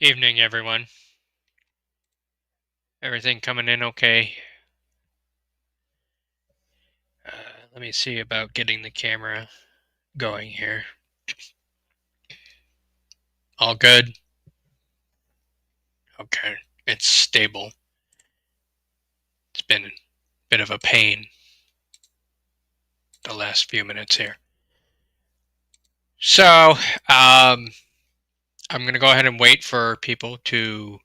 Evening, everyone. Everything coming in okay? Let me see about getting the camera going here. All good? Okay. It's stable. It's been a bit of a pain the last few minutes here. So, I'm going to go ahead and wait for people to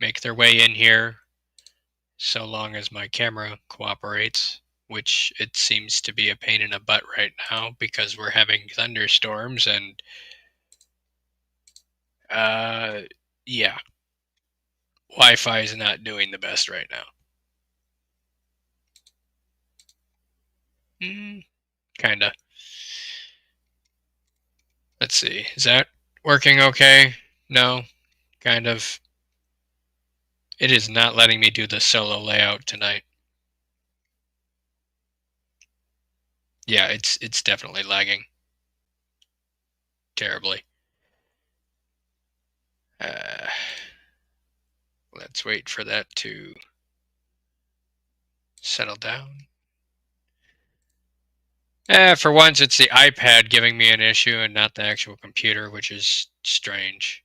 make their way in here so long as my camera cooperates, which it seems to be a pain in the butt right now because we're having thunderstorms and, uh, yeah. Wi-Fi is not doing the best right now. Kinda. Let's see. Is that working okay? No. Kind of. It is not letting me do the solo layout tonight. Yeah, it's definitely lagging. Terribly. Uh, let's wait for that to settle down. For once, it's the iPad giving me an issue and not the actual computer, which is strange.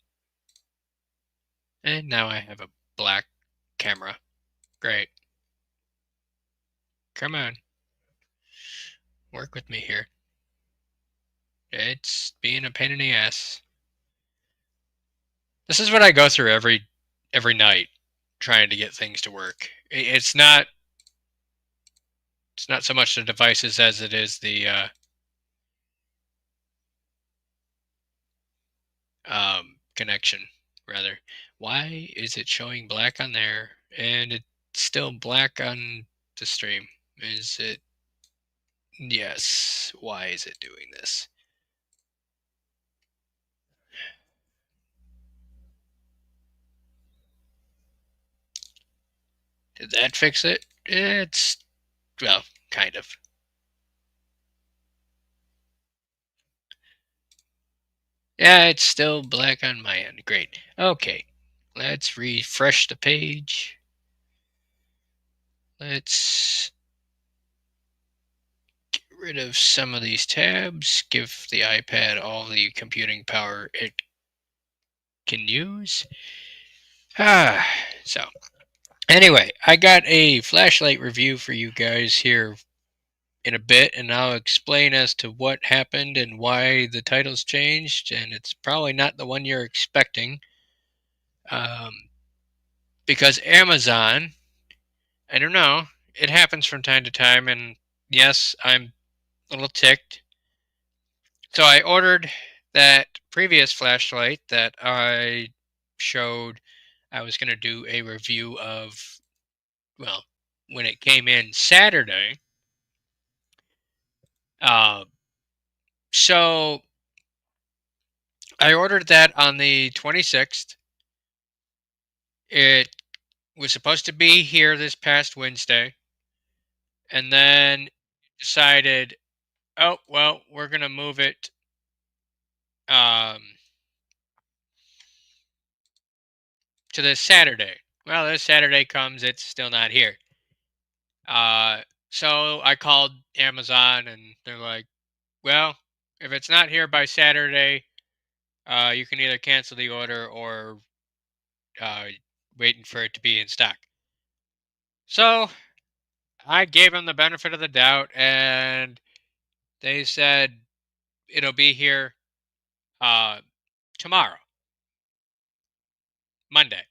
And now I have a black camera. Great. Come on. Work with me here. It's being a pain in the ass. This is what I go through every night trying to get things to work. It's not so much the devices as it is the connection rather. Why is it showing black on there and it's still black on the stream? Is it? Yes. Why is it doing this? Did that fix it? It's, well, kind of. Yeah, it's still black on my end. Great. Okay. Let's refresh the page. Let's get rid of some of these tabs. Give the iPad all the computing power it can use. So anyway, I got a flashlight review for you guys here in a bit, and I'll explain as to what happened and why the title's changed, and it's probably not the one you're expecting. Um, because Amazon, I don't know, it happens from time to time, and yes, I'm a little ticked. So I ordered that previous flashlight that I showed I was going to do a review of, well, when it came in Saturday. Uh, so I ordered that on the 26th. It was supposed to be here this past Wednesday. And then decided, oh, well, we're going to move it to this Saturday. Well, this Saturday comes, it's still not here. So I called Amazon and they're like, well, if it's not here by Saturday, you can either cancel the order or uh, waiting for it to be in stock. So I gave them the benefit of the doubt, and they said it'll be here tomorrow, Monday.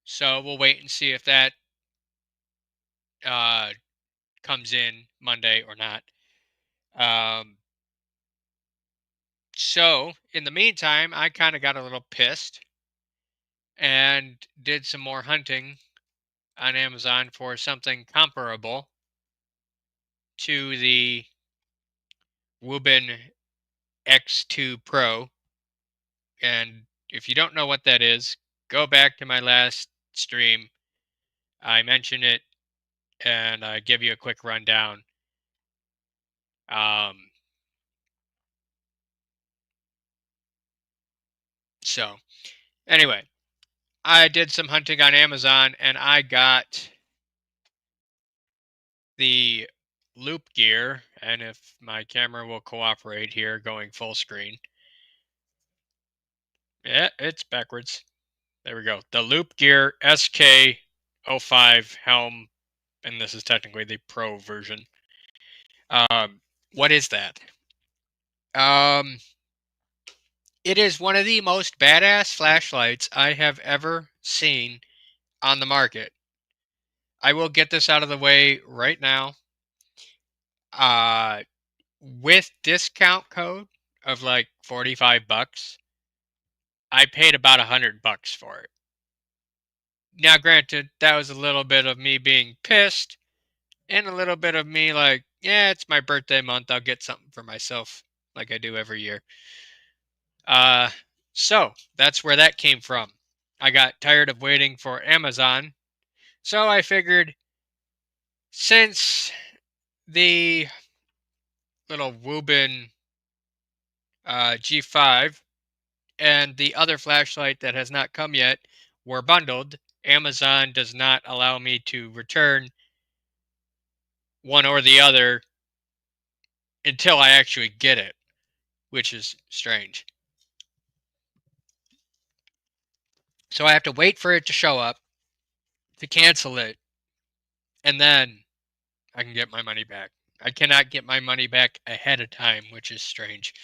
So we'll wait and see if that uh, comes in Monday or not. So in the meantime, I kind of got a little pissed and did some more hunting on Amazon for something comparable to the Wubin X2 Pro. And if you don't know what that is, go back to my last stream. I mention it and I give you a quick rundown. So Anyway, I did some hunting on Amazon and I got the loop gear, and if my camera will cooperate here going full screen. Yeah, it's backwards. There we go. The loop gear SK05 helm, and this is technically the pro version. What is that? It is one of the most badass flashlights I have ever seen on the market. I will get this out of the way right now. With discount code of like $45, I paid about $100 for it. Now, granted, that was a little bit of me being pissed, and a little bit of me like, yeah, it's my birthday month. I'll get something for myself, like I do every year. So that's where that came from. I got tired of waiting for Amazon, so I figured since the little Woobin G5 and the other flashlight that has not come yet were bundled, Amazon does not allow me to return one or the other until I actually get it, which is strange. So I have to wait for it to show up, to cancel it, and then I can get my money back. I cannot get my money back ahead of time, which is strange.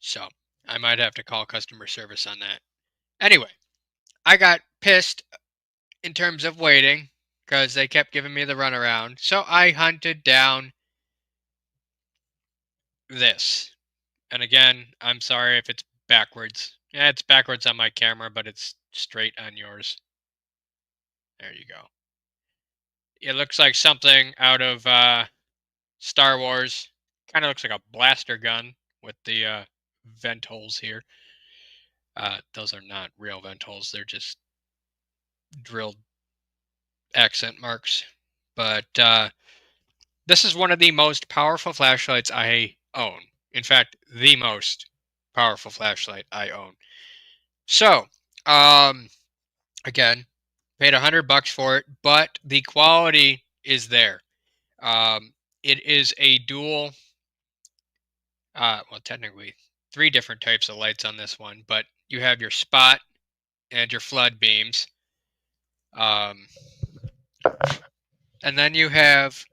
So I might have to call customer service on that. Anyway, I got pissed in terms of waiting because they kept giving me the runaround. So I hunted down this. And again, I'm sorry if it's backwards. Yeah, it's backwards on my camera, but it's straight on yours. There you go. It looks like something out of Star Wars. Kind of looks like a blaster gun with the vent holes here. Those are not real vent holes. They're just drilled accent marks. But this is one of the most powerful flashlights I own. In fact, the most powerful flashlight I own. So, again, paid $100 for it, but the quality is there. It is a dual, well, technically, 3 different types of lights on this one, but you have your spot and your flood beams. And then you have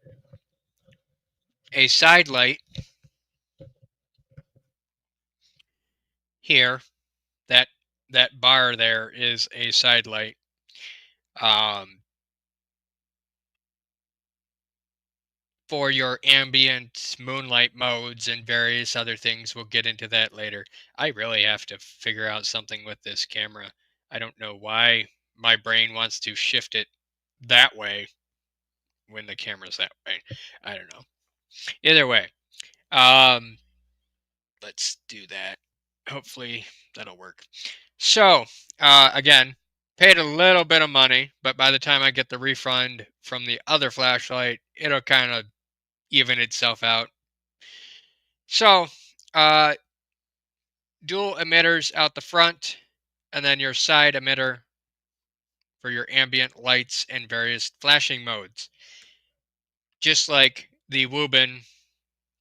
a side light here. That bar there is a side light. For your ambient moonlight modes and various other things. We'll get into that later. I really have to figure out something with this camera. I don't know why my brain wants to shift it that way when the camera's that way. I don't know. Either way, let's do that. Hopefully that'll work. So, again, paid a little bit of money, but by the time I get the refund from the other flashlight, it'll kind of even itself out. So, dual emitters out the front, and then your side emitter for your ambient lights and various flashing modes. Just like the Woobin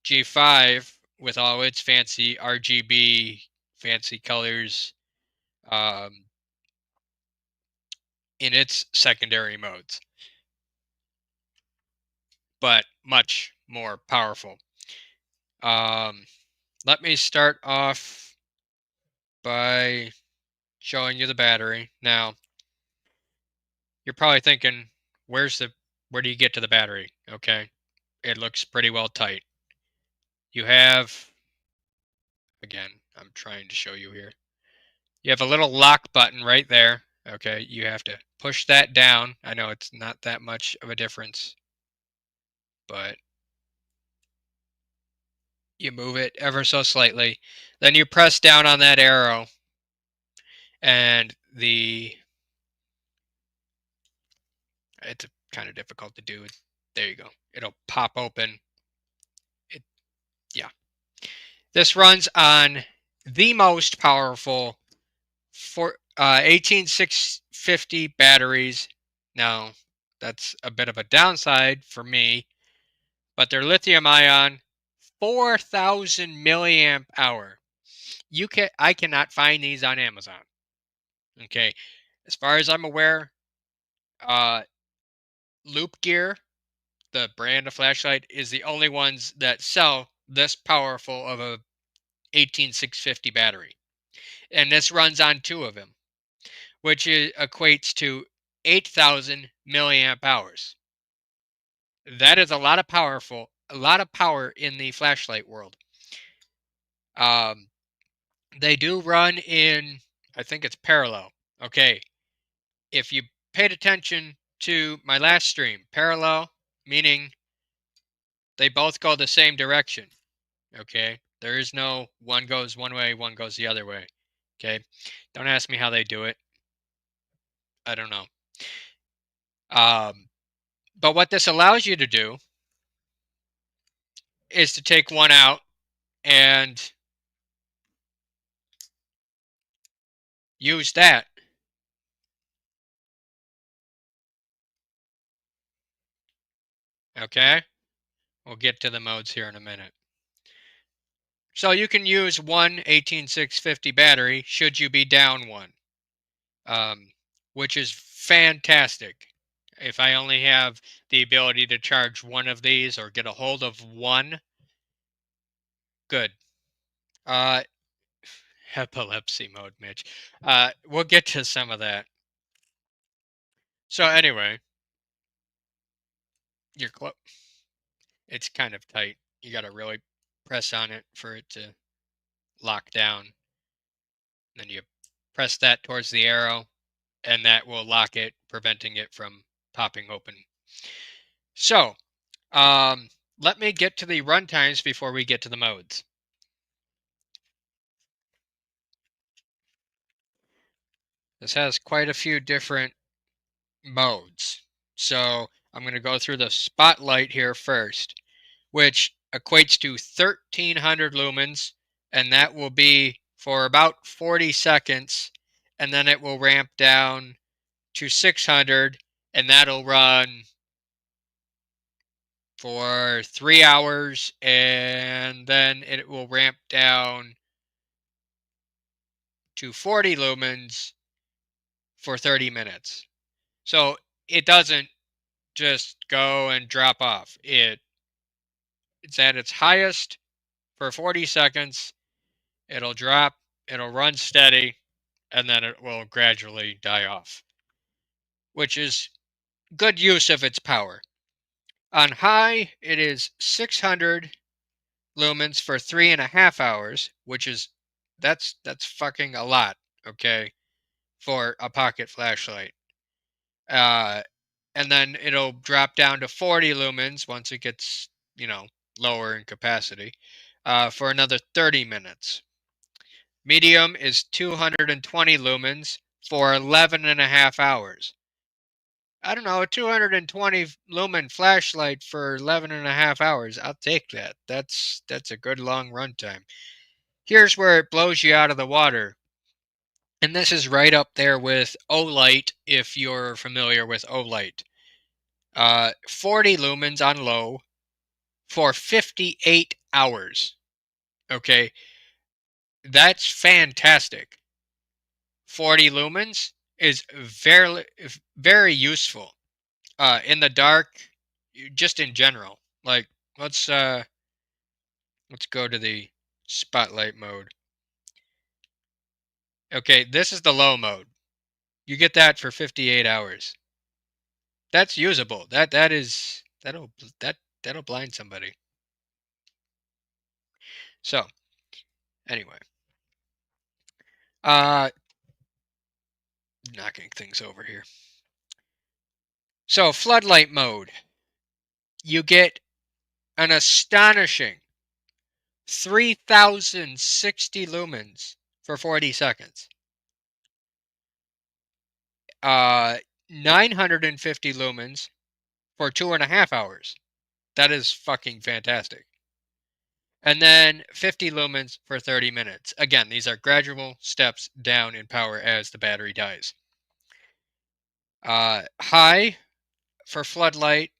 G5 with all its fancy RGB, fancy colors, in its secondary modes, but much more powerful. Let me start off by showing you the battery. Now, you're probably thinking, where do you get to the battery? Okay, it looks pretty well tight. You have, again, I'm trying to show you here. You have a little lock button right there. Okay, you have to push that down. I know it's not that much of a difference, but you move it ever so slightly. Then you press down on that arrow, and it's kind of difficult to do. There you go. It'll pop open. Yeah. This runs on the most powerful 18650 batteries. Now, that's a bit of a downside for me, but they're lithium ion, 4000 milliamp hour. I cannot find these on Amazon. Okay, as far as I'm aware, uh, Loop Gear, the brand of flashlight, is the only ones that sell this powerful of a 18650 battery, and this runs on two of them, which equates to 8,000 milliamp hours. That is a lot of power in the flashlight world. Um, they do run in, I think it's parallel. Okay, if you paid attention to my last stream, parallel meaning they both go the same direction. Okay, there is no one goes one way, one goes the other way. Okay, don't ask me how they do it. I don't know. But what this allows you to do is to take one out and use that. Okay, we'll get to the modes here in a minute. So you can use one 18650 battery should you be down one, which is fantastic. If I only have the ability to charge one of these or get a hold of one, good. Uh, Epilepsy mode, Mitch. We'll get to some of that. So anyway, your it's kind of tight. You got to really press on it for it to lock down. Then you press that towards the arrow, and that will lock it, preventing it from popping open. So, let me get to the runtimes before we get to the modes. This has quite a few different modes. So I'm going to go through the spotlight here first, which equates to 1300 lumens, and that will be for about 40 seconds, and then it will ramp down to 600, and that'll run for 3 hours, and then it will ramp down to 40 lumens for 30 minutes. So it doesn't just go and drop off. It's at its highest for 40 seconds. It'll drop, it'll run steady, and then it will gradually die off, which is good use of its power. On high, it is 600 lumens for 3.5 hours, which is that's fucking a lot, okay, for a pocket flashlight. Uh, and then it'll drop down to 40 lumens once it gets, lower in capacity, for another 30 minutes. Medium is 220 lumens for 11.5 hours. I don't know, a 220 lumen flashlight for 11.5 hours. I'll take that. That's a good long runtime. Here's where it blows you out of the water. And this is right up there with Olight, if you're familiar with Olight. 40 lumens on low for 58 hours. Okay, that's fantastic. 40 lumens is very useful in the dark, just in general. Like, let's go to the spotlight mode. Okay, this is the low mode. You get that for 58 hours. That's usable. That'll blind somebody. So, anyway, knocking things over here. So, floodlight mode. You get an astonishing 3060 lumens for 40 seconds. 950 lumens for 2.5 hours. That is fucking fantastic. and then 50 lumens for 30 minutes. Again, these are gradual steps down in power as the battery dies. High for floodlight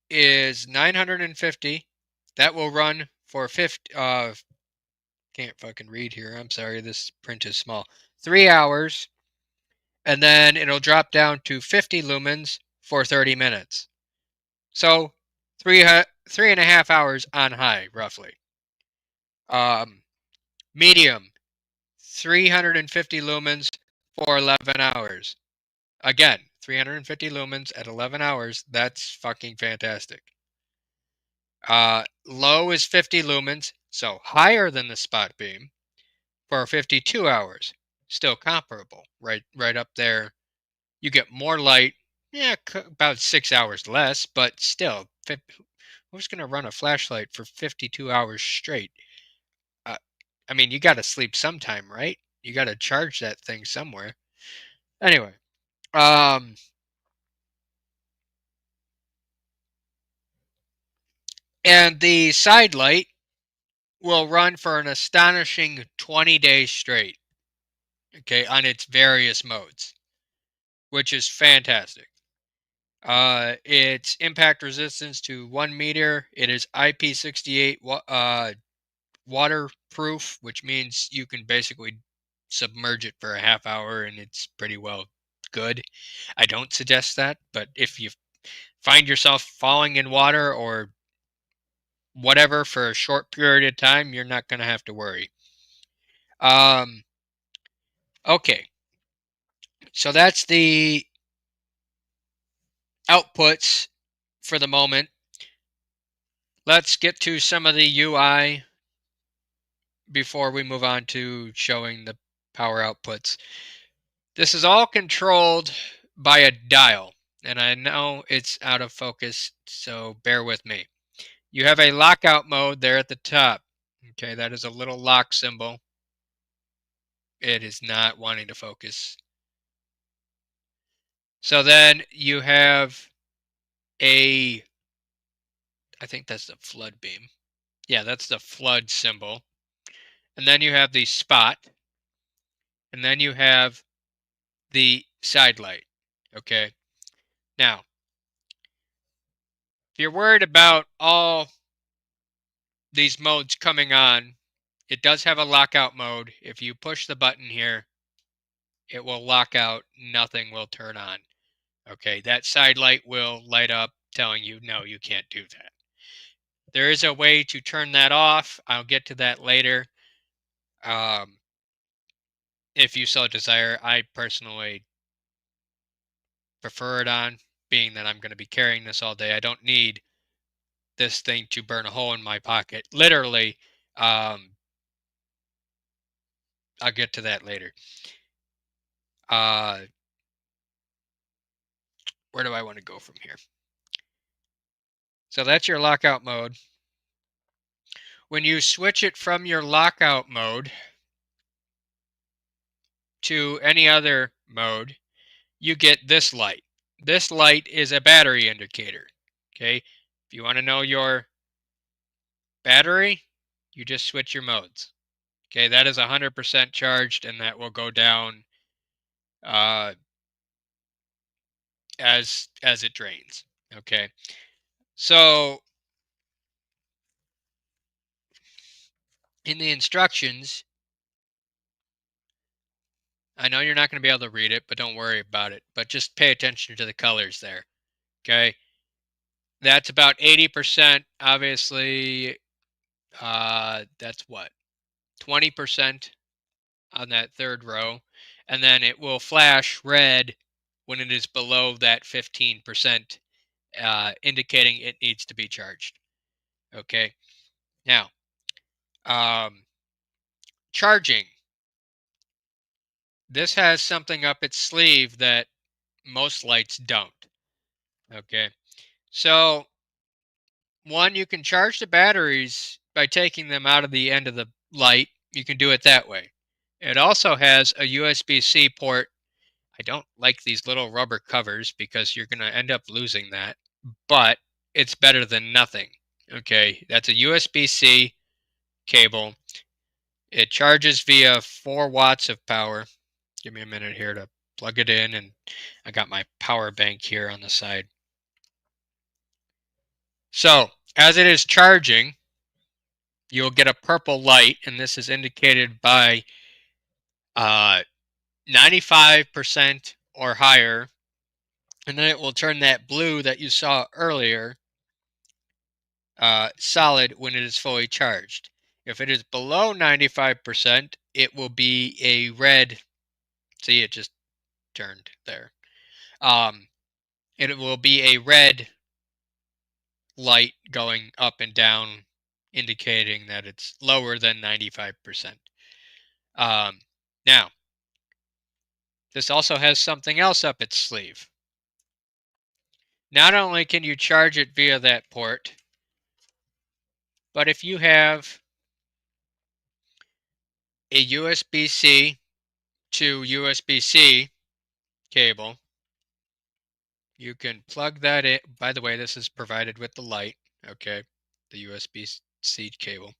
is 950. That will run for 50. Can't fucking read here. I'm sorry. This print is small. 3 hours, and then it'll drop down to 50 lumens for 30 minutes. So 3.5 hours on high, roughly. Medium, 350 lumens for 11 hours. Again, 350 lumens at 11 hours. That's fucking fantastic. Low is 50 lumens, so higher than the spot beam for 52 hours. Still comparable, right up there. You get more light, yeah, about 6 hours less, but still, who's going to run a flashlight for 52 hours straight? I mean, you got to sleep sometime, right? You got to charge that thing somewhere. Anyway, and the side light will run for an astonishing 20 days straight, okay, on its various modes, which is fantastic. Its impact resistance to 1 meter. It is IP68 waterproof, which means you can basically submerge it for a half hour and it's pretty well good. I don't suggest that, but if you find yourself falling in water or whatever for a short period of time, you're not going to have to worry. Okay. So that's the outputs for the moment. Let's get to some of the UI before we move on to showing the power outputs. This is all controlled by a dial, and I know it's out of focus, so bear with me. You have a lockout mode there at the top. Okay, that is a little lock symbol. It is not wanting to focus. So then you have I think that's the flood beam. Yeah, that's the flood symbol. And then you have the spot. And then you have the side light. Okay. Now, if you're worried about all these modes coming on, it does have a lockout mode. If you push the button here, it will lock out. Nothing will turn on. Okay, that side light will light up telling you, no, you can't do that. There is a way to turn that off. I'll get to that later. If you so desire. I personally prefer it on, being that I'm going to be carrying this all day. I don't need this thing to burn a hole in my pocket. Literally, I'll get to that later. Where do I want to go from here? So that's your lockout mode. When you switch it from your lockout mode to any other mode, you get this light. This light is a battery indicator. Okay, if you want to know your battery, you just switch your modes. Okay, that is 100% charged, and that will go down as it drains. Okay, so in the instructions, I know you're not going to be able to read it, but don't worry about it. But just pay attention to the colors there. Okay, that's about 80%. Obviously, that's what, 20% on that third row, and then it will flash red when it is below that 15%, indicating it needs to be charged. Okay, now charging. This has something up its sleeve that most lights don't. Okay, so one, you can charge the batteries by taking them out of the end of the light. You can do it that way. It also has a USB-C port. I don't like these little rubber covers because you're going to end up losing that, but it's better than nothing. Okay, that's a USB-C cable. It charges via 4 watts of power. Give me a minute here to plug it in, and I got my power bank here on the side. So, as it is charging, you'll get a purple light, and this is indicated by 95% or higher, and then it will turn that blue that you saw earlier solid when it is fully charged. If it is below 95%, it will be a red. See, it just turned there. It will be a red light going up and down, indicating that it's lower than 95%. Now, this also has something else up its sleeve. Not only can you charge it via that port, but if you have a USB-C to USB-C cable, you can plug that in. By the way, this is provided with the light, okay? The USB-C cable.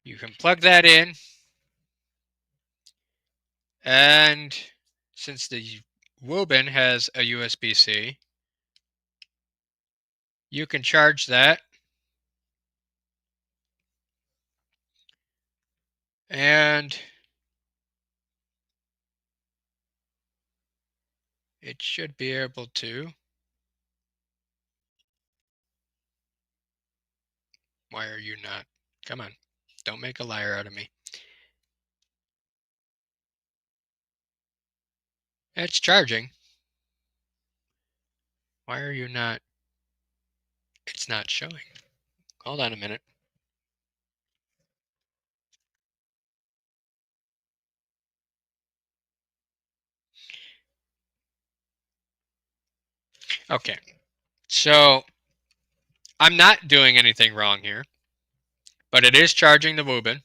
You can plug that in, and since the Woobin has a USB-C, you can charge that, and it should be able to. Why are you not? Come on, don't make a liar out of me. It's charging. Why are you not? It's not showing. Hold on a minute. Okay, so I'm not doing anything wrong here, but it is charging the Woobin.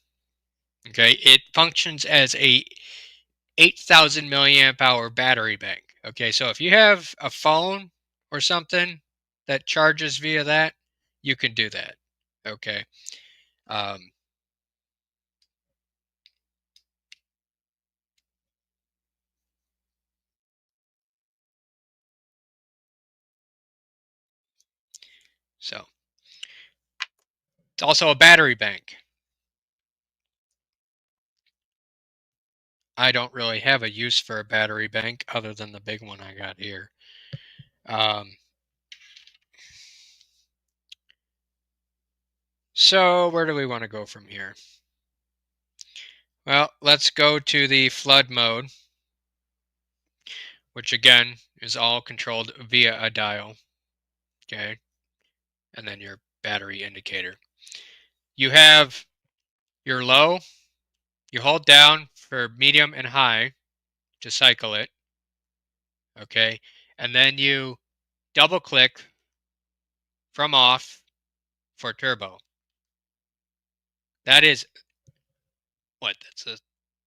Okay, it functions as a 8,000 milliamp hour battery bank. Okay, so if you have a phone or something that charges via that, you can do that. Okay. Um, so it's also a battery bank. I don't really have a use for a battery bank other than the big one I got here. So where do we want to go from here? Well, let's go to the flood mode, which again is all controlled via a dial. Okay. And then your battery indicator. You have your low, you hold down for medium and high to cycle it. Okay. And then you double click from off for turbo. That is what?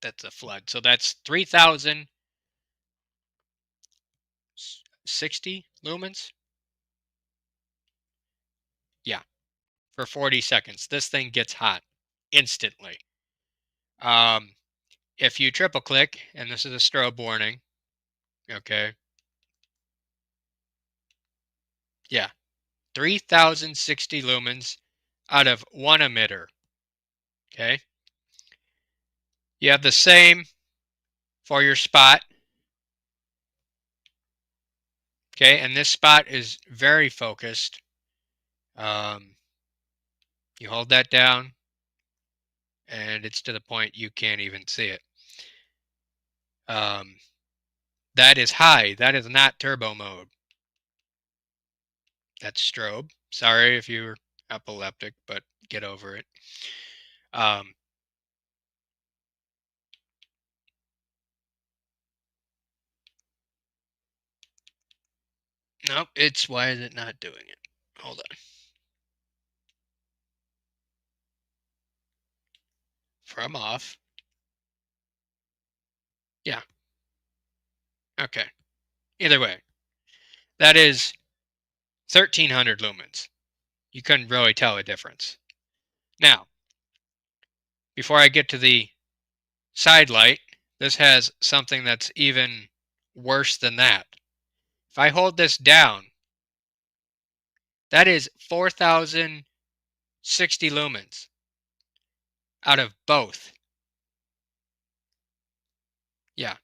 That's a flood. So that's 3,060 lumens. Yeah, for 40 seconds. This thing gets hot instantly. If you triple click, and this is a strobe warning, okay. Yeah, 3,060 lumens out of one emitter. Okay. You have the same for your spot. Okay, and this spot is very focused. You hold that down, and it's to the point you can't even see it. That is high. That is not turbo mode. That's strobe. Sorry if you're epileptic, but get over it. Nope, why is it not doing it? Hold on. From off. Yeah. Okay. Either way, that is 1,300 lumens. You couldn't really tell a difference. Now, before I get to the side light, this has something that's even worse than that. If I hold this down, that is 4,060 lumens out of both. Yeah,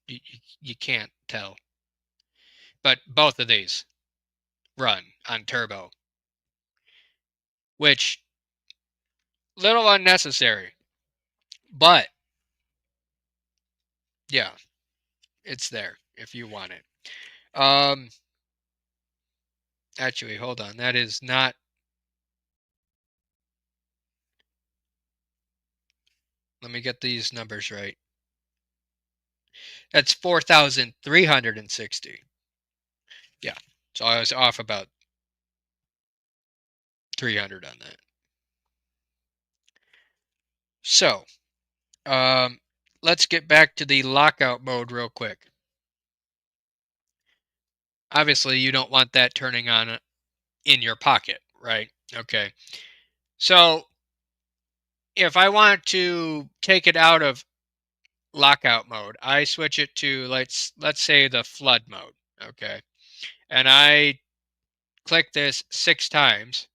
you can't tell. But both of these run on turbo, which little unnecessary. But yeah, it's there if you want it. Actually, hold on. That is not. Let me get these numbers right. That's 4,360. Yeah. So I was off about 300 on that. So, let's get back to the lockout mode real quick. Obviously, you don't want that turning on in your pocket, right? Okay. So, if I want to take it out of lockout mode, I switch it to let's say the flood mode, okay? And I click this 6 times.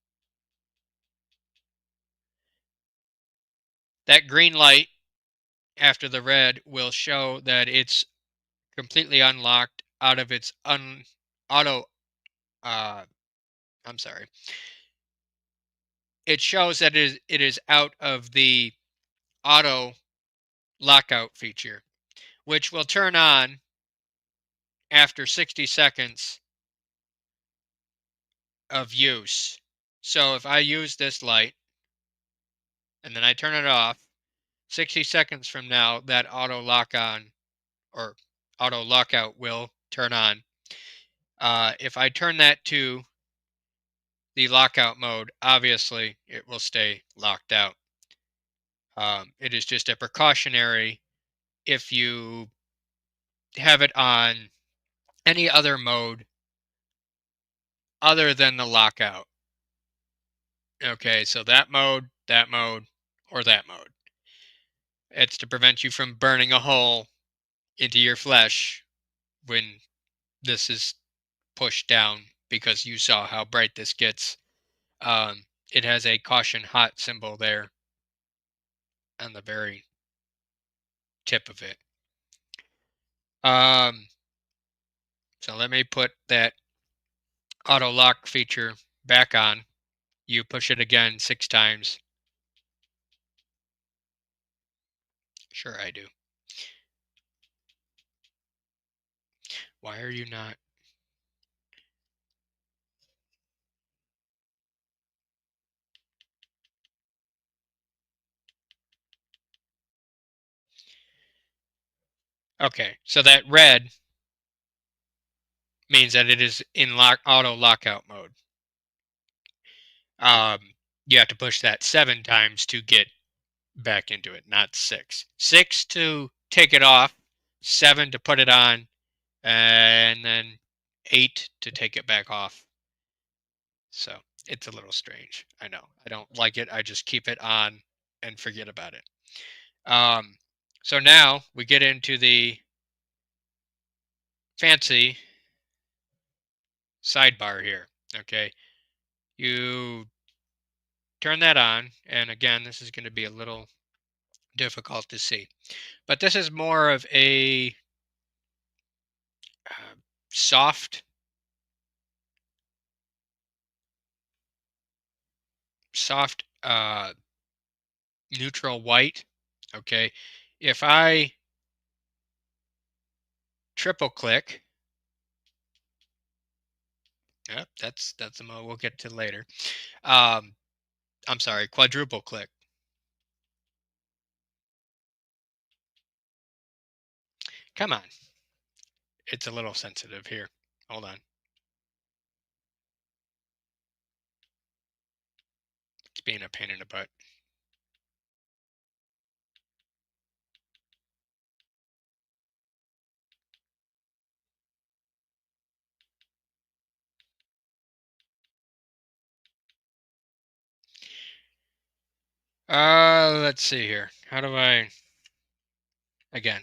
That green light after the red will show that it's completely unlocked out of its auto I'm sorry. It shows that it is out of the auto lockout feature, which will turn on after 60 seconds of use. So if I use this light and then I turn it off, 60 seconds from now, that auto lock on or auto lockout will turn on. If I turn that to the lockout mode, obviously it will stay locked out. It is just a precautionary if you have it on any other mode other than the lockout. Okay, so that mode, or that mode. It's to prevent you from burning a hole into your flesh when this is pushed down because you saw how bright this gets. It has a caution hot symbol there on the very tip of it. Um, so let me put that auto lock feature back on. You push it again 6 times. Sure, I do. Why are you not? Okay, so that red means that it is in auto lockout mode. Um, you have to push that 7 times to get back into it, not 6. 6 to take it off, 7 to put it on, and then 8 to take it back off. So it's a little strange. I know. I don't like it. I just keep it on and forget about it. Um, so now we get into the fancy sidebar here. Okay. You turn that on. And again, this is going to be a little difficult to see. But this is more of a soft, soft neutral white. Okay. If I triple click, yep, that's a mode we'll get to later. I'm sorry, quadruple click. Come on. It's a little sensitive here. Hold on. It's being a pain in the butt. Let's see here. How do I... Again,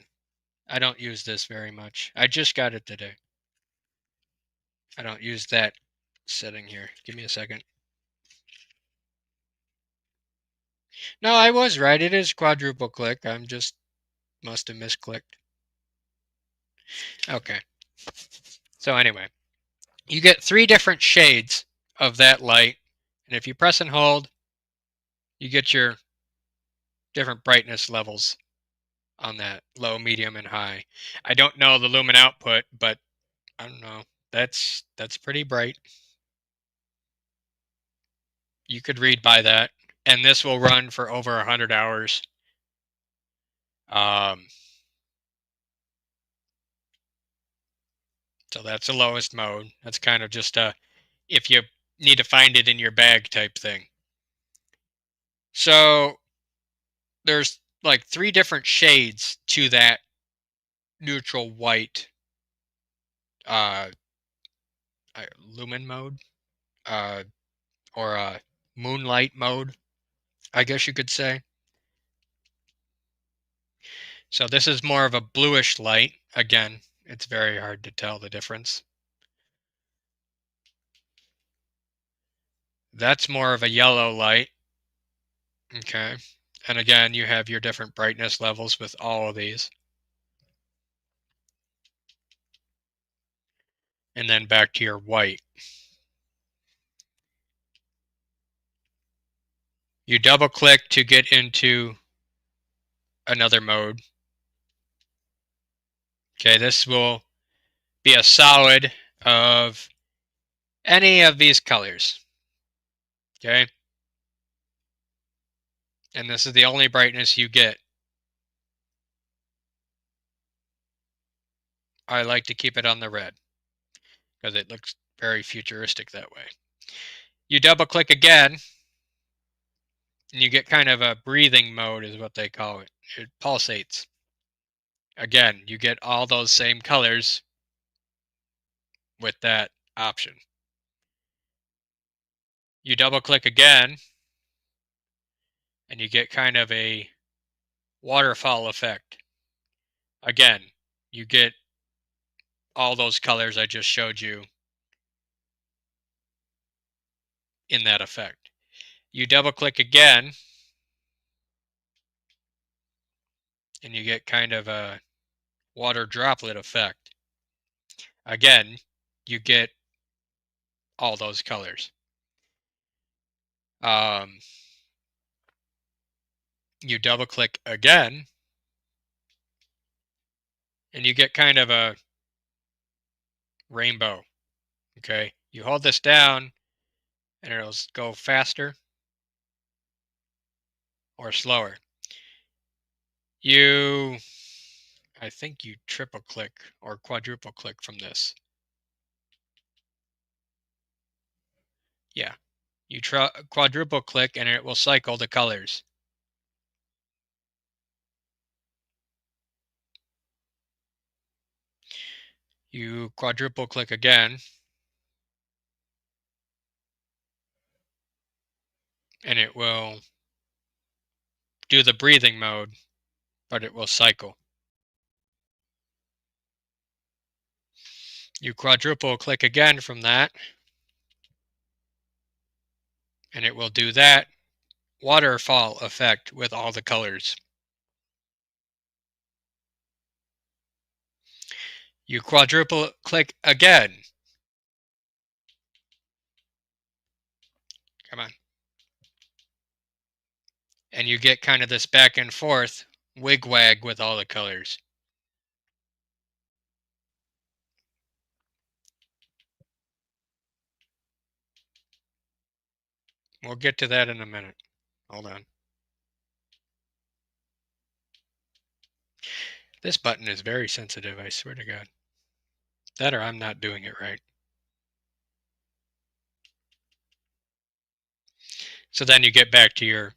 I don't use this very much. I just got it today. I don't use that setting here. Give me a second. No, I was right. It is quadruple click. I'm just must have misclicked. Okay. So anyway, you get 3 different shades of that light. And if you press and hold, you get your different brightness levels on that: low, medium, and high. I don't know the lumen output, but I don't know. That's pretty bright. You could read by that. And this will run for over 100 hours. So that's the lowest mode. That's kind of just a, if you need to find it in your bag type thing. So there's like 3 different shades to that neutral white lumen mode, or moonlight mode, I guess you could say. So this is more of a bluish light. Again, it's very hard to tell the difference. That's more of a yellow light. Okay. And again, you have your different brightness levels with all of these. And then back to your white. You double click to get into another mode. Okay, this will be a solid of any of these colors. Okay. And this is the only brightness you get. I like to keep it on the red because it looks very futuristic that way. You double click again, and you get kind of a breathing mode is what they call it. It pulsates. Again, you get all those same colors with that option. You double click again, and you get kind of a waterfall effect. Again, you get all those colors I just showed you in that effect. You double click again, and you get kind of a water droplet effect. Again, you get all those colors. You double click again, and you get kind of a rainbow. Okay, you hold this down, and it'll go faster or slower. I think you triple click or quadruple click from this. Yeah, you quadruple click, and it will cycle the colors. You quadruple click again, and it will do the breathing mode, but it will cycle. You quadruple click again from that, and it will do that waterfall effect with all the colors. You quadruple click again. Come on. And you get kind of this back and forth wig-wag with all the colors. We'll get to that in a minute. Hold on. This button is very sensitive, I swear to God. That or I'm not doing it right. So then you get back to your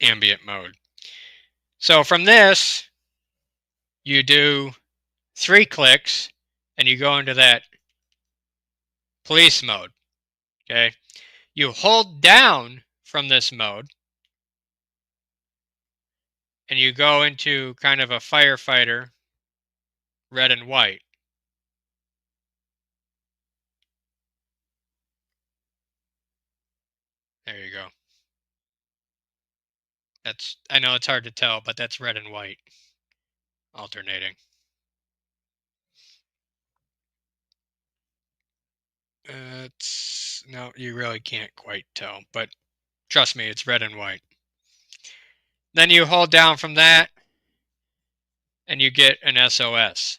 ambient mode. So from this, you do 3 clicks, and you go into that police mode. Okay. You hold down from this mode, and you go into kind of a firefighter, red and white. There you go. I know it's hard to tell, but that's red and white alternating. No, you really can't quite tell, but trust me, it's red and white. Then you hold down from that, and you get an SOS.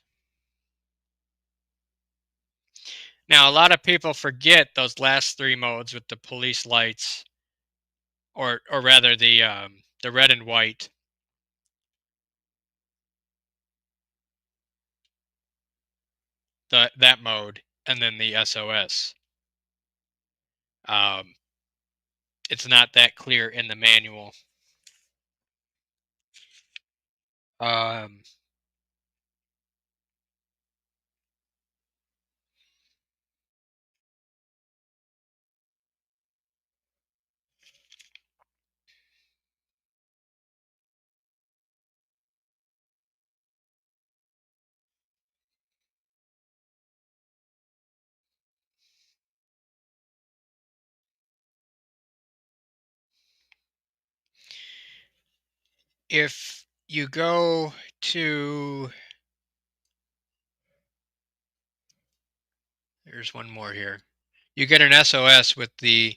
Now, a lot of people forget those last three modes with the police lights, or rather the red and white. That mode, and then the SOS. It's not that clear in the manual. If you go to, there's one more here. You get an SOS with the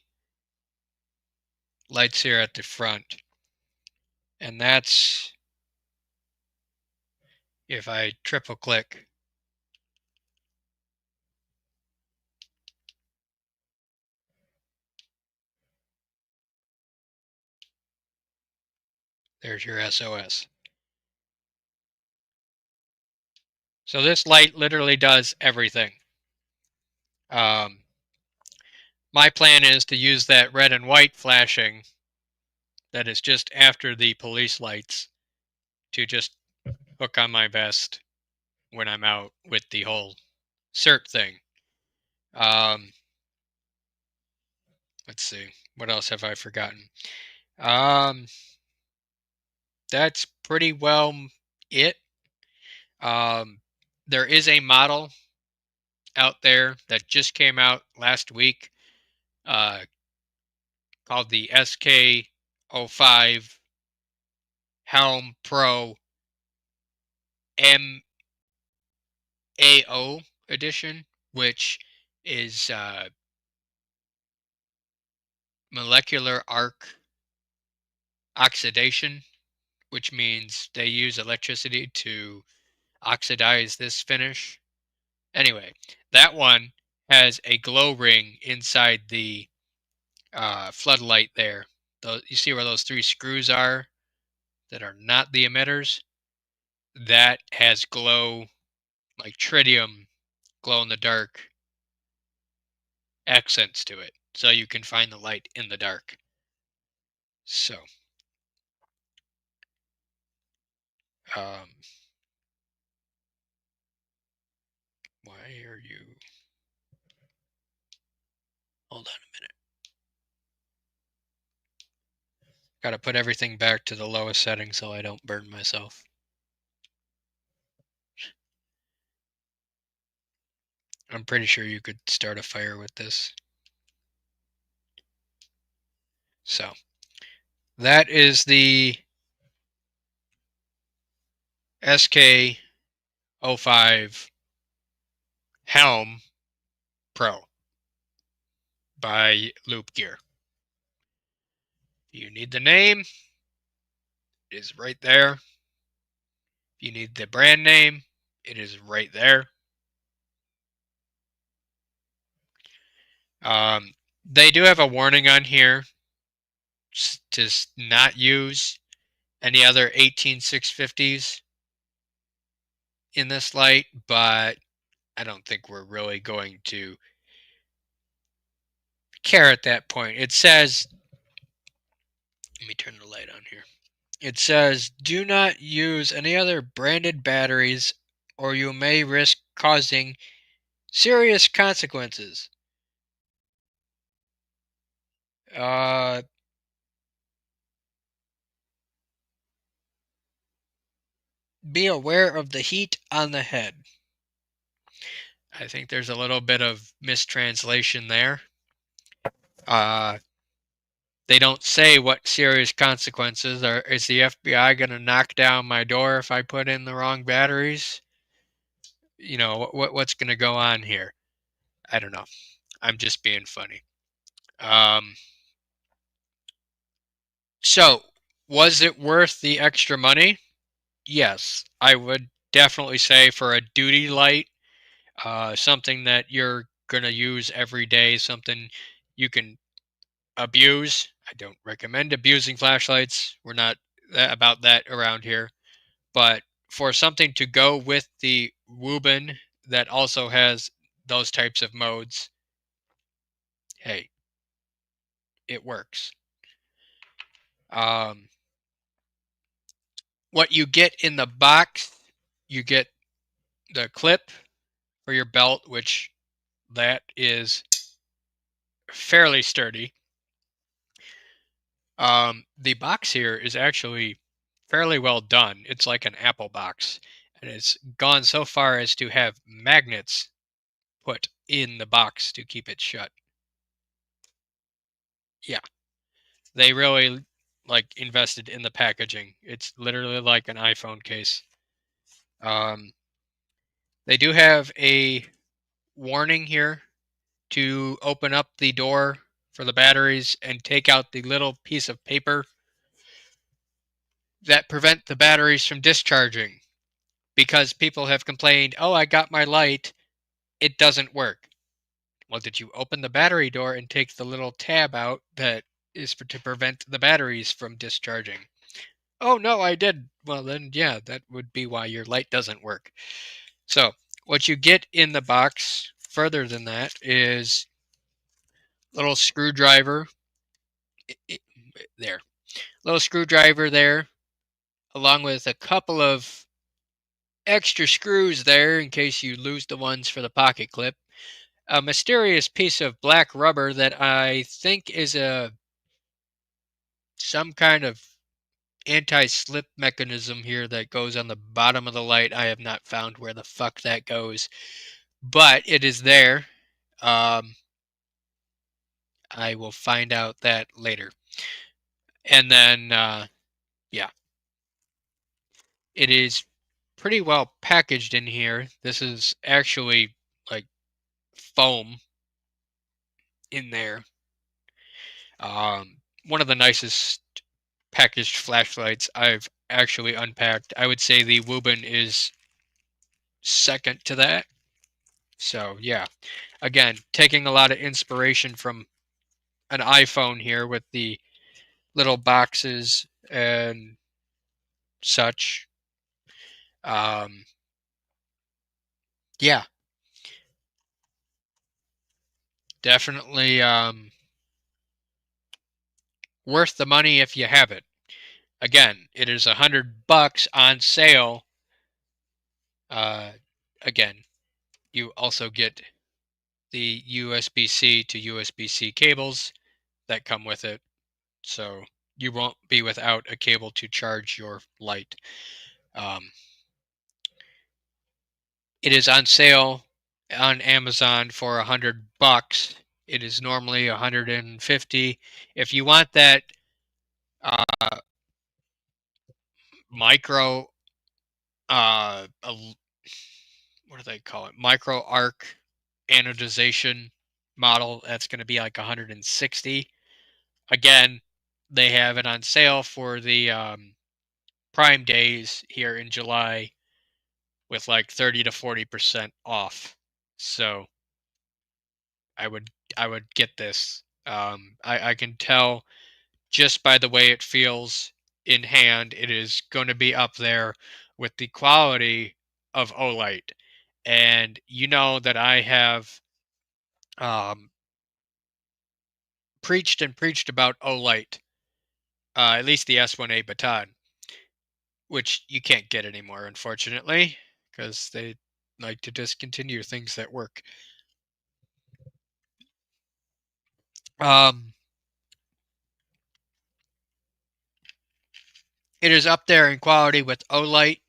lights here at the front. And that's, if I triple click, there's your SOS. So this light literally does everything. My plan is to use that red and white flashing that is just after the police lights to just hook on my vest when I'm out with the whole cert thing. Let's see. What else have I forgotten? That's pretty well it. There is a model out there that just came out last week called the SK05 Helm Pro MAO edition, which is molecular arc oxidation, which means they use electricity to oxidize this finish. Anyway, that one has a glow ring inside the floodlight there. You see where those three screws are that are not the emitters? That has glow, like tritium, glow in the dark accents to it. So you can find the light in the dark. So, why are you... Hold on a minute. Got to put everything back to the lowest setting so I don't burn myself. I'm pretty sure you could start a fire with this. So, that is the SK05 Helm Pro by Loop Gear. If you need the name, it is right there. If you need the brand name, it is right there. They do have a warning on here to not use any other 18650s in this light, but I don't think we're really going to care at that point. It says, let me turn the light on here. It says, do not use any other branded batteries or you may risk causing serious consequences. Be aware of the heat on the head. I think there's a little bit of mistranslation there. They don't say what serious consequences are. Is the FBI going to knock down my door if I put in the wrong batteries? You know, what's going to go on here? I don't know. I'm just being funny. So, was it worth the extra money? Yes, I would definitely say for a duty light, something that you're going to use every day, something you can abuse. I don't recommend abusing flashlights. We're not about that around here. But for something to go with the Wubin that also has those types of modes, hey, it works. Um, what you get in the box, you get the clip for your belt, which that is fairly sturdy. The box here is actually fairly well done. It's like an Apple box, and it's gone so far as to have magnets put in the box to keep it shut. Yeah, they really like invested in the packaging. It's literally like an iPhone case. Um, they do have a warning here to open up the door for the batteries and take out the little piece of paper that prevent the batteries from discharging, because people have complained, "Oh, I got my light, it doesn't work." Well, did you open the battery door and take the little tab out that is to prevent the batteries from discharging? Oh, no, I did. Well, then, yeah, that would be why your light doesn't work. So, what you get in the box further than that is a little screwdriver. There. Little screwdriver there, along with a couple of extra screws there in case you lose the ones for the pocket clip. A mysterious piece of black rubber that I think is some kind of anti-slip mechanism here that goes on the bottom of the light. I have not found where the fuck that goes, but it is there. Um, I will find out that later. And then, yeah, it is pretty well packaged in here. This is actually like foam in there. One of the nicest packaged flashlights I've actually unpacked. I would say the Wubin is second to that. So yeah, again, taking a lot of inspiration from an iPhone here with the little boxes and such. Um, yeah, definitely worth the money if you have it. Again, it is $100 on sale. Uh, again, you also get the USB-C to USB-C cables that come with it, so you won't be without a cable to charge your light. It is on sale on Amazon for $100. It is normally 150. If you want that uh, micro, what do they call it? Micro arc anodization model, that's going to be like 160. Again, they have it on sale for the Prime days here in July with like 30 to 40% off. So I would I would get this. I can tell just by the way it feels in hand, it is going to be up there with the quality of Olight. And you know that I have um, preached and preached about Olight, at least the S1A baton, which you can't get anymore, unfortunately, because they like to discontinue things that work. Um, it is up there in quality with Olight.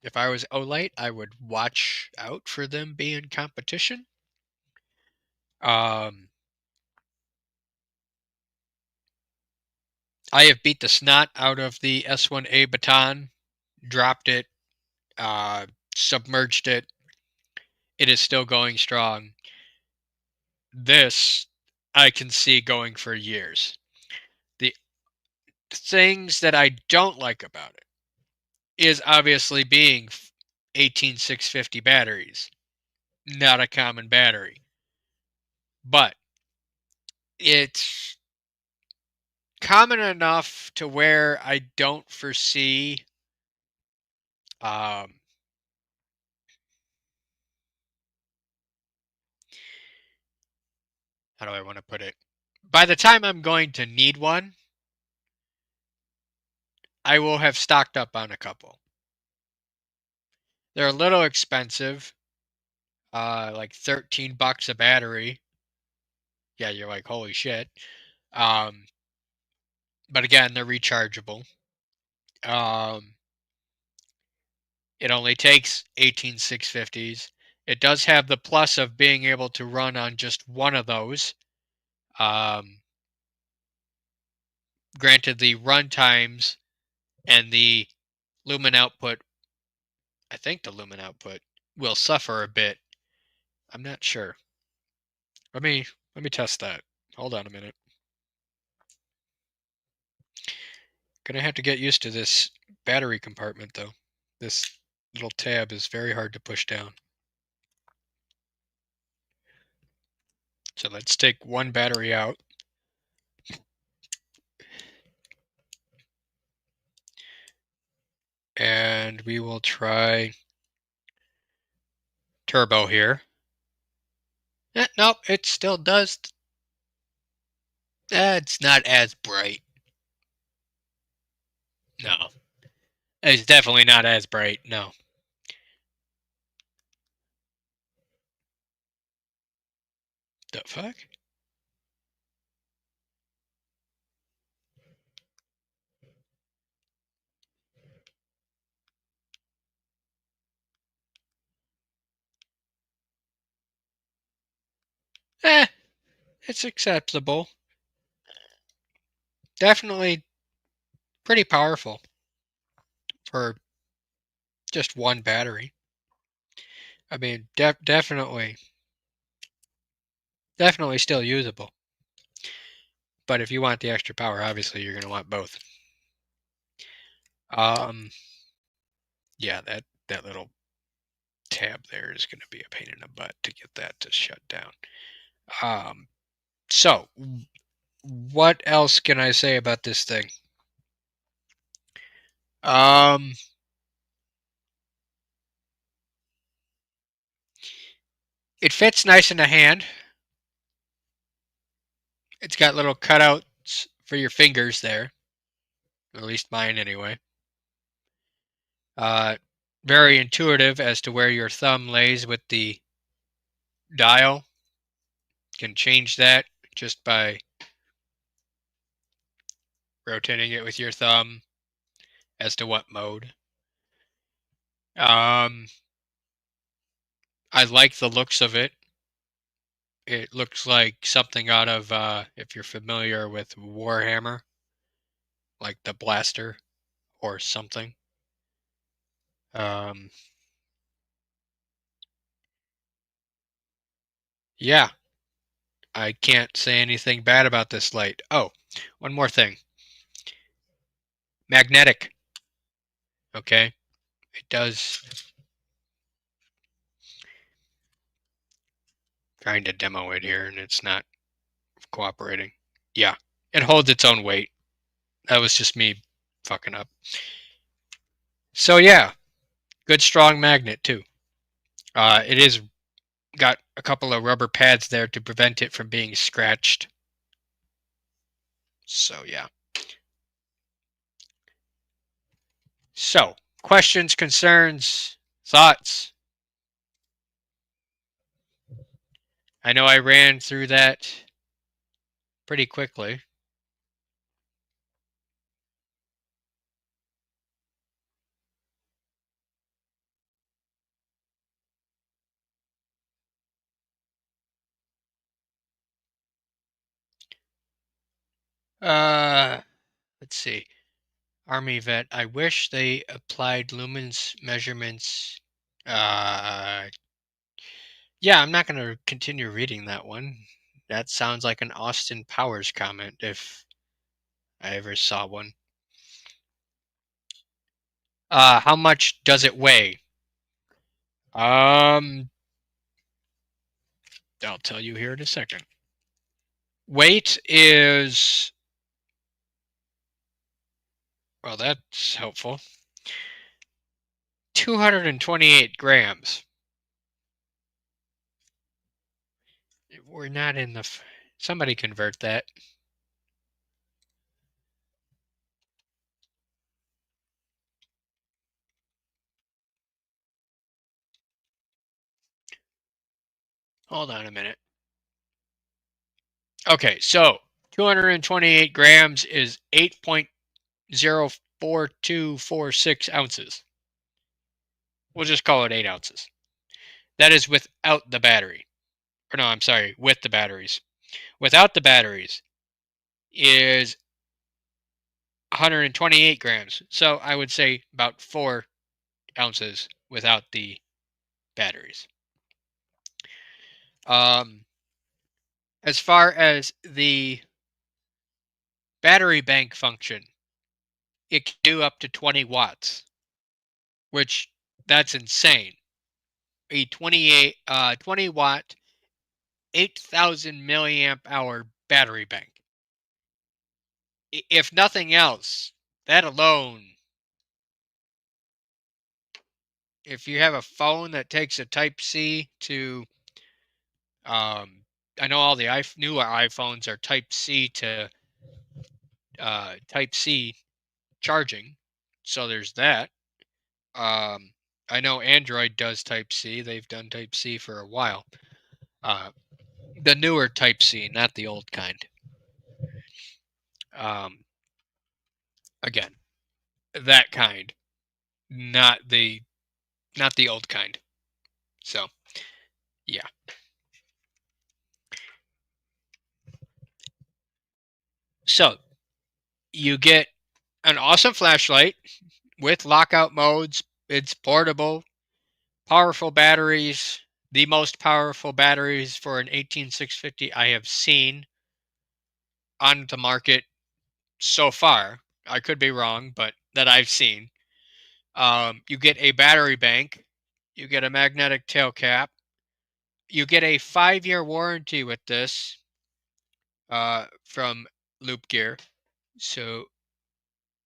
If I was Olight, I would watch out for them being competition. I have beat the snot out of the S1A baton, dropped it, submerged it. It is still going strong. This I can see going for years. The things that I don't like about it is obviously being 18650 batteries. Not a common battery. But it's common enough to where I don't foresee how do I want to put it? By the time I'm going to need one, I will have stocked up on a couple. They're a little expensive, like $13 a battery. Yeah, you're like, holy shit. But again, they're rechargeable. It only takes 18650s. It does have the plus of being able to run on just one of those. Granted, the runtimes and the lumen output, I think the lumen output will suffer a bit. I'm not sure. Let me test that. Hold on a minute. Gonna have to get used to this battery compartment though. This little tab is very hard to push down. So let's take one battery out. And we will try turbo here. Nope, it still does. It's not as bright. No. It's definitely not as bright, no. The fuck? It's acceptable. Definitely pretty powerful for just one battery. I mean, definitely still usable. But if you want the extra power, obviously you're going to want both. Yeah, that little tab there is going to be a pain in the butt to get that to shut down. So what else can I say about this thing? It fits nice in the hand. It's got little cutouts for your fingers there. At least mine, anyway. Very intuitive as to where your thumb lays with the dial. You can change that just by rotating it with your thumb as to what mode. I like the looks of it. It looks like something out of, if you're familiar with Warhammer, like the blaster or something. Yeah, I can't say anything bad about this light. Oh, one more thing. Magnetic. Okay, it does. Trying to demo it here and it's not cooperating. Yeah, it holds its own weight. That was just me fucking up. So yeah, good strong magnet too. It is got a couple of rubber pads there to prevent it from being scratched. So yeah. So, questions, concerns, thoughts? I know I ran through that pretty quickly. Let's see. Army vet. I wish they applied lumens measurements. Yeah, I'm not going to continue reading that one. That sounds like an Austin Powers comment if I ever saw one. How much does it weigh? I'll tell you here in a second. Weight is, well, that's helpful. 228 grams. We're not in the. Somebody convert that. Hold on a minute. Okay, so 228 grams is 8.04246 ounces. We'll just call it 8 ounces. That is without the battery. Or no, I'm sorry, with the batteries. Without the batteries is 128 grams. So I would say about 4 ounces without the batteries. As far as the battery bank function, it can do up to 20 watts, which that's insane. A 20 watt, 8,000 milliamp hour battery bank. If nothing else, that alone, if you have a phone that takes a Type C to, I know all the newer iPhones are Type C to Type C charging, so there's that. I know Android does Type C. They've done Type C for a while. The newer Type C, not the old kind. Um, again, that kind, not the old kind. So, yeah. So, you get an awesome flashlight with lockout modes. It's portable, powerful batteries, the most powerful batteries for an 18650 I have seen on the market so far. I could be wrong, but that I've seen. You get a battery bank, you get a magnetic tail cap, you get a 5-year warranty with this from Loop Gear. So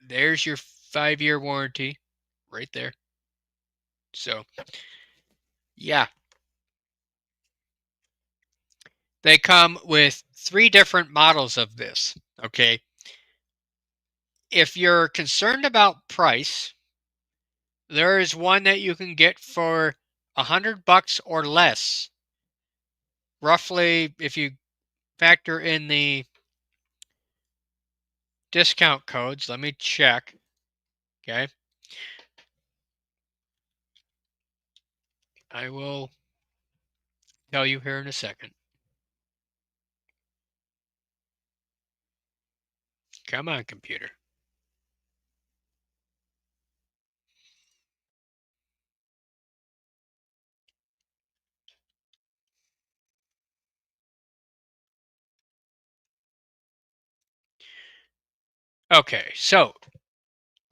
there's your 5-year warranty right there. So, yeah. They come with 3 different models of this. Okay. If you're concerned about price, there is one that you can get for $100 or less. Roughly, if you factor in the discount codes, let me check. Okay. I will tell you here in a second. Come on, computer. Okay, so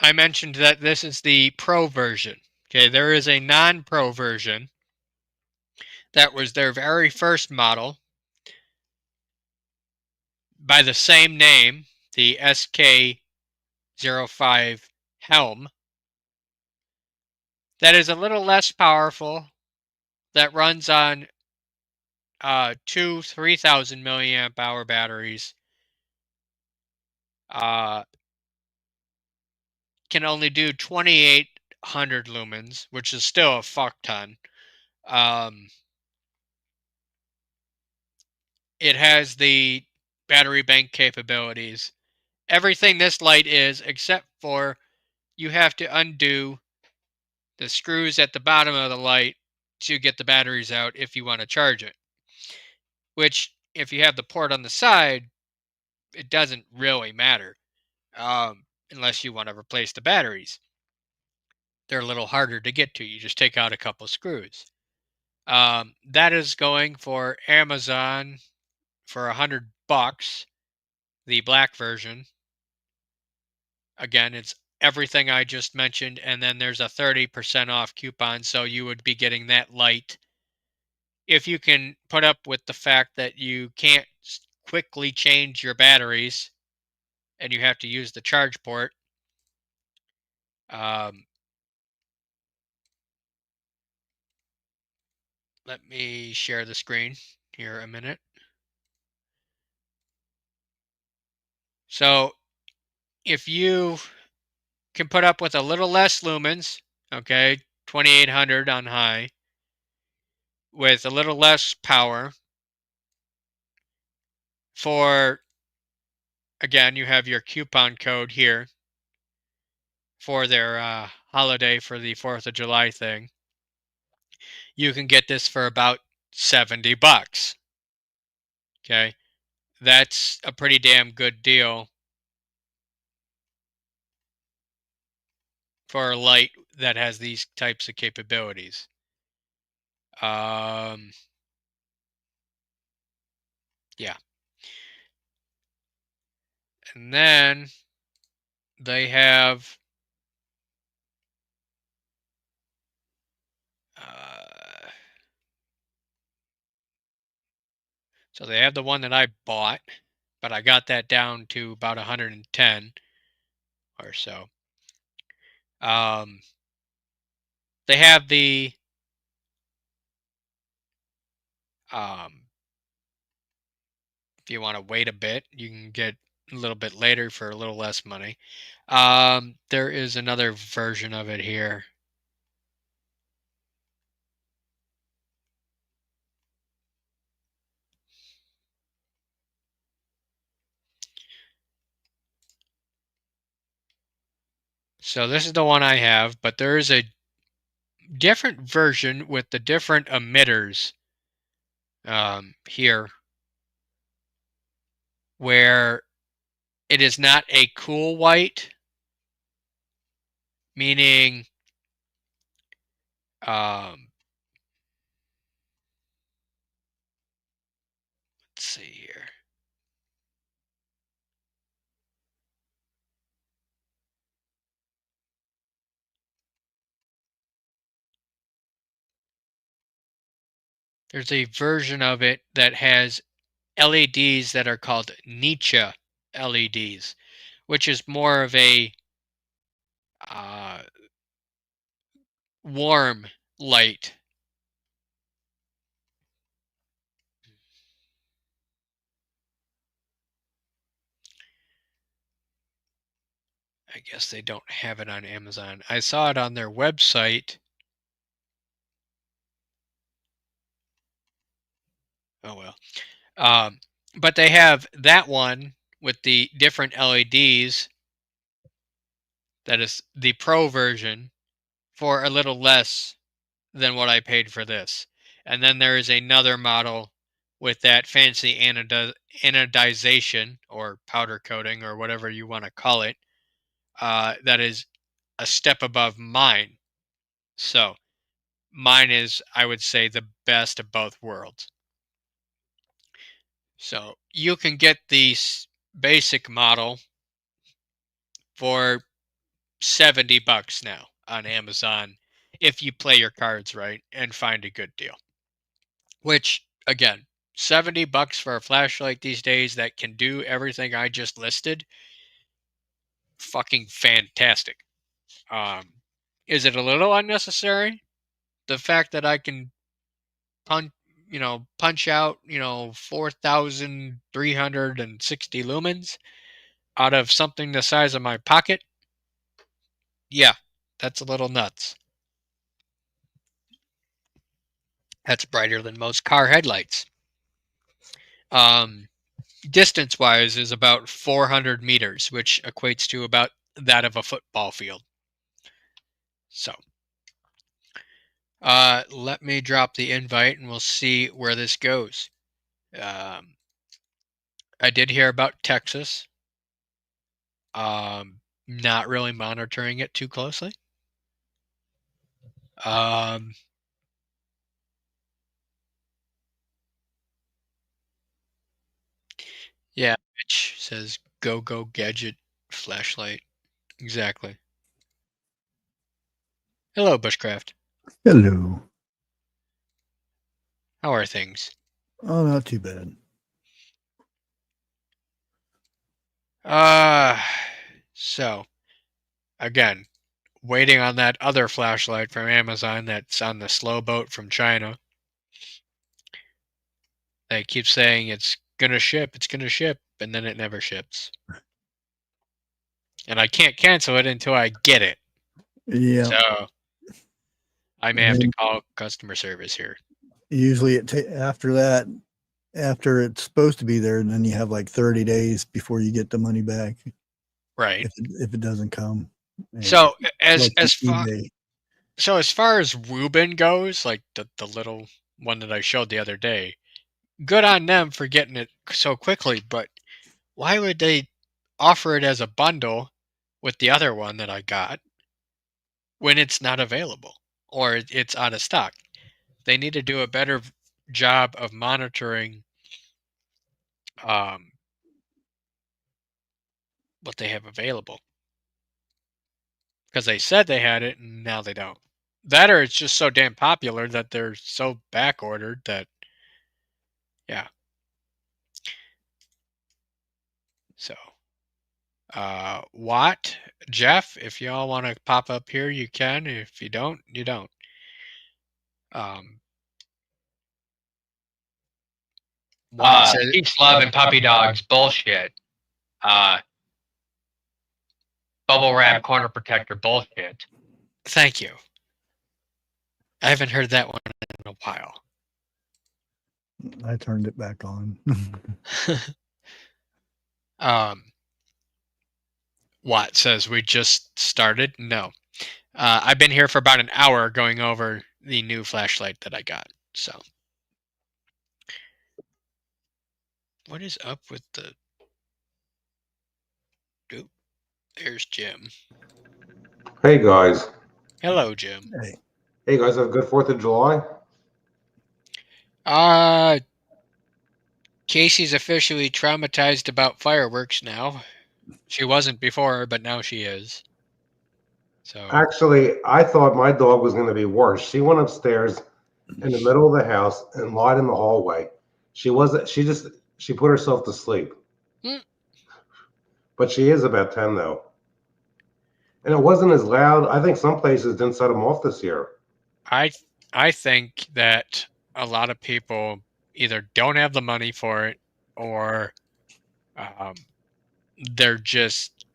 I mentioned that this is the Pro version. Okay, there is a non-Pro version that was their very first model by the same name, the SK05 Helm. That is a little less powerful. That runs on 3,000 milliamp hour batteries. Can only do 2,800 lumens, which is still a fuck ton. It has the battery bank capabilities. Everything this light is, except for you have to undo the screws at the bottom of the light to get the batteries out if you want to charge it. Which, if you have the port on the side, it doesn't really matter, unless you want to replace the batteries. They're a little harder to get to. You just take out a couple screws. That is going for Amazon for $100, the black version. Again, it's everything I just mentioned, and then there's a 30% off coupon, so you would be getting that light. If you can put up with the fact that you can't quickly change your batteries and you have to use the charge port, um, let me share the screen here a minute. So if you can put up with a little less lumens, okay, 2800 on high, with a little less power, for, again, you have your coupon code here for their holiday for the 4th of July thing. You can get this for about $70. Okay. That's a pretty damn good deal for a light that has these types of capabilities. Yeah. And then they have so they have the one that I bought, but I got that down to about 110 or so. They have the if you want to wait a bit, you can get a little bit later for a little less money. There is another version of it here. So this is the one I have, but there is a different version with the different emitters here, where it is not a cool white, meaning let's see here. There's a version of it that has LEDs that are called Nietzsche LEDs, which is more of a uh, warm light. I guess they don't have it on Amazon. I saw it on their website. Oh well. But they have that one with the different LEDs. That is the Pro version for a little less than what I paid for this. And then there is another model with that fancy anodization or powder coating or whatever you want to call it. That is a step above mine. So mine is, I would say, the best of both worlds. So you can get the basic model for $70 now on Amazon if you play your cards right and find a good deal. Which, again, $70 for a flashlight these days that can do everything I just listed, fucking fantastic. Is it a little unnecessary? The fact that I can punch out 4,360 lumens out of something the size of my pocket? Yeah, that's a little nuts. That's brighter than most car headlights. Distance wise is about 400 meters, which equates to about that of a football field. So let me drop the invite and we'll see where this goes. I did hear about Texas. Not really monitoring it too closely. Yeah, Mitch says go gadget flashlight. Exactly. Hello, Bushcraft. Hello. How are things? Oh, not too bad. So again, waiting on that other flashlight from Amazon that's on the slow boat from China. They keep saying it's gonna ship, and then it never ships. And I can't cancel it until I get it. Yeah. So I may And have to then call customer service here. usually after that, after it's supposed to be there, and then you have like 30 days before you get the money back Right. if it doesn't come. And So like eBay. as far as Reuben goes, like the little one that I showed the other day, good on them for getting it so quickly, but why would they offer it as a bundle with the other one that I got when it's not available or it's out of stock? They need to do a better job of monitoring um, what they have available because they said they had it and now they don't. That or it's just so damn popular that they're so back ordered that, yeah. So, Watt, Jeff, if y'all want to pop up here, you can. If you don't, you don't. Um, Watt says, Peace, love, and puppy dogs. Bullshit. Bubble wrap corner protector. Bullshit. thank you. I haven't heard that one in a while. I turned it back on. Watt says, we just started. No. I've been here for about an hour going over the new flashlight that I got. So, what is up with the. Oop, there's Jim. Hey guys. Hello, Jim. Hey guys, have a good 4th of July? Casey's officially traumatized about fireworks now. She wasn't before, but now she is. So Actually, I thought my dog was going to be worse. She went upstairs in the middle of the house and lied in the hallway. She put herself to sleep. But she is about 10 though. And it wasn't as loud. I think some places didn't set them off this year. I think that a lot of people either don't have the money for it or they're just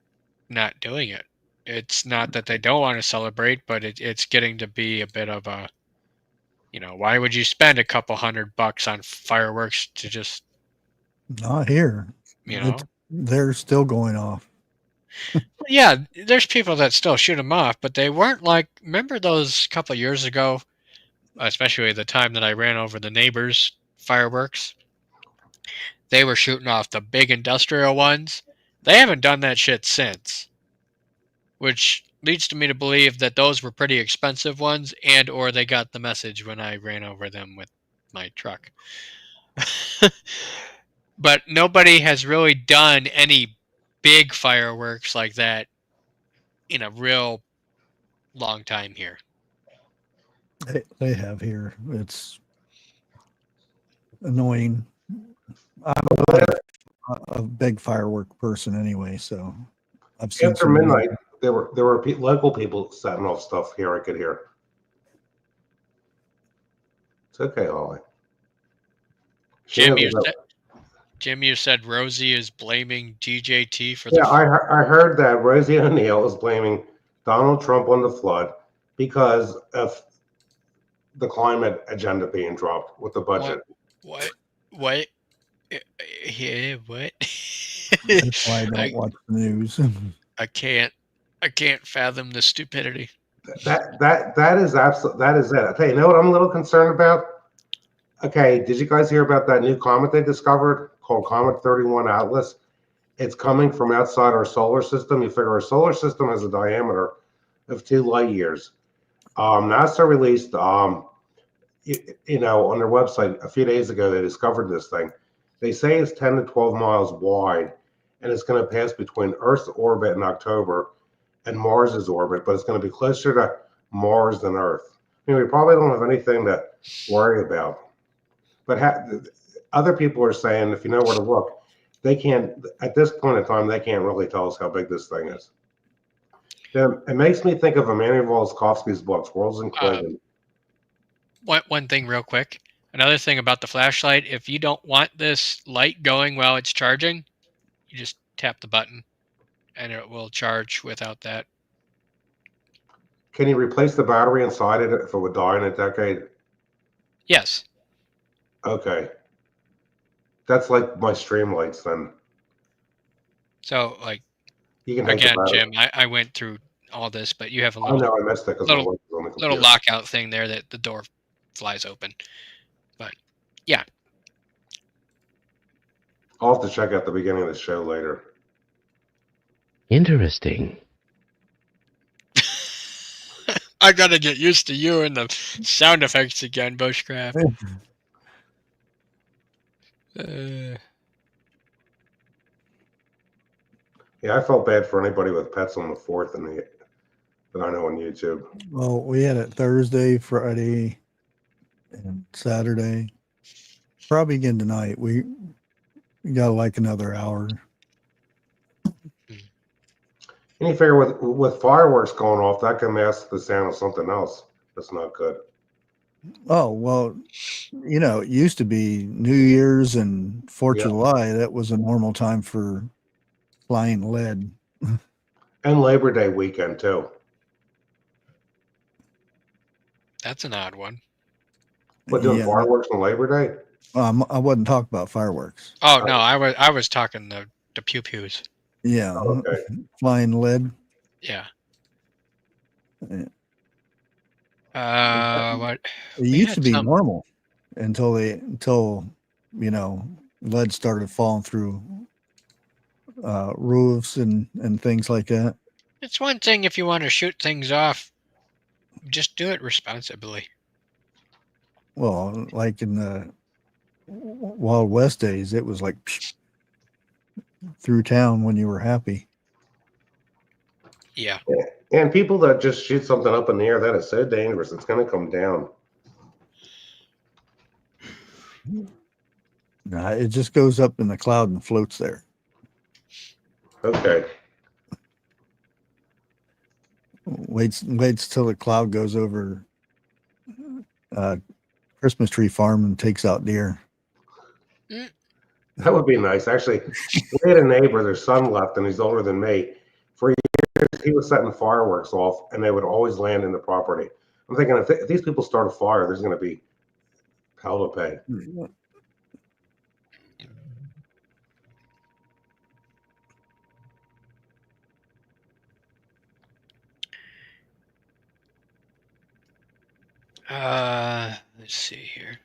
not doing it. It's not that they don't want to celebrate, but it's getting to be a bit of a, why would you spend a couple $100 on fireworks to just, Not here. They're still going off. Yeah, there's people that still shoot them off, but they weren't like, remember those couple years ago, especially the time that I ran over the neighbors' fireworks? They were shooting off the big industrial ones. They haven't done that shit since, which leads to me to believe that those were pretty expensive ones, and or they got the message when I ran over them with my truck. But nobody has really done any big fireworks like that in a real long time here. They have here. It's annoying. I'm a big firework person anyway, so I've seen After midnight, there were local people setting off stuff here I could hear. It's okay, Holly. Jim, you said Rosie is blaming DJT for the. Yeah, I heard that Rosie O'Neill is blaming Donald Trump on the flood because of the climate agenda being dropped with the budget. What? Yeah, what? That's why I don't watch the news. I can't fathom the stupidity. That is absolutely, that is it. Okay, you know what I'm a little concerned about? Okay, did you guys hear about that new comet they discovered called Comet 31 Atlas? It's coming from outside our solar system. You figure our solar system has a diameter of 2 light years. NASA released, you know, on their website a few days ago, they discovered this thing. They say it's 10 to 12 miles wide, and it's going to pass between Earth's orbit in October and Mars's orbit, but it's going to be closer to Mars than Earth. I mean, we probably don't have anything to worry about. But other people are saying, if you know where to look, they can't, at this point in time, they can't really tell us how big this thing is. Then it makes me think of Emmanuel Volskovsky's books, Worlds in Collision. One thing real quick. Another thing about the flashlight, if you don't want this light going while it's charging, you just tap the button and it will charge without that. Can you replace the battery inside it if it would die in a decade? Yes. Okay. That's like my stream lights then. So, like, You can take the again, battery. Jim, I went through all this, but you have a I little know I missed it because I'm little working on the computer. little lockout thing there that the door flies open. But yeah. I'll have to check out the beginning of the show later. Interesting. I gotta get used to you and the sound effects again, Bushcraft. Yeah, I felt bad for anybody with pets on the 4th and that I know on YouTube. Well, we had it Thursday, Friday, and Saturday. Probably again tonight. We got like another hour. And you figure with fireworks going off, that can mask the sound of something else that's not good. Oh, well, you know, it used to be New Year's and 4th of July. That was a normal time for flying lead. And Labor Day weekend, too. That's an odd one. But doing fireworks on Labor Day? I wasn't talking about fireworks. Oh no, I was talking the pew pews. Yeah, okay. Flying lead. Yeah. Yeah. What? It used to be normal until you know, lead started falling through roofs and things like that. It's one thing if you want to shoot things off, just do it responsibly. Well, like in the Wild West days, it was like through town when you were happy. Yeah. And people that just shoot something up in the air, that is so dangerous. It's going to come down. Nah, it just goes up in the cloud and floats there. Okay. Waits till the cloud goes over Christmas tree farm and takes out deer. That would be nice. Actually, we had a neighbor, their son left, and he's older than me. For years, he was setting fireworks off, and they would always land in the property. I'm thinking, if these people start a fire, there's going to be hell to pay. Let's see here.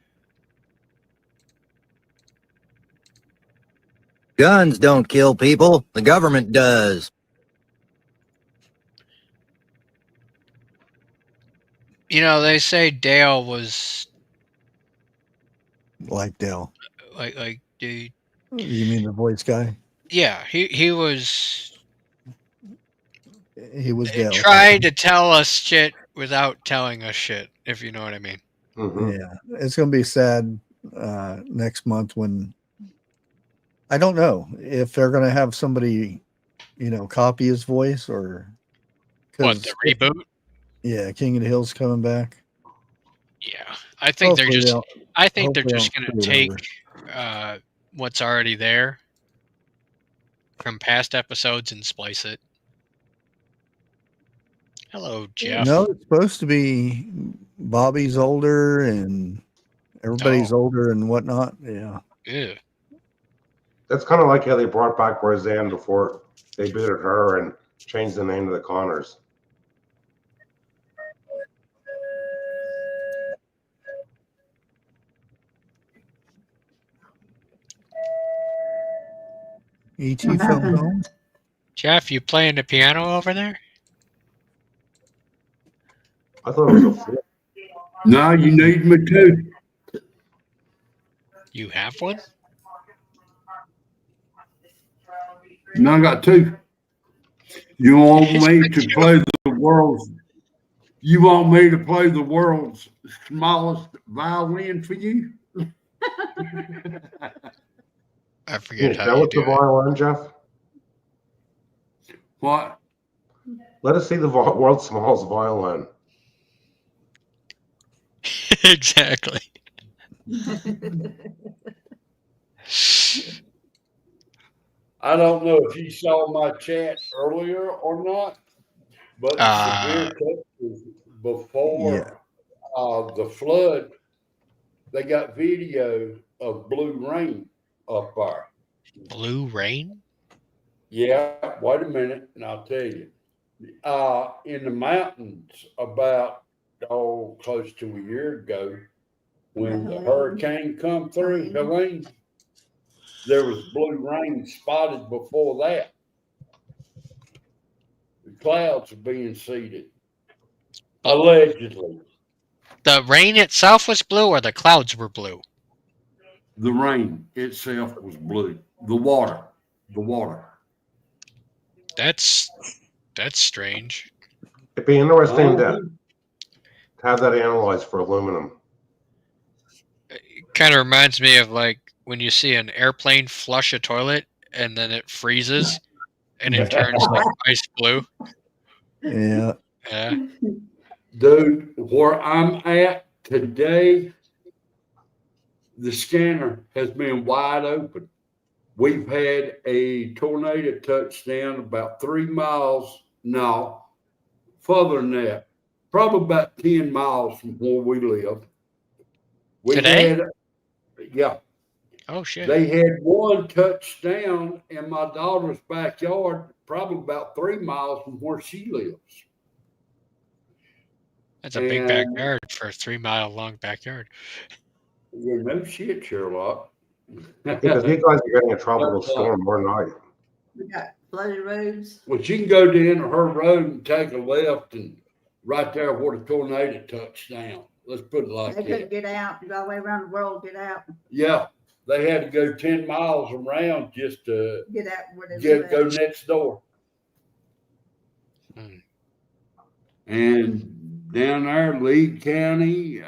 Guns don't kill people. The government does. You know, they say Dale was like Dale. Like dude. You mean the voice guy? Yeah, he was. He was Dale. Tried to tell us shit without telling us shit, if you know what I mean. Mm-hmm. Yeah, it's gonna be sad next month when I don't know if they're gonna have somebody, you know, copy his voice or what, the reboot? Yeah, King of the Hill's coming back. Yeah, I think they're just. I think they're just gonna take what's already there from past episodes and splice it. Hello, Jeff. No, it's supposed to be Bobby's older and everybody's older and whatnot. Yeah. Yeah. That's kind of like how they brought back Roseanne before they booted her and changed the name to the Connors. E.T. phone home? Jeff, you playing the piano over there? I thought it was a flip. No, you need me to. You have one? No, I got two. You want me to play the world's? You want me to play the world's smallest violin for you? I forget Is how that you what's the do violin, Jeff? What? Let us see the world's smallest violin. it. Exactly. I don't know if you saw my chat earlier or not, but severe Texas before the flood, they got video of blue rain up there. Blue rain? Yeah, wait a minute, and I'll tell you. In the mountains, about close to a year ago, when the hurricane come through, Helene, there was blue rain spotted before that. The clouds are being seeded, allegedly. The rain itself was blue, or the clouds were blue? The rain itself was blue. The water. That's strange. It'd be interesting to have that analyzed for aluminum. It kind of reminds me of like when you see an airplane flush a toilet and then it freezes and it turns like ice blue. Yeah. Yeah. Dude, where I'm at today, the scanner has been wide open. We've had a tornado touchdown about 3 miles, no, further than that, probably about 10 miles from where we live. Today? Yeah. Oh shit. They had one touchdown in my daughter's backyard, probably about 3 miles from where she lives. That's a big backyard for a 3 mile long backyard. Yeah, no shit, Sherlock. Because you guys are getting a tropical storm more than I am. We got flooded roads. Well, you can go down to her road and take a left, and right there where the tornado touched down. Let's put it like They couldn't that. get out, go all the way around the world, get out, Yeah, they had to go 10 miles around just to get out where they go live. next door. Hmm. And down there, Lee County,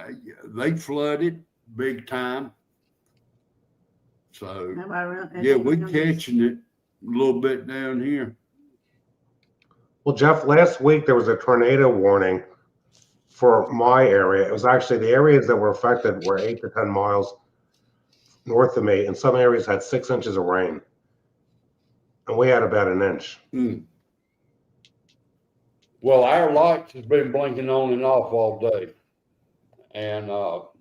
they flooded big time. So, yeah, we're catching it a little bit down here. Well, Jeff, last week there was a tornado warning for my area. It was actually the areas that were affected were 8 to 10 miles north of me, and some areas had 6 inches of rain. And we had about an inch. Well, our lights has been blinking on and off all day. And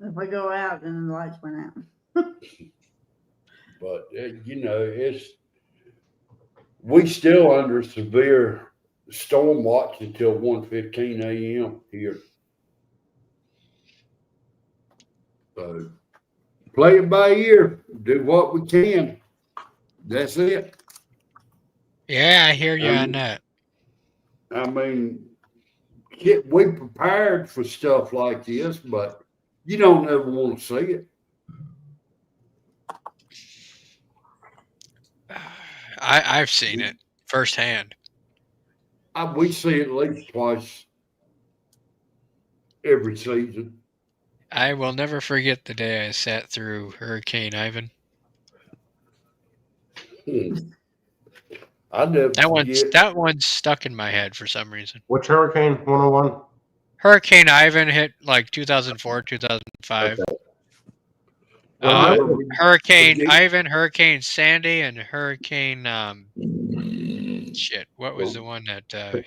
If we go out, then the lights went out. but you know, we still under severe storm watch until 1:15 a.m. here. So play it by ear, do what we can. That's it. Yeah, I hear you on that. I mean, we prepared for stuff like this, but you don't ever want to see it. I've seen it firsthand. We see it at least twice every season. I will never forget the day I sat through Hurricane Ivan. I never forget. That one's stuck in my head for some reason. Which hurricane? 101? Hurricane Ivan hit like 2004, 2005. Okay. Hurricane Ivan, Hurricane Sandy, and Hurricane shit. What was the one that hit?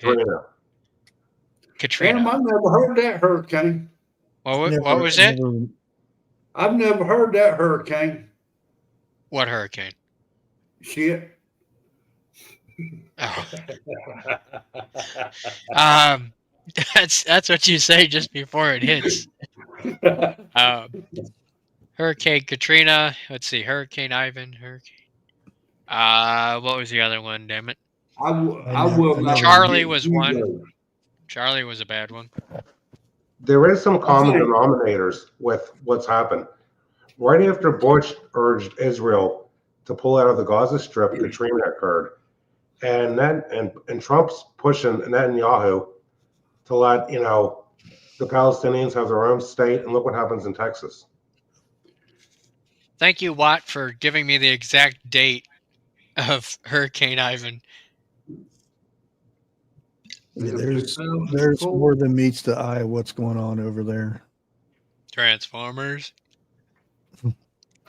Katrina. I've never heard that hurricane. What was it? I've never heard that hurricane. What hurricane? Shit. Oh. That's what you say just before it hits. Hurricane Katrina. Let's see. Hurricane Ivan. What was the other one? Damn it. I I will never- not Charlie forget was you, one. though. Charlie was a bad one. There is some common think- denominators with what's happened. Right after Bush urged Israel to pull out of the Gaza Strip, Katrina occurred, and Trump's pushing Netanyahu to let the Palestinians have their own state, and look what happens in Texas. Thank you, Watt, for giving me the exact date of Hurricane Ivan. There's 2004. more than meets the eye of what's going on over there. Transformers.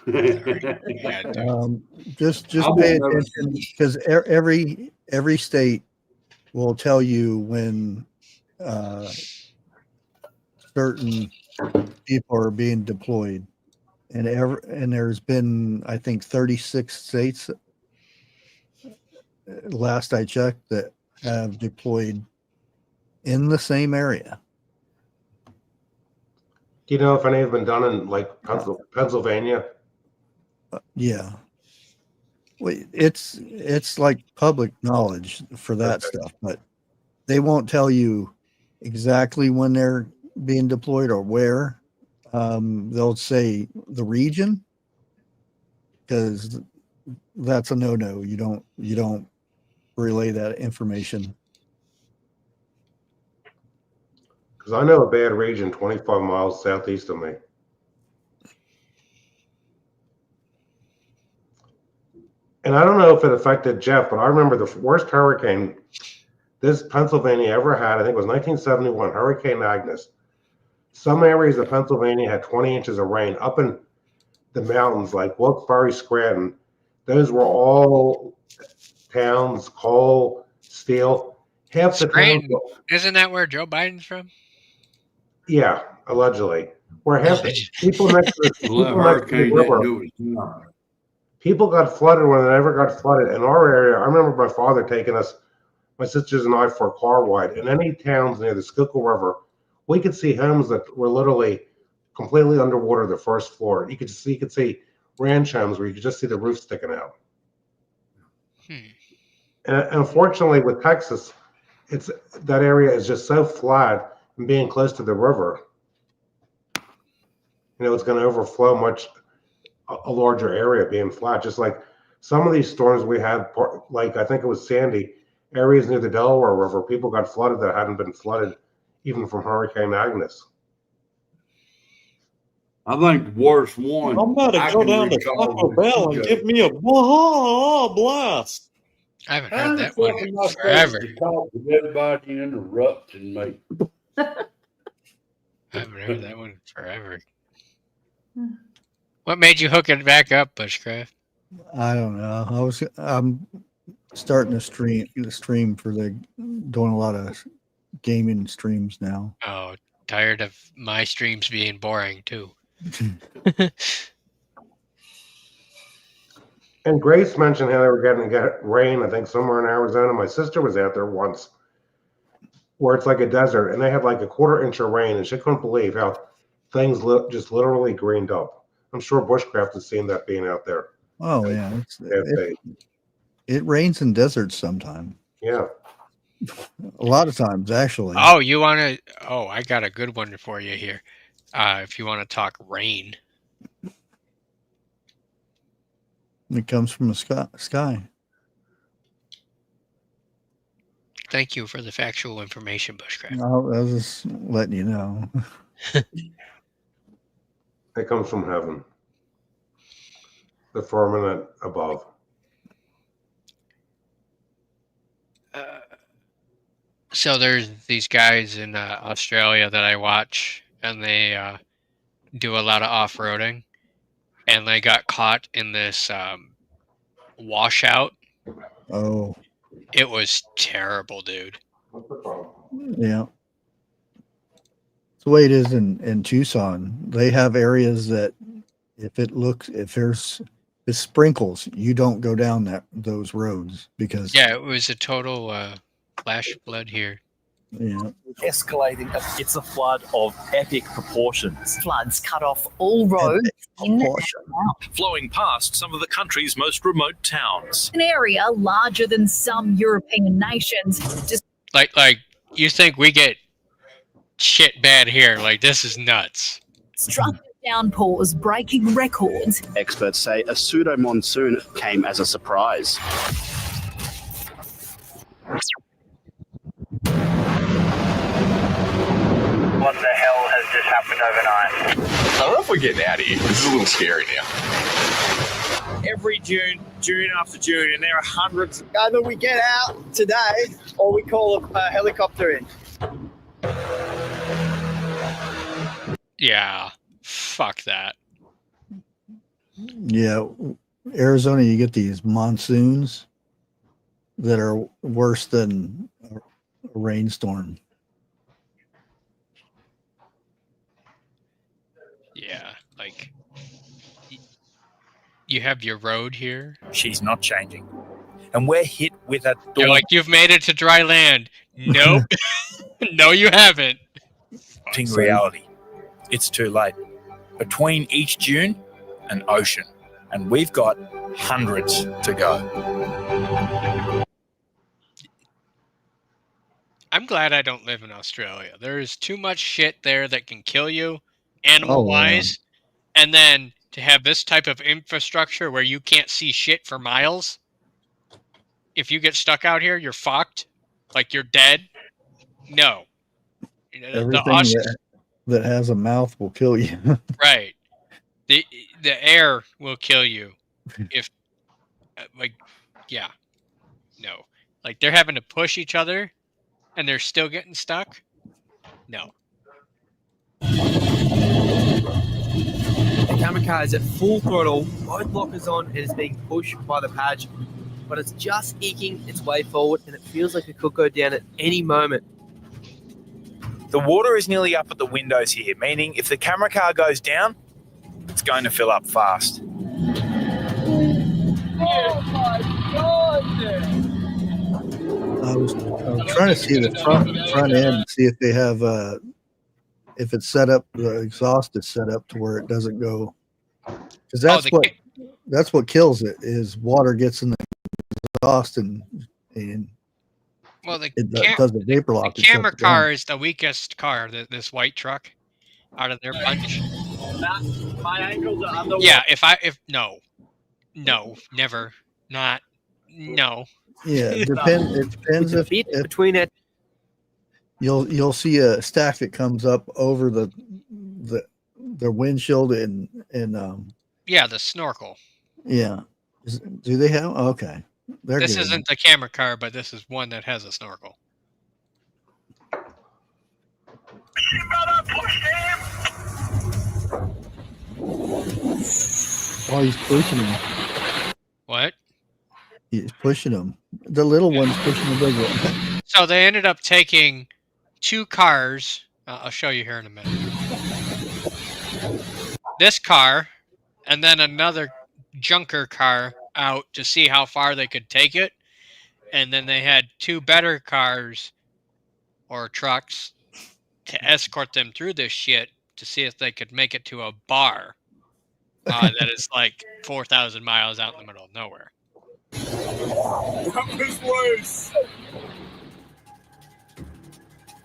Yeah, dude. Just I won't pay never attention because every state will tell you when certain people are being deployed, and there's been, I think, 36 states last I checked that have deployed in the same area. Do you know if any have been done in like Pennsylvania? Yeah. Well, it's like public knowledge for that Okay. stuff, but they won't tell you exactly when they're being deployed or where. They'll say the region, because that's a no-no. You don't relay that information. Because I know a bad region 25 miles southeast of me. And I don't know if it affected Jeff, but I remember the worst hurricane this Pennsylvania ever had. I think it was 1971, Hurricane Agnes. Some areas of Pennsylvania had 20 inches of rain up in the mountains, like Wilkes-Barre, Scranton. Those were all towns, coal, steel. Half the towns, Scranton. Isn't that where Joe Biden's from? yeah, allegedly. Where half the people next to the, Let people next to the hurricane that river, do it. people got flooded when they never got flooded. In our area, I remember my father taking us, my sisters and I, for a car ride. In any towns near the Schuylkill River, we could see homes that were literally completely underwater, the first floor. You could see ranch homes where you could just see the roof sticking out. And unfortunately, with Texas, it's that area is just so flat, and being close to the river, it's going to overflow a larger area being flat. Just like some of these storms we had, like I think it was Sandy, areas near the Delaware River, people got flooded that hadn't been flooded even from Hurricane Agnes. I think worst one. I'm about to I go can down to recall Taco was Bell and Joe. give me a blast. I haven't I'm heard that one fucking in my face forever. to talk with everybody interrupting me. I haven't heard that one in forever. What made you hook it back up, Bushcraft? I don't know. I'm starting to stream for doing a lot of gaming streams now. Oh, tired of my streams being boring too. And Grace mentioned how they were getting rain, I think somewhere in Arizona. My sister was out there once where it's like a desert, and they had like a quarter-inch of rain, and she couldn't believe how things just literally greened up. I'm sure Bushcraft has seen that being out there. Oh yeah, Yeah, it rains in deserts sometime. yeah. A lot of times, actually. Oh, you want to? Oh, I got a good one for you here. If you want to talk rain. It comes from the sky. Thank you for the factual information, Bushcraft. I was just letting you know. It comes from heaven, the firmament above. So there's these guys in Australia that I watch, and they do a lot of off-roading, and they got caught in this washout. Oh, It was terrible, dude. What's the problem? yeah. It's the way it is in Tucson. They have areas that if it sprinkles, you don't go down those roads because Yeah, it was a total flash flood here. Yeah. Escalating. It's a flood of epic proportions. Floods cut off all roads in and out. Flowing past some of the country's most remote towns. An area larger than some European nations. Just like you think we get shit bad here? Like, this is nuts. destructive downpours breaking records. Experts say a pseudo monsoon came as a surprise. What the hell has just happened overnight? I don't know if we're getting out of here. This is a little scary now. Every June after June, and there are hundreds. Either we get out today or we call a helicopter in. Yeah, fuck that. Yeah, Arizona, you get these monsoons that are worse than a rainstorm. Yeah, like you have your road here. She's not changing. And we're hit with a You're like, you've made it to dry land. Nope. No, you haven't. daunting reality. It's too late. Between each dune, an ocean. And we've got hundreds to go. I'm glad I don't live in Australia. There is too much shit there that can kill you, animal-wise. And then to have this type of infrastructure where you can't see shit for miles. If you get stuck out here, you're fucked. Like, you're dead. No. Everything that has a mouth will kill you. Right. The air will kill you. If, like, yeah. No. Like, they're having to push each other, and they're still getting stuck? No. The camera car is at full throttle, both lockers on, and is being pushed by the patch, but it's just eking its way forward, and it feels like it could go down at any moment. The water is nearly up at the windows here, meaning if the camera car goes down, it's going to fill up fast. Oh my God! I was trying to see the front end, see if they have if it's set up, the exhaust is set up to where it doesn't go, because that's what kills it, is water gets in the exhaust and well, it does the vapor lock. The camera car is the weakest car, this white truck, out of their bunch. My ankles are underwater. Yeah, no, never, not, no. Yeah, it depends if between it. You'll see a stack that comes up over the windshield and yeah, the snorkel. Yeah, do they have? Okay, this isn't the camera car, but this is one that has a snorkel. Oh, he's pushing him. What? He's pushing him. The little one's pushing the big one. So they ended up taking 2 cars. I'll show you here in a minute. This car, and then another junker car out to see how far they could take it. And then they had 2 better cars or trucks to escort them through this shit to see if they could make it to a bar that is like 4,000 miles out in the middle of nowhere. That was loose.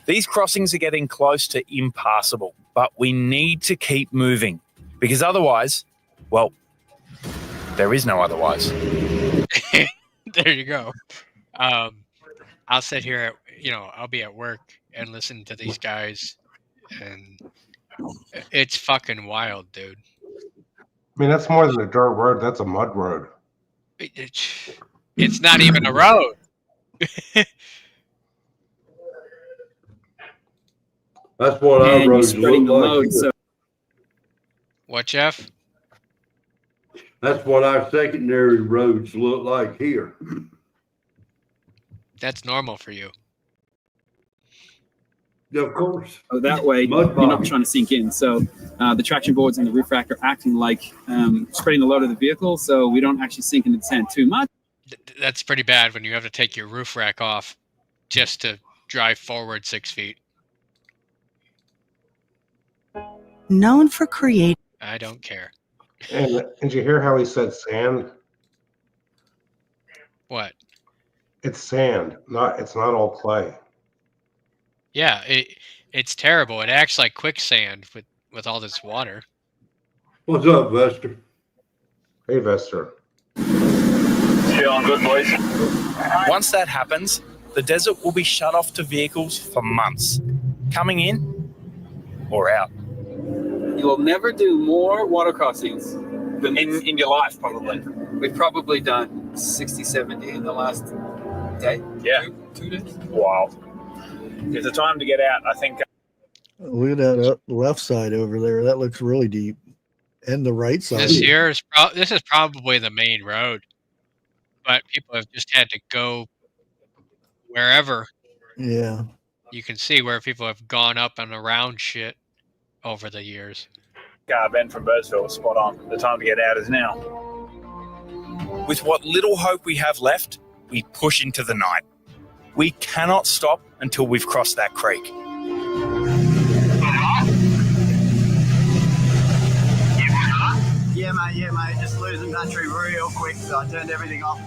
These crossings are getting close to impassable, but we need to keep moving because otherwise, well, there is no otherwise. There you go. I'll sit here, I'll be at work and listen to these guys, and it's fucking wild, dude. I mean, that's more than a dirt road. That's a mud road. It's not even a road. That's what our roads look like. What, Jeff? That's what our secondary roads look like here. That's normal for you. Yeah, of course. So that way, you're not trying to sink in. So the traction boards and the roof rack are acting like spreading the load of the vehicle, so we don't actually sink into the sand too much. That's pretty bad when you have to take your roof rack off just to drive forward 6 feet. Known for creating. I don't care. And did you hear how he said sand? What? It's sand, it's not all clay. Yeah, it's terrible. It acts like quicksand with all this water. What's up, Vester? Hey, Vester. Feeling good, boys? Once that happens, the desert will be shut off to vehicles for months, coming in or out. You will never do more water crossings than in your life, probably. We've probably done 60, 70 in the last day. Yeah. 2 days. Wow. It's the time to get out, I think. Look at that left side over there. That looks really deep. And the right side. This is probably the main road, but people have just had to go wherever. Yeah. You can see where people have gone up and around shit over the years. Ben from Birdsville was spot on. The time to get out is now. With what little hope we have left, we push into the night. We cannot stop until we've crossed that creek. Yeah, mate. Just losing battery real quick, so I turned everything off.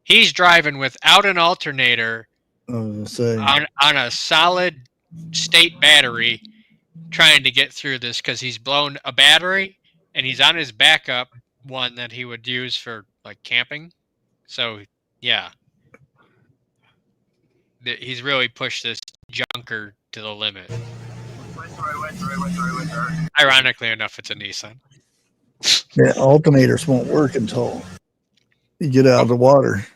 He's driving without an alternator on a solid state battery, trying to get through this because he's blown a battery and he's on his backup one that he would use for like camping. So yeah, he's really pushed this junker to the limit. Ironically enough, it's a Nissan. Yeah, alternators won't work until you get out of the water.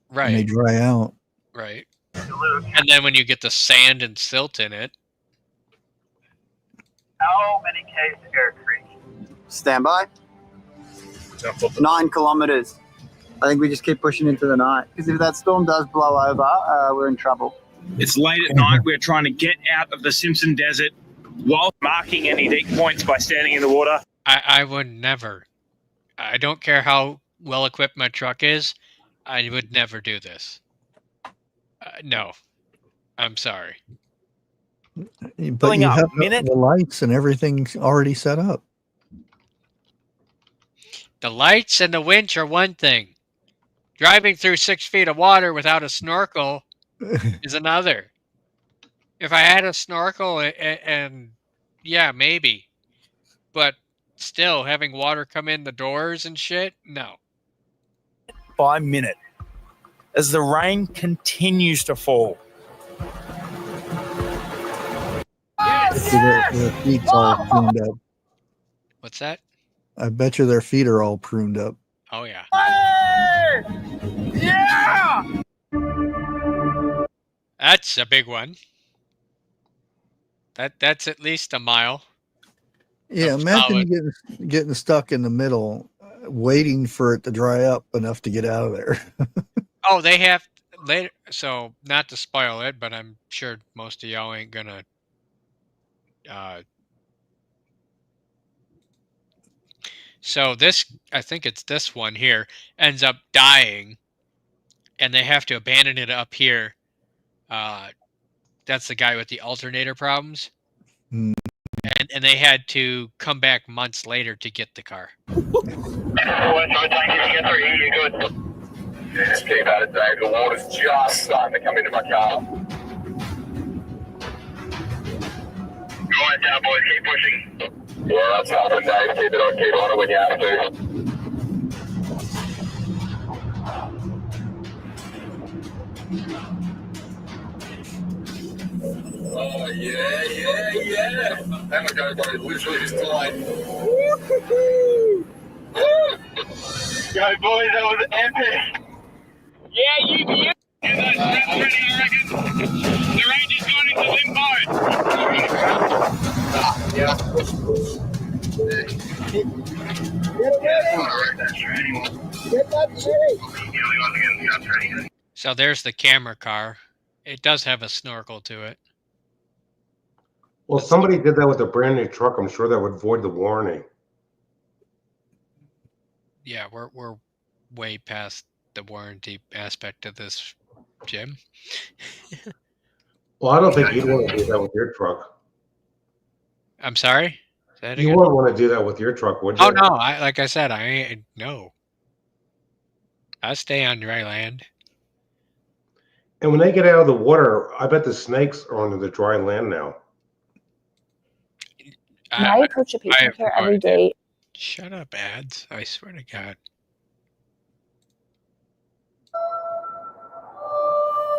Right. And they dry out. Right. And then when you get the sand and silt in it. How many Ks to Bear Creek? Stand by. 9 kilometers. I think we just keep pushing into the night, because if that storm does blow over, we're in trouble. It's late at night. We're trying to get out of the Simpson Desert while marking any deep points by standing in the water. I would never. I don't care how well equipped my truck is. I would never do this. No. I'm sorry. But you have the lights and everything already set up. The lights and the winch are one thing. Driving through 6 feet of water without a snorkel is another. If I had a snorkel and yeah, maybe. But still, having water come in the doors and shit, no. By minute, as the rain continues to fall. Their feet's all pruned up. What's that? I bet you their feet are all pruned up. Oh yeah. Hey! Yeah! That's a big one. That's at least a mile. Yeah, imagine getting stuck in the middle, waiting for it to dry up enough to get out of there. Oh, they have later. So not to spoil it, but I'm sure most of y'all ain't gonna. So this, I think it's this one here, ends up dying, and they have to abandon it up here. That's the guy with the alternator problems. Mm. And they had to come back months later to get the car. Just keep at it, Dave. The water's just starting to come into my car. Go on down, boys. Keep pushing. Yeah, that's happening, Dave. Keep on it when you have to. Oh, yeah. That one goes by literally just tight. Go, boys. That was epic. Yeah, you. That's ready, I reckon. The range has gone into limbo. Yeah. Get that tree. So there's the camera car. It does have a snorkel to it. Well, somebody did that with a brand new truck. I'm sure that would void the warranty. Yeah, we're way past the warranty aspect of this, Jim. Well, I don't think you'd want to do that with your truck. I'm sorry? Say that You again? wouldn't want to do that with your truck, would you? Oh, no. Like I said, I ain't. No. I stay on dry land. And when they get out of the water, I bet the snakes are on the dry land now. My approach to patient care every day. Shut up, ads. I swear to God.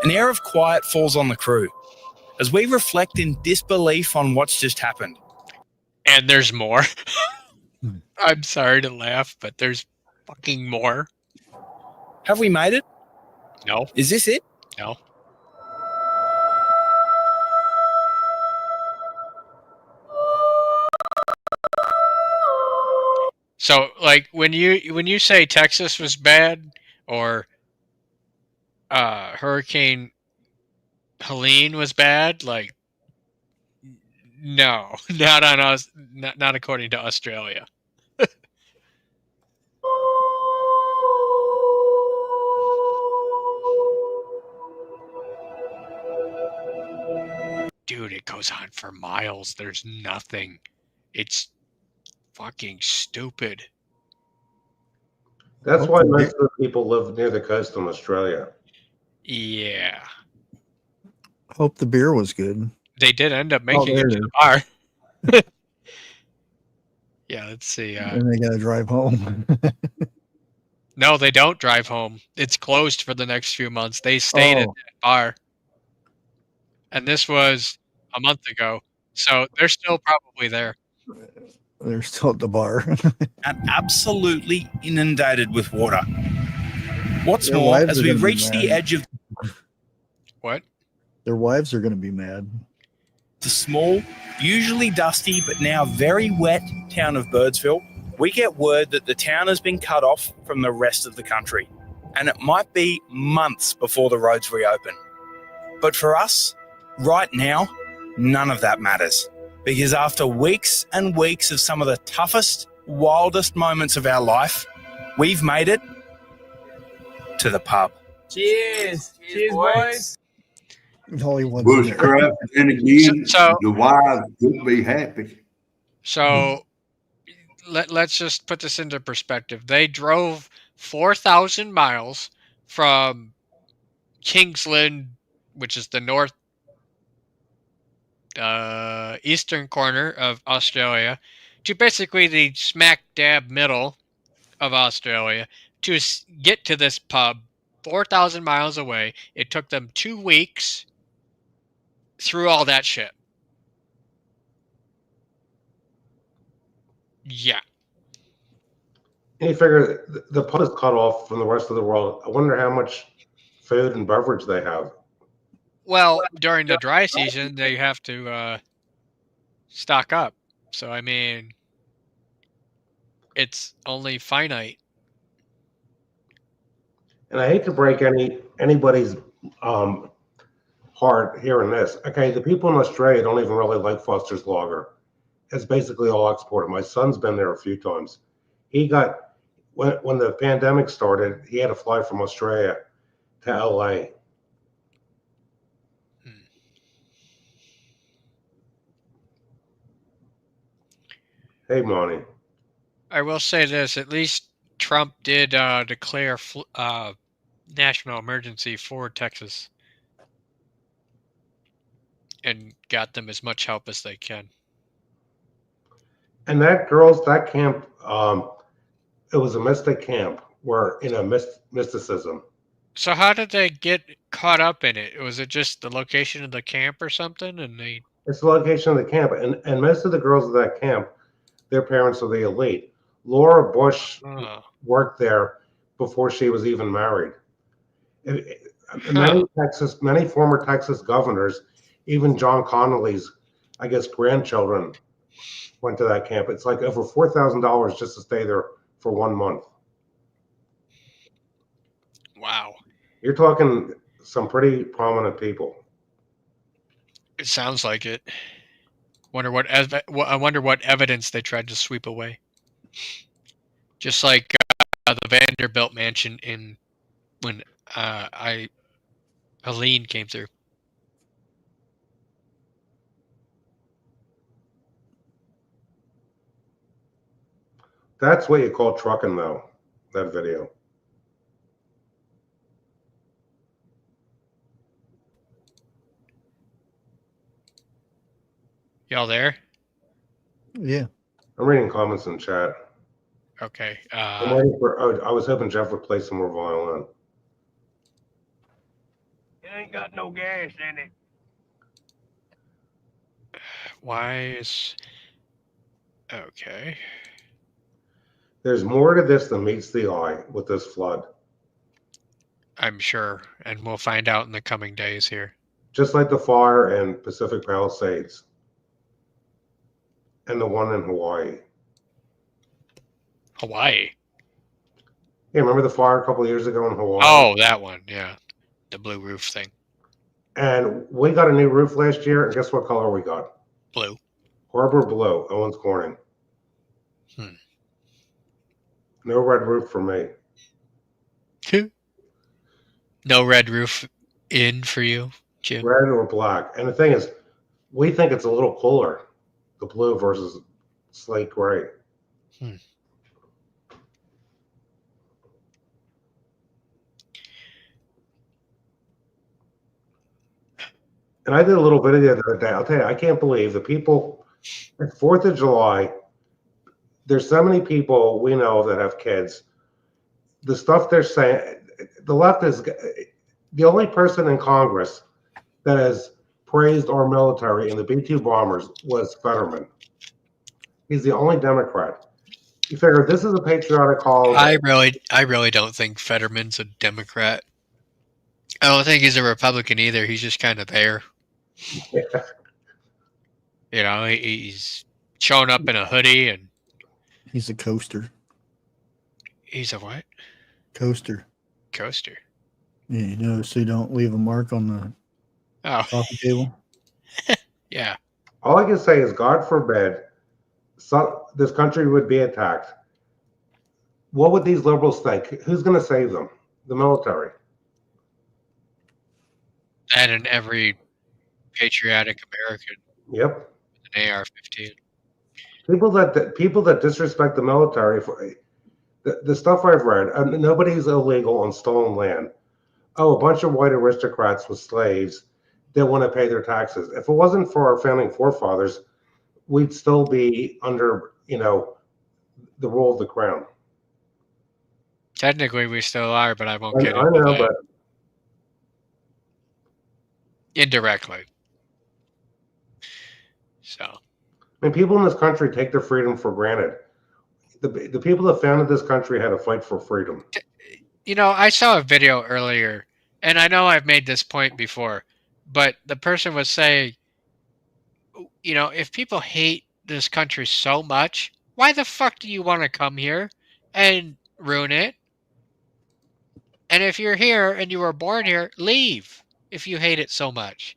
An air of quiet falls on the crew as we reflect in disbelief on what's just happened. And there's more. I'm sorry to laugh, but there's fucking more. Have we made it? No. Is this it? No. So, like, when you say Texas was bad, or Hurricane Helene was bad, like, no, not on us, not according to Australia. Dude, it goes on for miles. There's nothing. It's fucking stupid. That's why most of the people live near the coast in Australia. Yeah. Hope the beer was good. They did end up making it there to it the bar. Yeah, let's see. And they got to drive home. No, they don't drive home. It's closed for the next few months. They stayed at Oh. that bar. And this was a month ago. So they're still probably there. They're still at the bar. And absolutely inundated with water. What's Their more, wives as are we gonna be reach the mad. edge of What? Their wives are going to be mad. the small, usually dusty, but now very wet town of Birdsville, we get word that the town has been cut off from the rest of the country. And it might be months before the roads reopen. But for us, right now, none of that matters. Because after weeks and weeks of some of the toughest, wildest moments of our life, we've made it to the pub. Cheers. Cheers, boys. All he wants in there. Bushcraft, and again, So- the wives could be happy. So let's just put this into perspective. They drove 4,000 miles from Kingsland, which is the north eastern corner of Australia, to basically the smack dab middle of Australia to get to this pub 4,000 miles away. It took them 2 weeks through all that shit. Yeah. And you figure the pub is cut off from the rest of the world. I wonder how much food and beverage they have. Well, during the dry season, they have to stock up. So, I mean, it's only finite. And I hate to break anybody's heart hearing this. Okay, the people in Australia don't even really like Foster's Lager. It's basically all exported. My son's been there a few times. He got when the pandemic started, he had to fly from Australia to LA. Hey, Monty. I will say this, at least Trump did declare national emergency for Texas and got them as much help as they can. And that camp, it was a mystic camp where, mysticism. So how did they get caught up in it? Was it just the location of the camp or something? And they... It's the location of the camp. And most of the girls at that camp, their parents are the elite. Laura Bush worked there before she was even married. Many former Texas governors, even John Connolly's, I guess, grandchildren went to that camp. It's like over $4,000 just to stay there for 1 month. Wow. You're talking some pretty prominent people. It sounds like it. I wonder what evidence they tried to sweep away. Just like the Vanderbilt mansion when Helene came through. That's what you call trucking, though, that video. Y'all there? Yeah. I'm reading comments in chat. Okay. I'm waiting for. I was hoping Jeff would play some more violin. It ain't got no gas in it. Why is... Okay. There's more to this than meets the eye with this flood. I'm sure, and we'll find out in the coming days here. Just like the fire in Pacific Palisades and the one in Hawaii. Hawaii? Yeah, remember the fire a couple of years ago in Hawaii? Oh, that one, yeah. The blue roof thing. And we got a new roof last year, and guess what color we got? Blue. Harbor Blue, Owens Corning. No red roof for me. No red roof in for you, Jim? Red or black. And the thing is, we think it's a little cooler, the blue versus slate gray. And I did a little video the other day. I'll tell you, I can't believe the people at 4th of July, there's so many people we know that have kids. The stuff they're saying, the left is the only person in Congress that has praised our military and the B-2 bombers was Fetterman. He's the only Democrat. You figure this is a patriotic call. I really don't think Fetterman's a Democrat. I don't think he's a Republican either. He's just kind of there. Yeah. You know, he's showing up in a hoodie and He's a coaster. he's a what? Coaster. Coaster. Yeah, you know, so you don't leave a mark on the coffee table. Yeah. All I can say is, God forbid, this country would be attacked. What would these liberals think? Who's going to save them? The military. That and every patriotic American. Yep. With an AR-15. People that disrespect the military for the stuff I've read. Nobody's illegal on stolen land. Oh, a bunch of white aristocrats with slaves that want to pay their taxes. If it wasn't for our founding forefathers, we'd still be under, the rule of the crown. Technically, we still are, but I won't get I into know, that. but Indirectly. So. I mean, people in this country take their freedom for granted. The people that founded this country had to fight for freedom. You know, I saw a video earlier, and I know I've made this point before, but the person was saying, if people hate this country so much, why the fuck do you want to come here and ruin it? And if you're here and you were born here, leave if you hate it so much.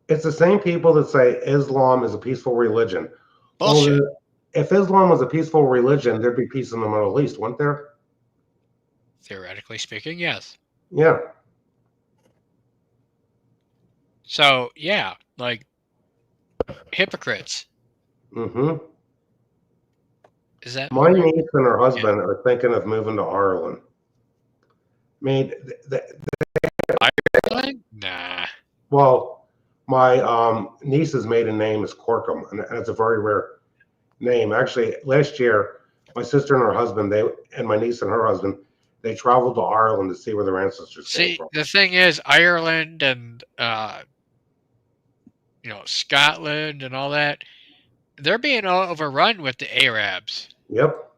It's the same people that say Islam is a peaceful religion. Bullshit. Well, if Islam was a peaceful religion, there'd be peace in the Middle East, wouldn't there? Theoretically speaking, yes. Yeah. So, yeah, like, hypocrites. Mm-hmm. Is that my niece and her husband are thinking of moving to Ireland? I mean, Ireland? Nah. Well, my niece's maiden name is Corkum, and it's a very rare name. Actually, last year, my sister and her husband, and my niece and her husband, they traveled to Ireland to see where their ancestors came from. The thing is, Ireland and Scotland and all that, they're being overrun with the Arabs. Yep.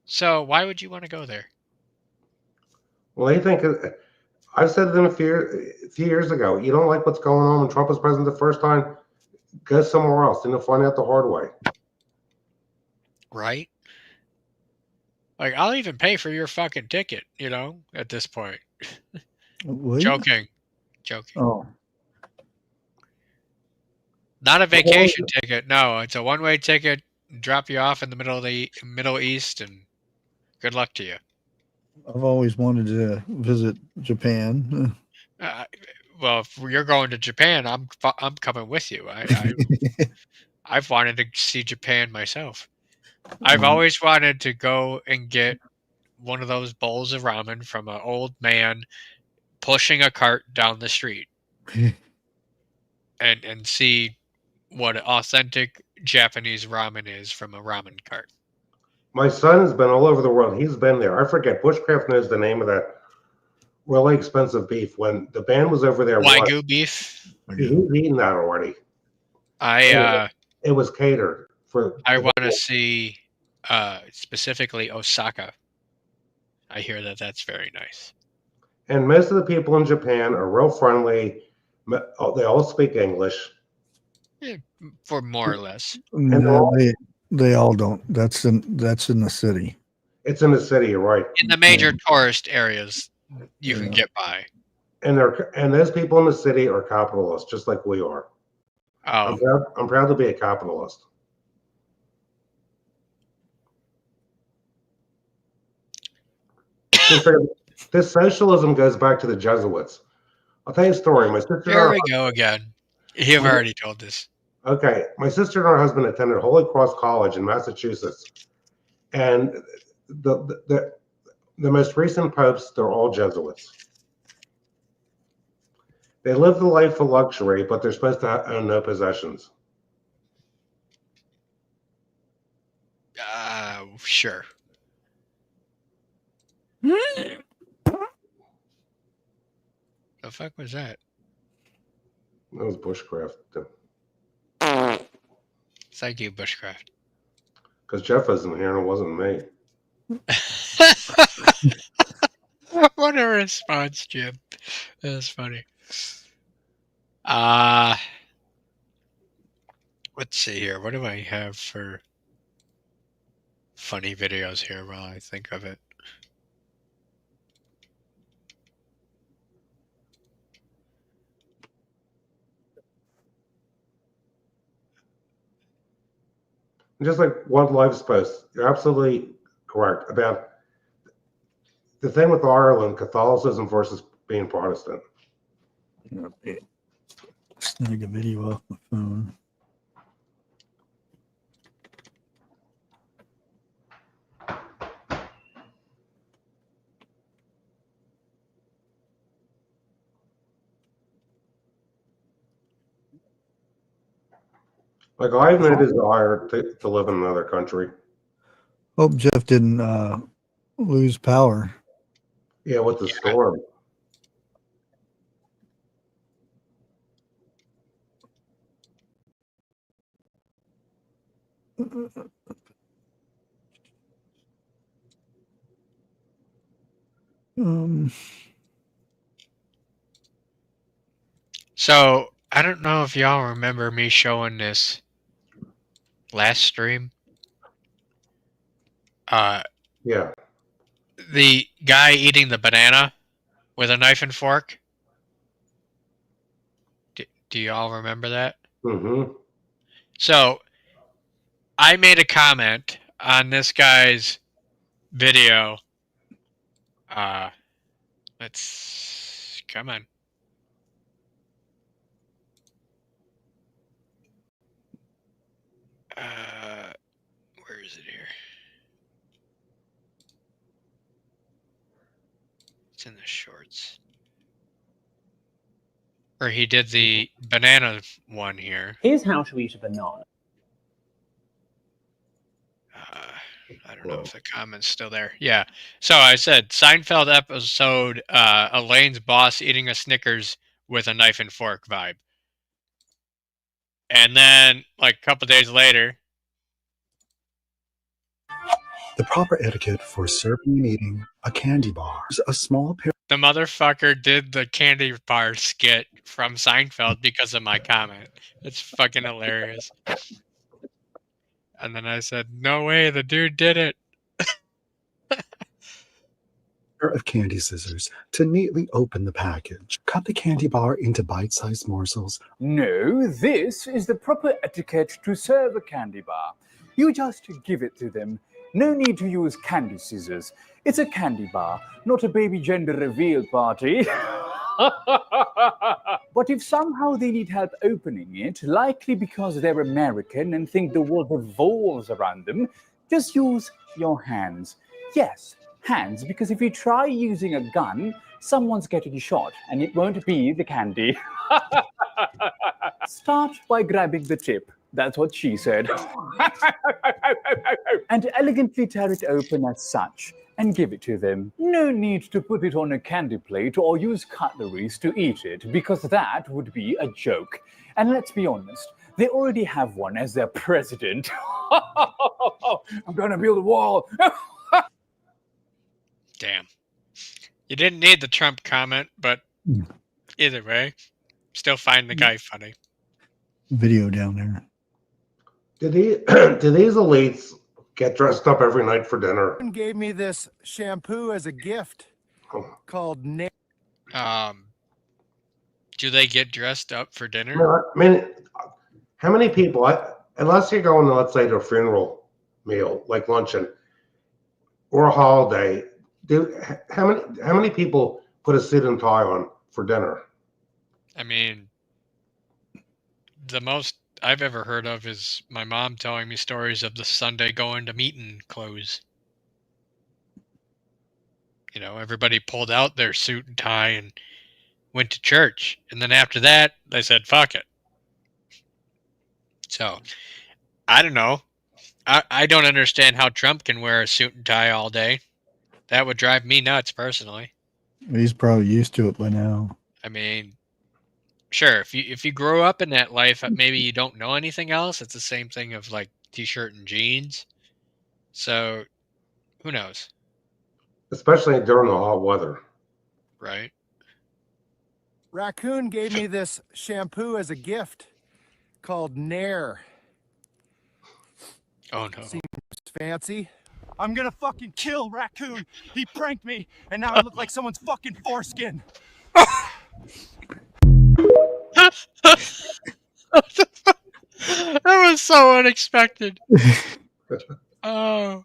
So why would you want to go there? Well, they think, I said to them a few years ago, you don't like what's going on when Trump was president the first time, go somewhere else, and you'll find out the hard way. Right? Like, I'll even pay for your fucking ticket, at this point. Joking. Oh. Not a vacation ticket. No, it's a one-way ticket. Drop you off in the middle of the Middle East, and good luck to you. I've always wanted to visit Japan. Well, if you're going to Japan, I'm coming with you. I've wanted to see Japan myself. I've always wanted to go and get one of those bowls of ramen from an old man pushing a cart down the street and see what authentic Japanese ramen is from a ramen cart. My son has been all over the world. He's been there. I forget. Bushcraft knows the name of that really expensive beef. When the band was over there, Wagyu beef. He's eaten that already. It was catered for. I want to see specifically Osaka. I hear that that's very nice. And most of the people in Japan are real friendly. They all speak English. Yeah, for more or less. No, they all don't. That's in the city. It's in the city, you're right. In the major tourist areas, you can get by. And those people in the city are capitalists, just like we are. Oh. I'm proud to be a capitalist. This socialism goes back to the Jesuits. I'll tell you a story. My sister. Here we go again. You've already told this. Okay, my sister and her husband attended Holy Cross College in Massachusetts, and the most recent popes, they're all Jesuits. They live the life of luxury, but they're supposed to own no possessions. Sure. The fuck was that? That was bushcraft. Thank you, bushcraft. Because Jeff isn't here and it wasn't me. What a response, Jim. That's funny. Let's see here. What do I have for funny videos here while I think of it? Just like One Life's post, you're absolutely correct about the thing with Ireland, Catholicism versus being Protestant. Snag a video off my phone. Like, I have no desire to live in another country. Hope Jeff didn't lose power. Yeah, with the storm. So, I don't know if y'all remember me showing this last stream. Yeah. The guy eating the banana with a knife and fork. Do y'all remember that? Mm-hmm. So, I made a comment on this guy's video. Let's come on. Where is it here? It's in the shorts. Or he did the banana one here. Here's how to eat a banana. I don't know if the comment's still there. Yeah. So I said, Seinfeld episode, Elaine's boss eating a Snickers with a knife and fork vibe. And then, like a couple days later, the proper etiquette for serving and eating a candy bar is a small pair. The motherfucker did the candy bar skit from Seinfeld because of my comment. It's fucking hilarious. And then I said, no way, the dude did it. Of candy scissors to neatly open the package. Cut the candy bar into bite-sized morsels. No, this is the proper etiquette to serve a candy bar. You just give it to them. No need to use candy scissors. It's a candy bar, not a baby gender reveal party. But if somehow they need help opening it, likely because they're American and think the world revolves around them, Just use your hands. Yes, hands, because if you try using a gun, someone's getting shot, and it won't be the candy. Start by grabbing the tip. That's what she said. And elegantly tear it open as such, and give it to them. No need to put it on a candy plate or use cutleries to eat it, because that would be a joke. And let's be honest, they already have one as their president. I'm gonna build a wall. Damn. You didn't need the Trump comment, but either way, still find the guy funny. Video down there. Do these elites get dressed up every night for dinner? Gave me this shampoo as a gift called Do they get dressed up for dinner? I mean, how many people, unless you're going to, let's say, to a funeral meal, like luncheon, or a holiday, how many people put a suit and tie on for dinner? I mean, the most I've ever heard of is my mom telling me stories of the Sunday going to meeting clothes. You know, everybody pulled out their suit and tie and went to church. And then after that, they said, fuck it. So, I don't know. I don't understand how Trump can wear a suit and tie all day. That would drive me nuts, personally. He's probably used to it by now. I mean, sure, if you grow up in that life, maybe you don't know anything else. It's the same thing of like t-shirt and jeans. So, who knows? Especially during the hot weather. Right. Raccoon gave me this shampoo as a gift called Nair. Oh no. Seems fancy. I'm gonna fucking kill Raccoon. He pranked me, and now I look like someone's fucking foreskin. That was so unexpected. Oh,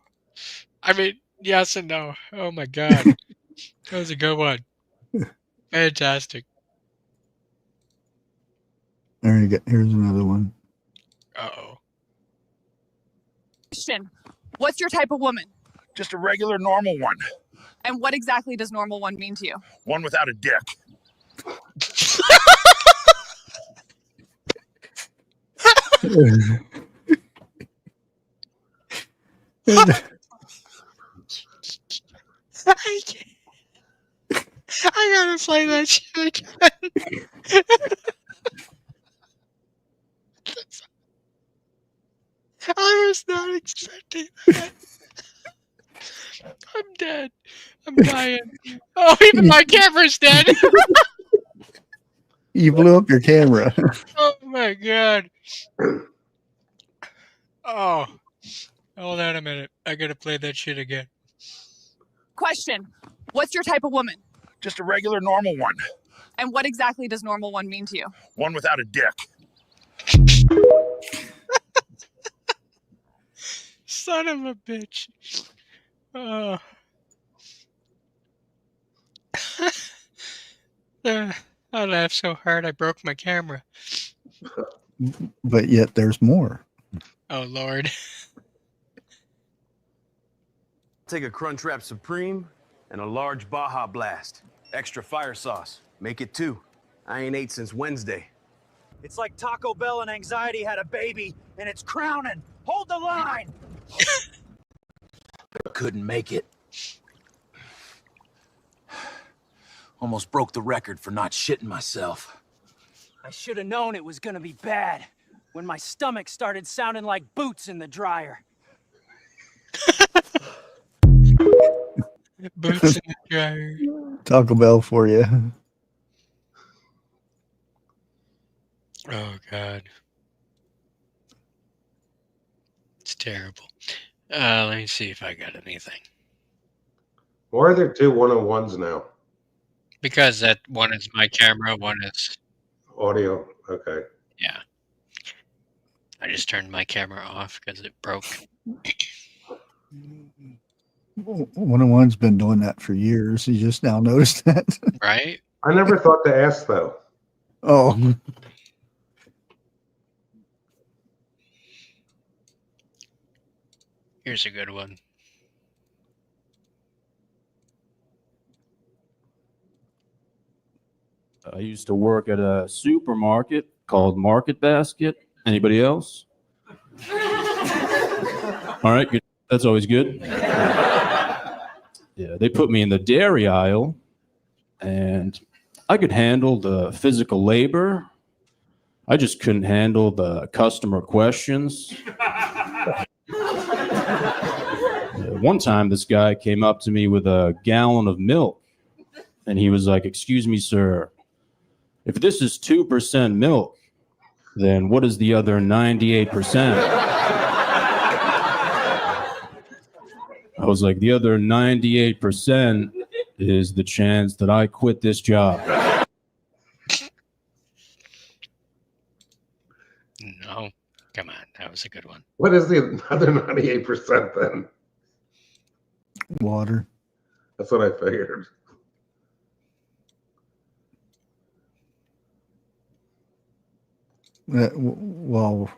I mean, yes and no. Oh my god, that was a good one. Fantastic. There you go. Here's another one. Uh-oh. Question. What's your type of woman? Just a regular, normal one. And what exactly does normal one mean to you? One without a dick. I gotta play that shit again. I was not expecting that. I'm dead. I'm dying. Oh, even my camera's dead. You blew up your camera. Oh my god. Oh. Hold on a minute. I gotta play that shit again. Question. What's your type of woman? Just a regular, normal one. And what exactly does normal one mean to you? One without a dick. Son of a bitch. Oh. I laughed so hard I broke my camera. But yet there's more. Oh, Lord. Take a Crunchwrap Supreme and a large Baja Blast. Extra fire sauce. Make it 2. I ain't ate since Wednesday. It's like Taco Bell and anxiety had a baby, and it's crowning. Hold the line. Couldn't make it. Almost broke the record for not shitting myself. I should have known it was gonna be bad when my stomach started sounding like boots in the dryer. Boots in the dryer. Taco Bell for you. Oh, God. It's terrible. Let me see if I got anything. Why are there 2 one-on-ones now? Because that one is my camera, one is audio. Okay. Yeah. I just turned my camera off because it broke. One-on-one's been doing that for years. You just now noticed that. Right? I never thought to ask, though. Oh. Here's a good one. I used to work at a supermarket called Market Basket. Anybody else? All right, good. That's always good. Yeah, they put me in the dairy aisle, and I could handle the physical labor. I just couldn't handle the customer questions. One time, this guy came up to me with a gallon of milk, and he was like, "Excuse me, sir, if this is 2% milk, then what is the other 98%? I was like, "The other 98% is the chance that I quit this job." No, come on, that was a good one. What is the other 98% then? Water. That's what I figured. Well,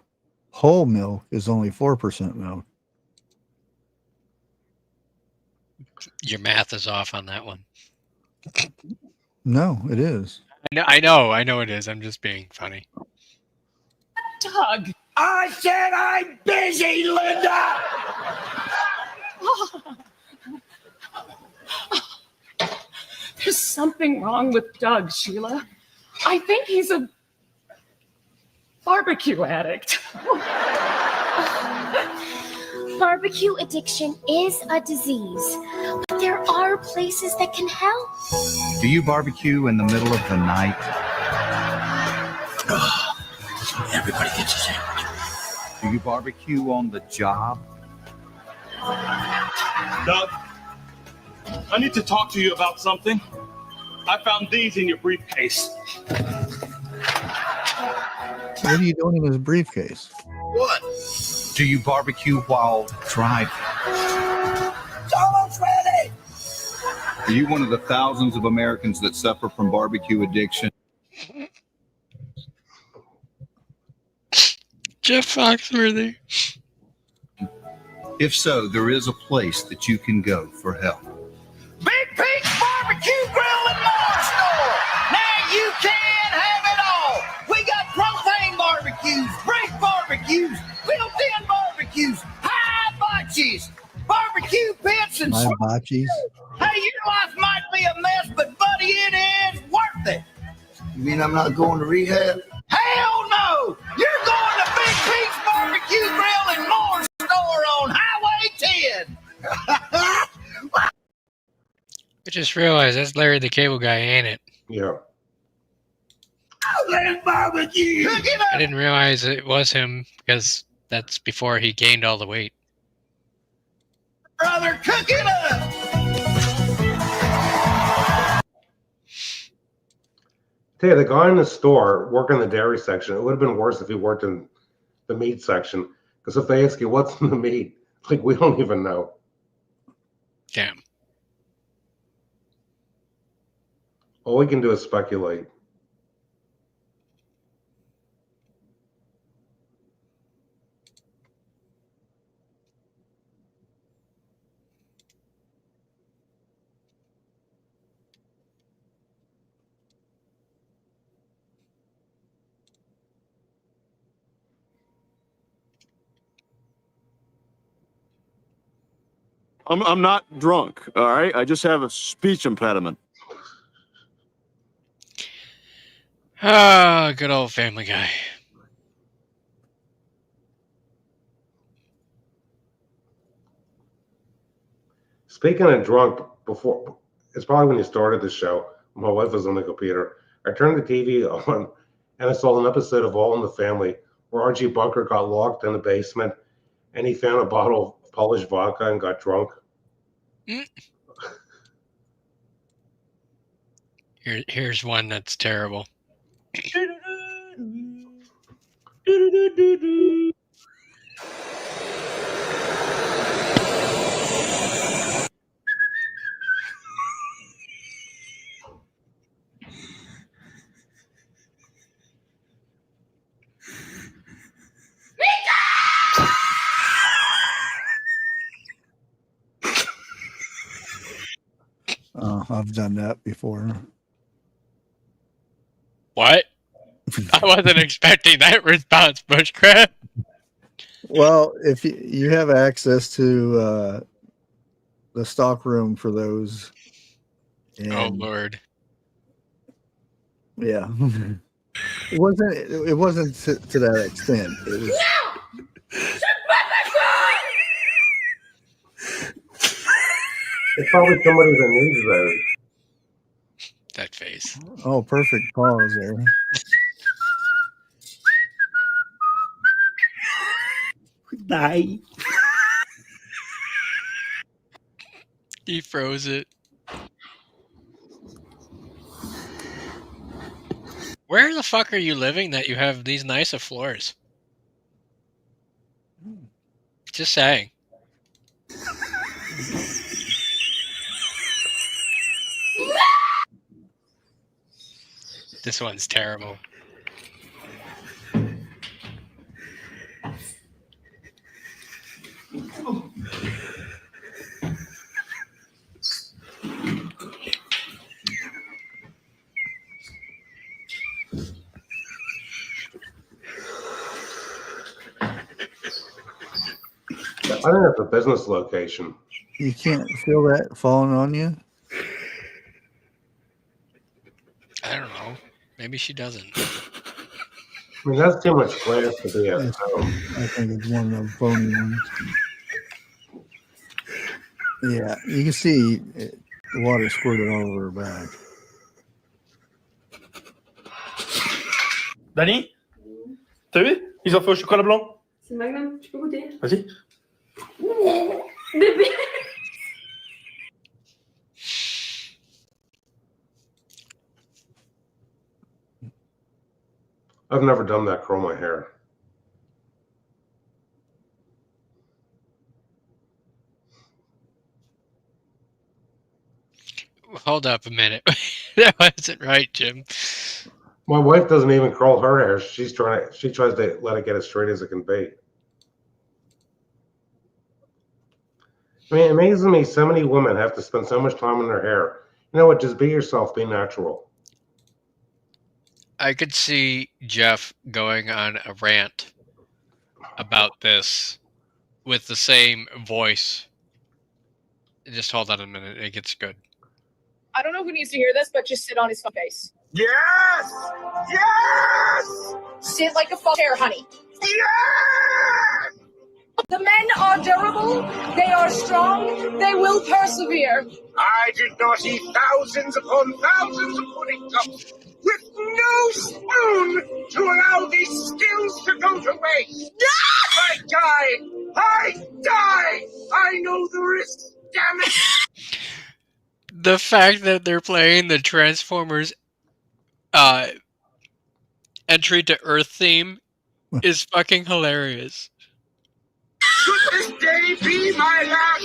whole milk is only 4% milk. Your math is off on that one. No, it is. I know it is. I'm just being funny. Doug! I said I'm busy, Linda! There's something wrong with Doug, Sheila. I think he's a barbecue addict. Barbecue addiction is a disease, but there are places that can help. Do you barbecue in the middle of the night? Everybody gets a sandwich. Do you barbecue on the job? Doug, I need to talk to you about something. I found these in your briefcase. What are you doing in his briefcase? What? Do you barbecue while driving? It's almost ready! Are you one of the thousands of Americans that suffer from barbecue addiction? Jeff Foxworthy. If so, there is a place that you can go for help. Big Pete's Barbecue Grill and More Store! Now you can have it all! We got propane barbecues, brick barbecues, built-in barbecues, hibachis, barbecue pits, and Hibachi. Hey, your life might be a mess, but buddy, it is worth it. You mean I'm not going to rehab? Hell no! You're going to Big Pete's Barbecue Grill and More Store on Highway 10. I just realized that's Larry the Cable Guy, ain't it? Yeah. Barbecue! Cook it I didn't realize it was him because that's before he gained all the weight. Brother, cook it up! Hey, the guy in the store working the dairy section, it would have been worse if he worked in the meat section. Because if they ask you what's in the meat, like we don't even know. Damn. All we can do is speculate. I'm not drunk, all right? I just have a speech impediment. Ah, good old Family Guy. Speaking of drunk, before it's probably when you started the show. My wife was on the computer. I turned the TV on, and I saw an episode of All in the Family where Archie Bunker got locked in the basement, and he found a bottle of Polish vodka and got drunk. Here's one that's terrible. I've done that before. What? I wasn't expecting that response, Bushcraft. Well, if you have access to the stock room for those, and Oh Lord. yeah, it wasn't to that extent. It was. It's probably somebody that needs those. That face. Oh, perfect pause there. Bye. He froze it. Where the fuck are you living that you have these nicer floors? Just saying. This one's terrible. I think that's a business location. You can't feel that falling on you? I don't know. Maybe she doesn't. I mean, that's too much glass to be at home. I think it's one of the phony ones. Yeah, you can see the water squirted all over her back. Dani, t'as vu? Ils ont fait au chocolat blanc. C'est magnum, tu peux goûter. Vas-y. Bébé. I've never done that, curl my hair. Hold up a minute. That wasn't right, Jim. My wife doesn't even curl her hair. She tries to let it get as straight as it can be. I mean, it amazes me so many women have to spend so much time on their hair. You know what? Just be yourself. Be natural. I could see Jeff going on a rant about this with the same voice. Just hold on a minute. It gets good. I don't know who needs to hear this, but just sit on his face. Yes! Yes! Sit like a hair, honey. Yes! The men are durable, they are strong, they will persevere. I did not eat thousands upon thousands of pudding cups with no spoon to allow these skills to go to waste. I die! I know the risk, damn it! The fact that they're playing the Transformers entry to Earth theme is fucking hilarious. Should this day be my last,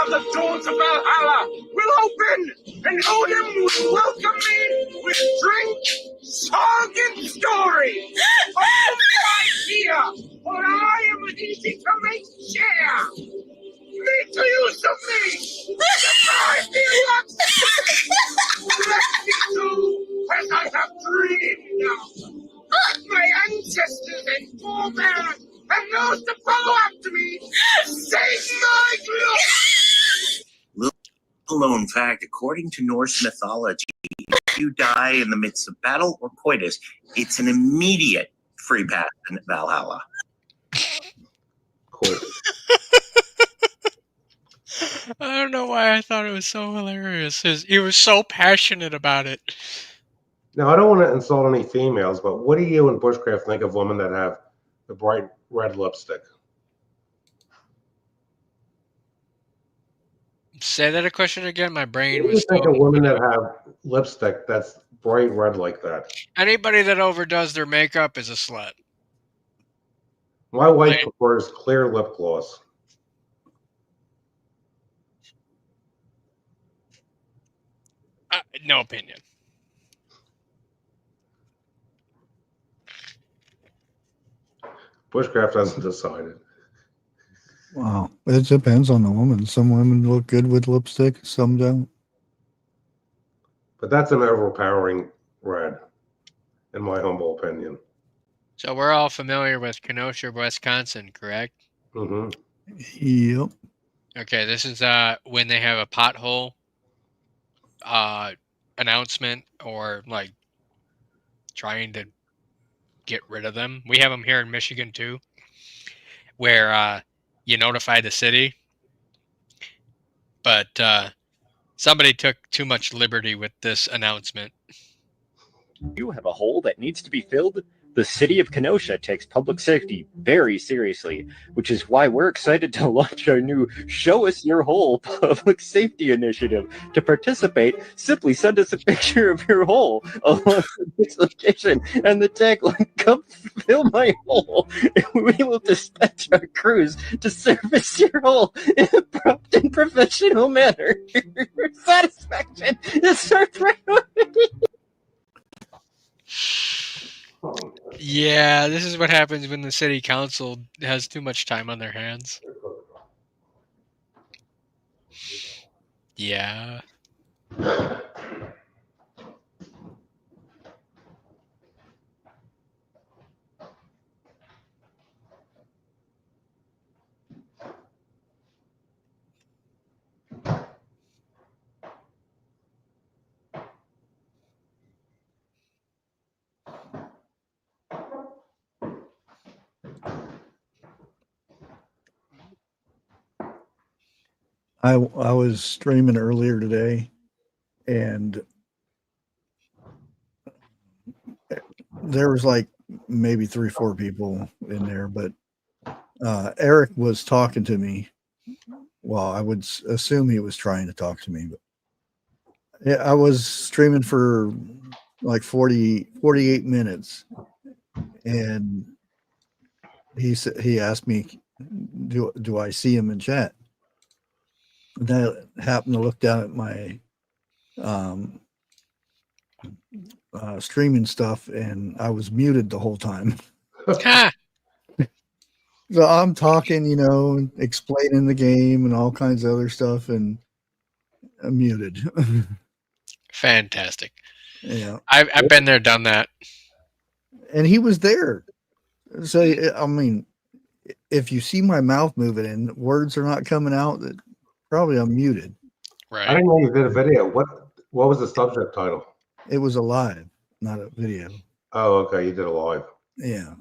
the doors of Valhalla will open, and Odin will welcome me with drink, song, and story. Oh, my dear, for I am easy to make share. Make to use of me. Surprise me once. Let me do as I have dreamed of. My ancestors and forebears and those to follow after me, save my glory! Little known fact, according to Norse mythology, if you die in the midst of battle or coitus, it's an immediate free pass in Valhalla. Cool. I don't know why I thought it was so hilarious. He was so passionate about it. Now, I don't want to insult any females, but what do you and Bushcraft think of women that have the bright red lipstick? Say that a question again. My brain What do you was. think of women that have lipstick that's bright red like that? Anybody that overdoes their makeup is a slut. My wife prefers clear lip gloss. No opinion. Bushcraft hasn't decided. Wow. It depends on the woman. Some women look good with lipstick, some don't. But that's an overpowering red, in my humble opinion. So we're all familiar with Kenosha, Wisconsin, correct? Mm-hmm. Yep. Okay, this is when they have a pothole announcement or like trying to get rid of them. We have them here in Michigan too, where you notify the city, but somebody took too much liberty with this announcement. You have a hole that needs to be filled. The city of Kenosha takes public safety very seriously, which is why we're excited to launch our new Show Us Your Hole public safety initiative. To participate, simply send us a picture of your hole along with its location and the tagline, "Come fill my hole," and we will dispatch our crews to service your hole in a prompt and professional manner. Your satisfaction is our priority. Yeah, this is what happens when the city council has too much time on their hands. Yeah. I was streaming earlier today, and there was like maybe 3-4 people in there, but Eric was talking to me. Well, I would assume he was trying to talk to me, but I was streaming for like 48 minutes, and he asked me, do I see him in chat? And I happened to look down at my streaming stuff, and I was muted the whole time. So I'm talking, explaining the game and all kinds of other stuff, and I'm muted. Fantastic. Yeah. I've been there, done that. And he was there. So, I mean, if you see my mouth moving and words are not coming out, that probably I'm muted. Right. I didn't know you did a video. What was the subject title? It was a live, not a video. Oh, okay. You did a live. Yeah.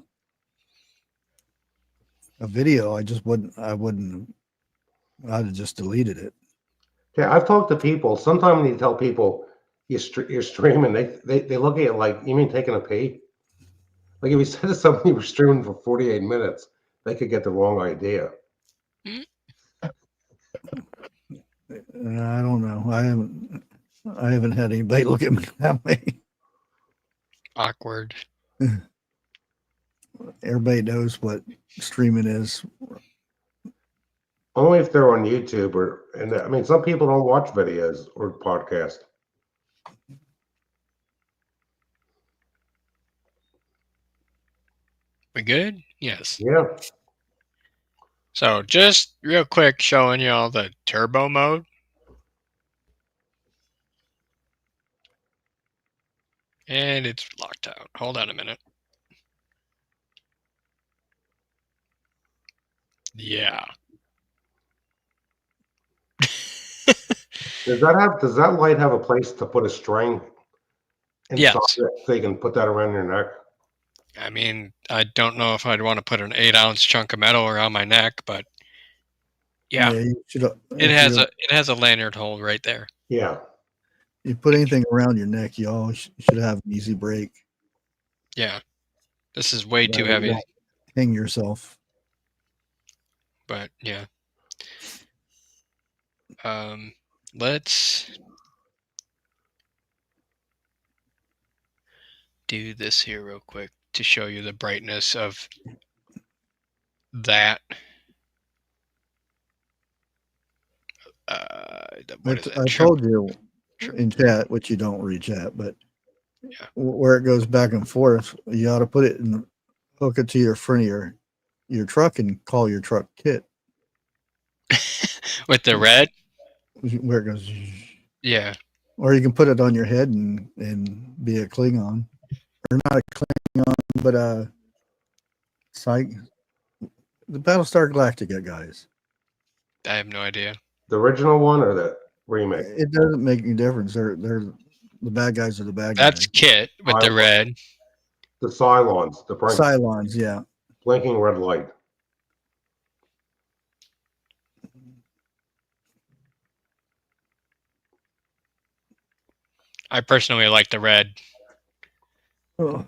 A video, I'd have just deleted it. Yeah, I've talked to people. Sometimes when you tell people you're streaming, they look at you like, you mean taking a pee? Like if you said to somebody you were streaming for 48 minutes, they could get the wrong idea. I don't know. I haven't had anybody look at me that way. Awkward. Everybody knows what streaming is. Only if they're on YouTube and I mean, some people don't watch videos or podcasts. We good? Yes. Yeah. So just real quick, showing y'all the turbo mode. And it's locked out. Hold on a minute. Yeah. Does that light have a place to put a string inside it so you can put that around your neck? I mean, I don't know if I'd want to put an 8-ounce chunk of metal around my neck, but yeah, it has a lanyard hole right there. Yeah. You put anything around your neck, you always should have an easy break. Yeah. This is way too heavy. Hang yourself. But yeah. Let's do this here real quick to show you the brightness of that. I told you in chat, which you don't read chat, but where it goes back and forth, you ought to put it and hook it to your front of your truck and call your truck kit. With the red? Where it goes. Yeah. Or you can put it on your head and be a Klingon. Or not a Klingon, but a the Battlestar Galactica guys. I have no idea. The original one or the remake? It doesn't make any difference. They're the bad guys are the bad That's guys. Kit with the red. The Cylons. The Cylons, yeah. Blinking red light. I personally like the red. Oh.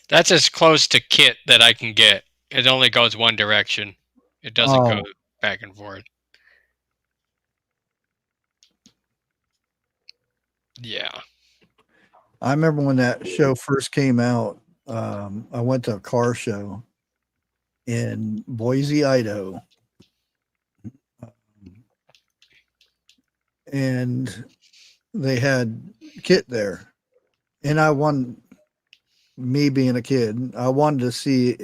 That's as close to Kit that I can get. It only goes one direction. It doesn't go back and forth. Yeah. I remember when that show first came out, I went to a car show in Boise, Idaho. And they had Kit there. And me being a kid, I wanted to see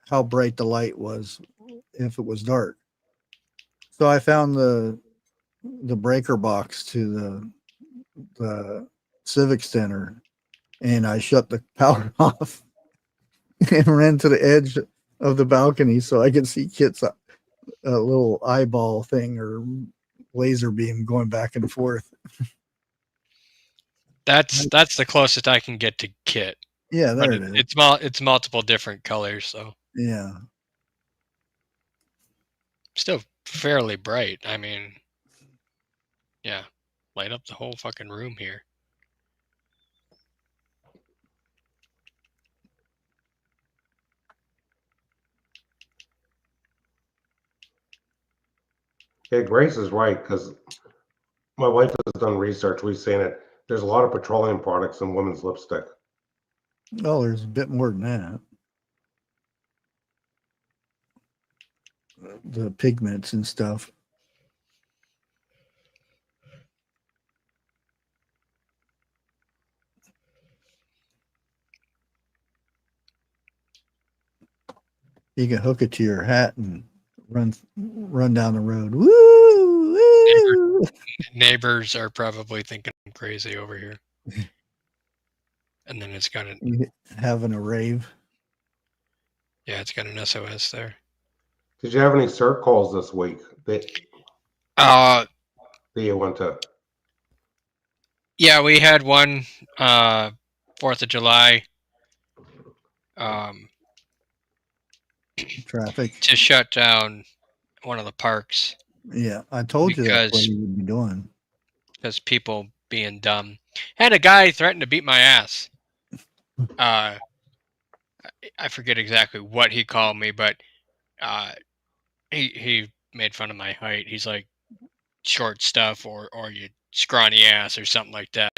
how bright the light was if it was dark. So I found the breaker box to the Civic Center, and I shut the power off and ran to the edge of the balcony so I could see Kit's a little eyeball thing or laser beam going back and forth. That's the closest I can get to Kit. Yeah, there it is. It's multiple different colors, so yeah. Still fairly bright. I mean, yeah, light up the whole fucking room here. Yeah, Grace is right because my wife has done research. We've seen it. There's a lot of petroleum products in women's lipstick. Oh, there's a bit more than that. The pigments and stuff. You can hook it to your hat and run down the road. Woo! Woo! Neighbors are probably thinking I'm crazy over here. And then it's got having a rave. Yeah, it's got an SOS there. Did you have any CERT calls this week that you went to? Yeah, we had one 4th of July. Traffic to shut down one of the parks. Yeah, I told you that's what you would be doing. Because people being dumb. Had a guy threaten to beat my ass. I forget exactly what he called me, but he made fun of my height. He's like short stuff or you scrawny ass or something like that.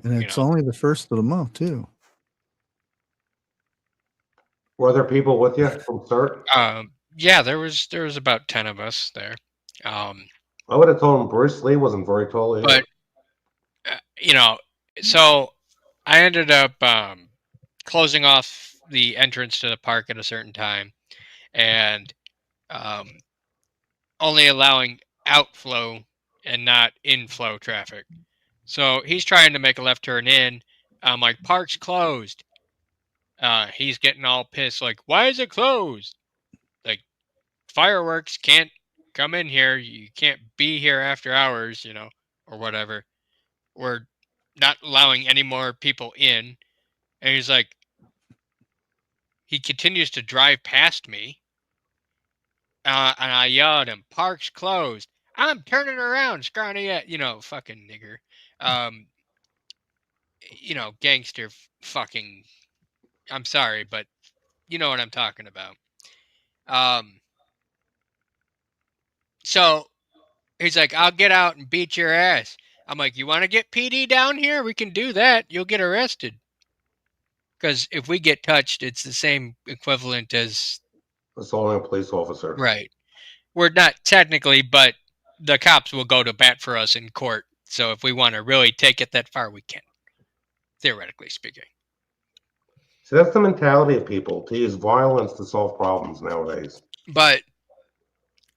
And it's only the first of the month too. Were there people with you from CERT? Yeah, there was about 10 of us there. I would have told him Bruce Lee wasn't very tall either. But so I ended up closing off the entrance to the park at a certain time and only allowing outflow and not inflow traffic. So he's trying to make a left turn in. I'm like, park's closed. He's getting all pissed, like, why is it closed? Like, fireworks can't come in here. You can't be here after hours, or whatever. We're not allowing any more people in. And he's like, he continues to drive past me. And I yell at him, park's closed. I'm turning around, scrawny at, fucking nigger. Gangster fucking, I'm sorry, but you know what I'm talking about. So he's like, I'll get out and beat your ass. I'm like, you want to get PD down here? We can do that. You'll get arrested. Because if we get touched, it's the same equivalent as assaulting a police officer. Right. We're not technically, but the cops will go to bat for us in court. So if we want to really take it that far, we can. Theoretically speaking. So that's the mentality of people, to use violence to solve problems nowadays. But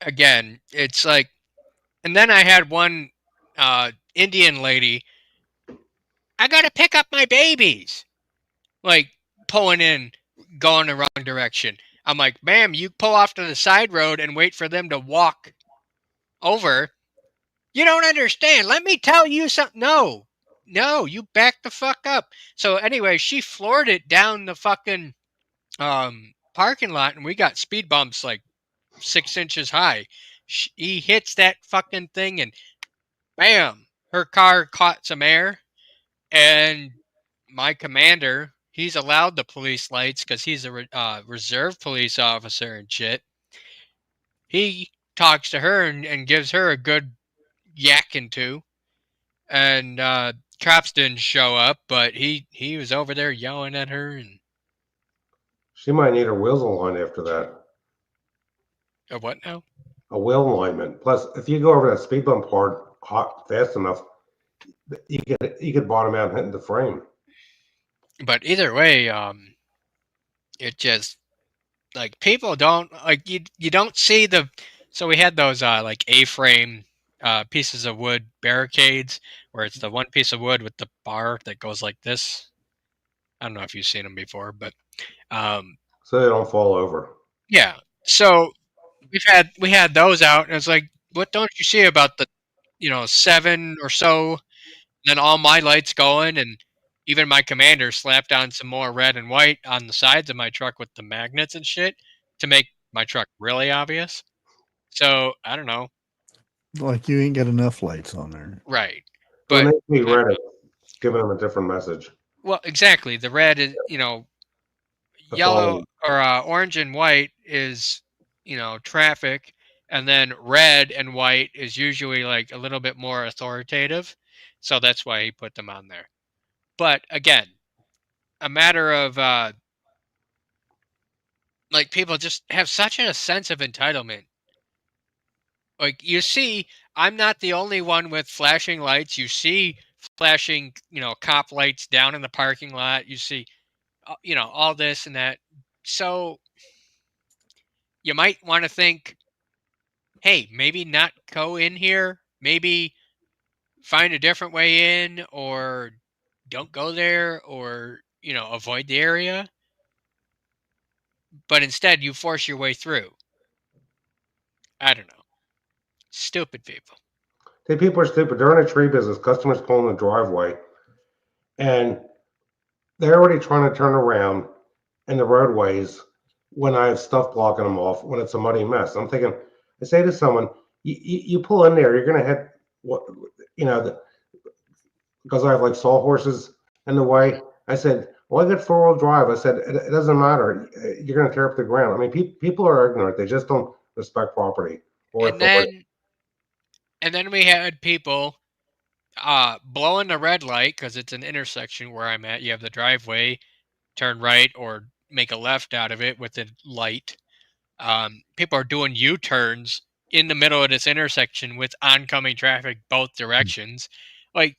again, it's like, and then I had one Indian lady, I gotta pick up my babies, like pulling in, going the wrong direction. I'm like, ma'am, you pull off to the side road and wait for them to walk over. You don't understand. Let me tell you something. No, you back the fuck up. So anyway, she floored it down the fucking parking lot, and we got speed bumps like 6 inches high. He hits that fucking thing, and bam, her car caught some air, and my commander, he's allowed the police lights because he's a reserve police officer and shit. He talks to her and gives her a good yakking to, and cops didn't show up, but he was over there yelling at her. And She might need her wheels aligned after that. a what now? A wheel alignment. Plus, if you go over that speed bump hard, fast enough, you could bottom out and hit the frame. But either way, it just, like, people don't, like, you don't see the, so we had those like A-frame pieces of wood barricades where it's the one piece of wood with the bar that goes like this. I don't know if you've seen them before, but so they don't fall over. Yeah. So we had those out, and it's like, what don't you see about the 7 or so, then all my lights going, and even my commander slapped on some more red and white on the sides of my truck with the magnets and shit to make my truck really obvious. So I don't know. Like you ain't got enough lights on there. Right. But But it makes me red, giving them a different message. Well, exactly. The red is, yellow or orange and white is, traffic, and then red and white is usually like a little bit more authoritative. So that's why he put them on there. But again, a matter of like, people just have such a sense of entitlement. Like, you see, I'm not the only one with flashing lights. You see flashing, cop lights down in the parking lot. You see, all this and that. So you might want to think, hey, maybe not go in here. Maybe find a different way in, or don't go there, or, avoid the area. But instead, you force your way through. I don't know. Stupid people. The people are stupid. They're in a tree business. Customers pull in the driveway, and they're already trying to turn around in the roadways when I have stuff blocking them off, when it's a muddy mess. I'm thinking, I say to someone, you pull in there, you're going to hit what, because I have like sawhorses in the way. I said, well, I got 4-wheel drive. I said, it doesn't matter. You're going to tear up the ground. I mean, people are ignorant. They just don't respect property or authority. And then we had people blowing the red light because it's an intersection where I'm at. You have the driveway, turn right or make a left out of it with a light. People are doing U-turns in the middle of this intersection with oncoming traffic both directions. Like,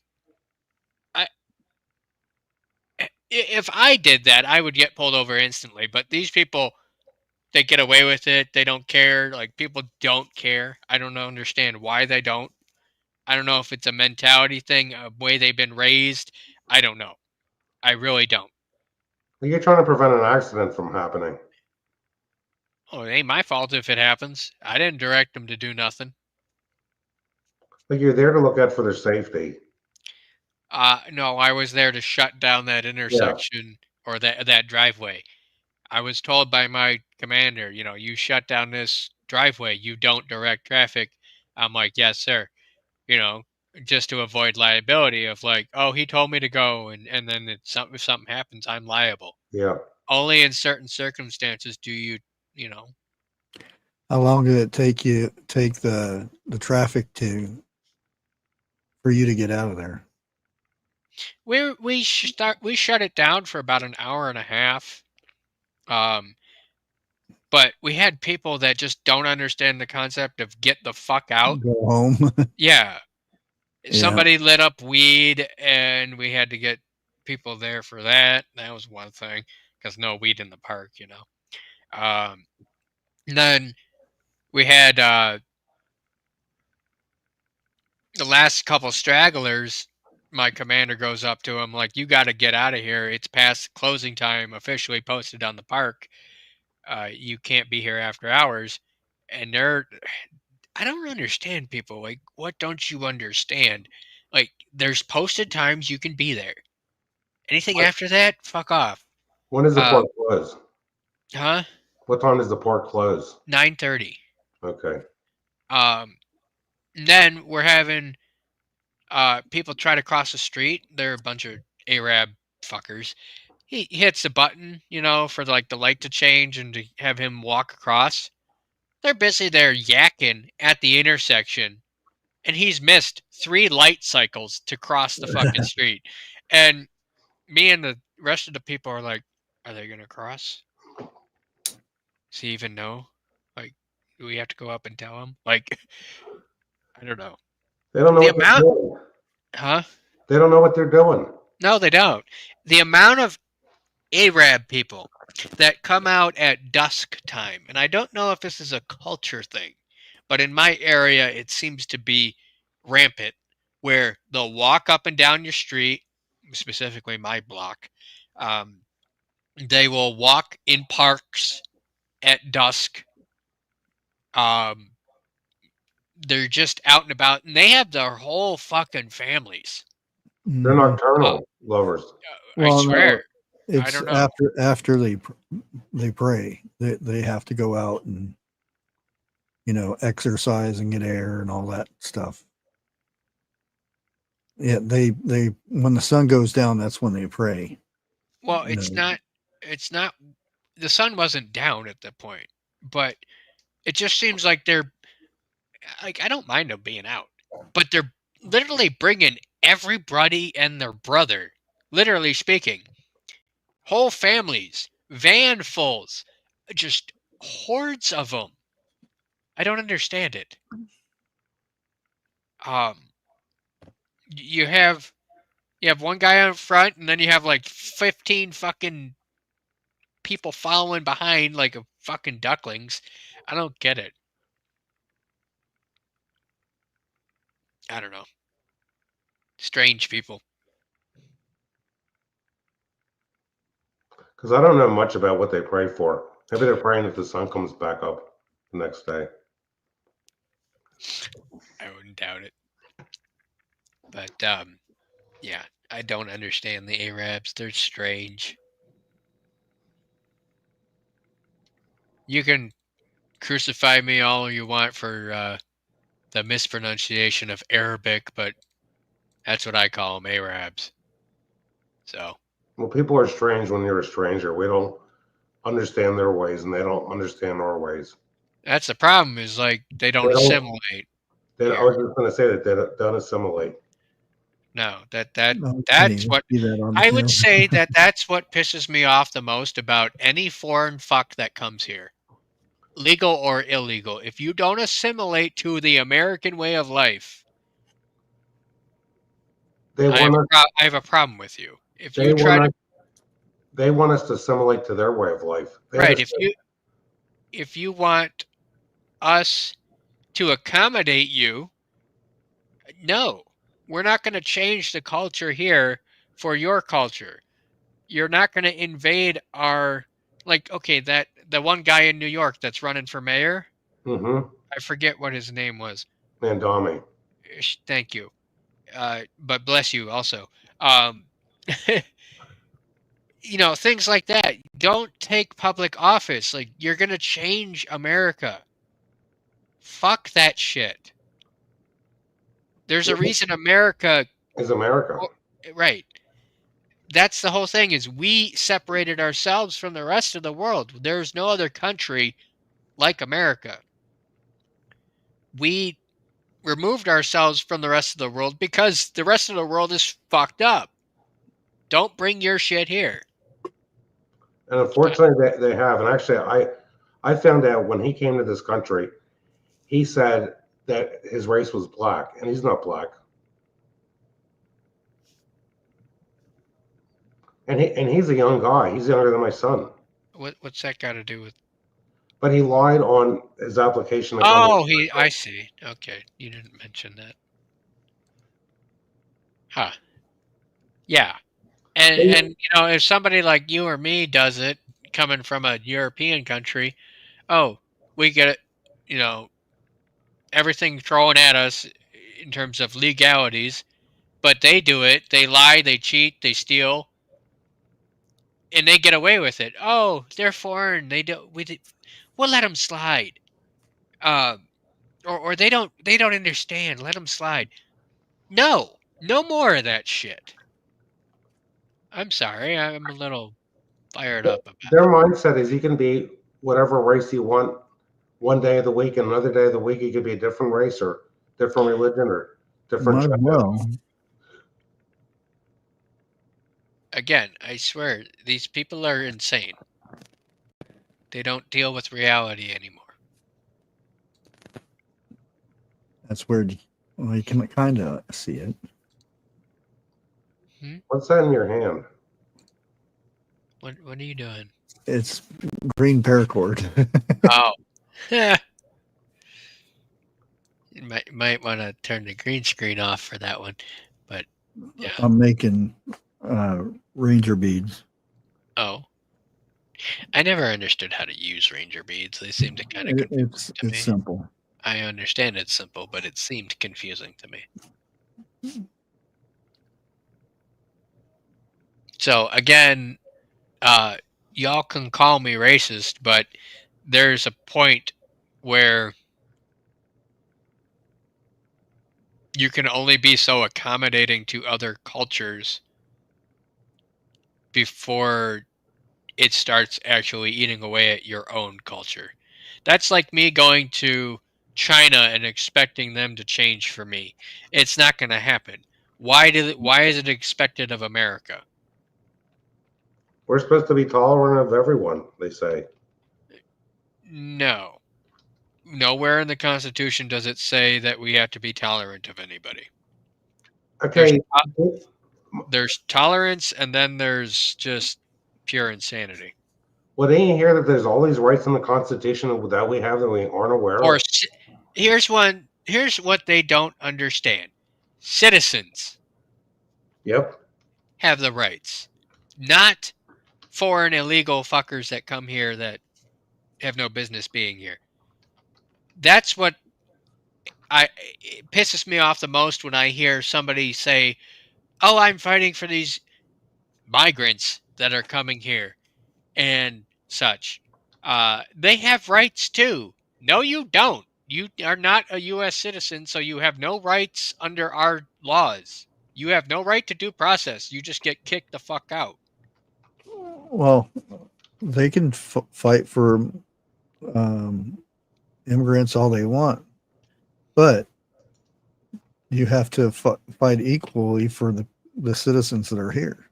if I did that, I would get pulled over instantly. But these people, they get away with it. They don't care. Like, people don't care. I don't understand why they don't. I don't know if it's a mentality thing, a way they've been raised. I don't know. I really don't. You're trying to prevent an accident from happening. Oh, it ain't my fault if it happens. I didn't direct them to do nothing. Like, you're there to look out for their safety. No, I was there to shut down that intersection or that driveway. I was told by my commander, you shut down this driveway. You don't direct traffic. I'm like, yes, sir. Just to avoid liability of like, oh, he told me to go, and then if something happens, I'm liable. Yeah. Only in certain circumstances do you. How long did it take the traffic for you to get out of there? We shut it down for about an hour and a half. But we had people that just don't understand the concept of get the fuck out. Go home. Yeah. Somebody lit up weed, and we had to get people there for that. That was one thing. because no weed in the park, you know. And then we had the last couple stragglers. My commander goes up to him like, "You got to get out of here. It's past closing time, officially posted on the park. You can't be here after hours." And I don't understand people. Like, what don't you understand? Like, there's posted times you can be there. Anything after that, fuck off. When does the park close? Huh? What time does the park close? 9:30. Okay. Then we're having people try to cross the street. They're a bunch of Arab fuckers. He hits the button, you know, for like the light to change and to have him walk across. They're busy there yakking at the intersection, and he's missed 3 light cycles to cross the fucking street. And me and the rest of the people are like, "Are they gonna cross? Does he even know? Like, do we have to go up and tell him? Like, I don't know." They don't know The what they're amount, doing. huh? They don't know what they're doing. No, they don't. The amount of Arab people that come out at dusk time, and I don't know if this is a culture thing, but in my area, it seems to be rampant, where they'll walk up and down your street, specifically my block. They will walk in parks at dusk. They're just out and about, and they have their whole fucking families. They're nocturnal lovers. I swear. I It's don't know. after they pray. They have to go out and, you know, exercise and get air and all that stuff. Yeah, they when the sun goes down, that's when they pray. Well, You know. it's not the sun wasn't down at that point, but it just seems like they're like, I don't mind them being out, but they're literally bringing everybody and their brother, literally speaking, whole families, vanfuls, just hordes of them. I don't understand it. You have one guy out front, and then you have like 15 fucking people following behind like a fucking ducklings. I don't get it. I don't know. Strange people. Because I don't know much about what they pray for. Maybe they're praying that the sun comes back up the next day. I wouldn't doubt it. But yeah, I don't understand the Arabs. They're strange. You can crucify me all you want for the mispronunciation of Arabic, but that's what I call them, Arabs. So. Well, people are strange when you're a stranger. We don't understand their ways, and they don't understand our ways. That's the problem. Is like they don't assimilate. I was just going to say that they don't assimilate. No, that's what I would say. That's what pisses me off the most about any foreign fuck that comes here, legal or illegal. If you don't assimilate to the American way of life, I have a problem with you. If you try to, they want us to assimilate to their way of life. Right. If you want us to accommodate you, no, we're not going to change the culture here for your culture. You're not going to invade our, like, okay, the one guy in New York that's running for mayor. Mm-hmm. I forget what his name was. Mandami. Thank you. But bless you also. You know, things like that. Don't take public office. Like, you're going to change America. Fuck that shit. There's a reason America is America. Right. That's the whole thing, is we separated ourselves from the rest of the world. There's no other country like America. We removed ourselves from the rest of the world because the rest of the world is fucked up. Don't bring your shit here. And unfortunately, they have. And actually, I found out when he came to this country, he said that his race was black, and he's not black. And he's a young guy. He's younger than my son. What's that got to do with? But he lied on his application to come. Oh, I see. Okay, you didn't mention that. Huh. Yeah. And you know, if somebody like you or me does it, coming from a European country, oh, we get it, you know, everything thrown at us in terms of legalities, but they do it, they lie, they cheat, they steal, and they get away with it. Oh, they're foreign. We'll let them slide. Or they don't understand. Let them slide. No, no more of that shit. I'm sorry, I'm a little fired up about Their it. mindset is you can be whatever race you want one day of the week, and another day of the week you could be a different race or different religion or different Might as gender. well. Again, I swear, these people are insane. They don't deal with reality anymore. That's weird. Well, you can kind of see it. What's that in your hand? What are you doing? It's green paracord. Oh. Yeah. You might want to turn the green screen off for that one. But yeah. I'm making ranger beads. Oh. I never understood how to use ranger beads. They seem to kind of confuse to me. It's simple. I understand it's simple, but it seemed confusing to me. So again, y'all can call me racist, but there's a point where you can only be so accommodating to other cultures before it starts actually eating away at your own culture. That's like me going to China and expecting them to change for me. It's not going to happen. Why is it expected of America? We're supposed to be tolerant of everyone, they say. No. Nowhere in the Constitution does it say that we have to be tolerant of anybody. Okay. There's tolerance, and then there's just pure insanity. Well, didn't you hear that there's all these rights in the Constitution that we have that we aren't aware of? Here's what they don't understand. Citizens. Yep. Have the rights. Not foreign illegal fuckers that come here that have no business being here. That's what it pisses me off the most when I hear somebody say, "Oh, I'm fighting for these migrants that are coming here and such." They have rights too. No, you don't. You are not a U.S. citizen, so you have no rights under our laws. You have no right to due process. You just get kicked the fuck out. Well, they can fight for immigrants all they want, but you have to fight equally for the citizens that are here.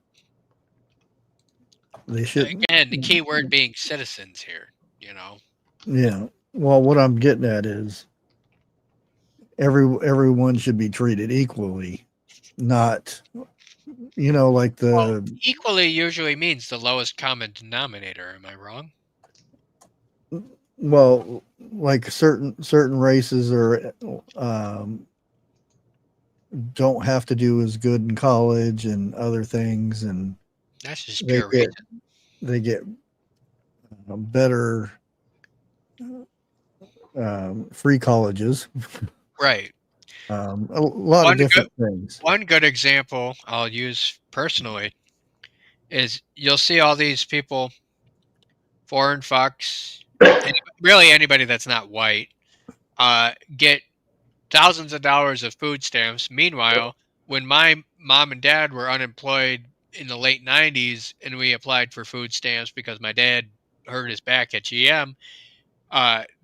They should. Again, the key word being citizens here, you know. Yeah. Well, what I'm getting at is everyone should be treated equally, not, like the equally usually means the lowest common denominator. Am I wrong? Well, like certain races are don't have to do as good in college and other things, and that's just pure reason. They get better free colleges. Right. A lot of different things. One good example I'll use personally is you'll see all these people, foreign fucks, really anybody that's not white, get thousands of dollars of food stamps. Meanwhile, when my mom and dad were unemployed in the late 90s and we applied for food stamps because my dad hurt his back at GM,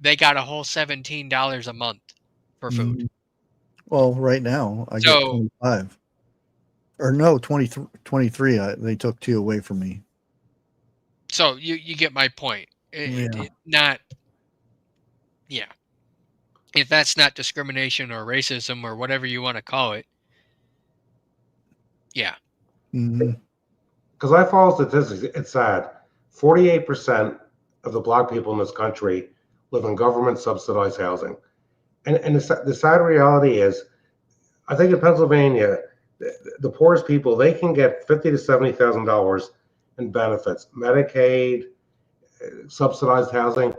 they got a whole $17 a month for food. Mm-hmm. Well, right now I get 25. Or no, 23. They took 2 away from me. So you get my point. If that's not discrimination or racism or whatever you want to call it, yeah. Mm-hmm. because I follow statistics, it's sad. 48% of the black people in this country live in government subsidized housing. And the sad reality is, I think in Pennsylvania, the poorest people, they can get $50,000 to $70,000 in benefits, Medicaid, subsidized housing.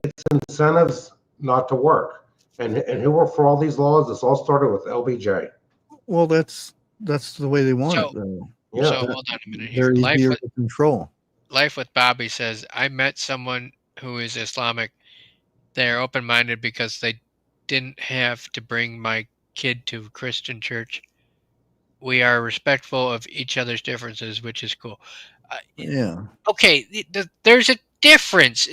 It's incentives not to work. And who were for all these laws? This all started with LBJ. Well, that's the way they want So, it, though. Yeah. so hold on a minute here. They're easier to control. Life with Bobby says, I met someone who is Islamic. They're open-minded because they didn't have to bring my kid to Christian church. We are respectful of each other's differences, which is cool. Yeah. Okay, there's a difference,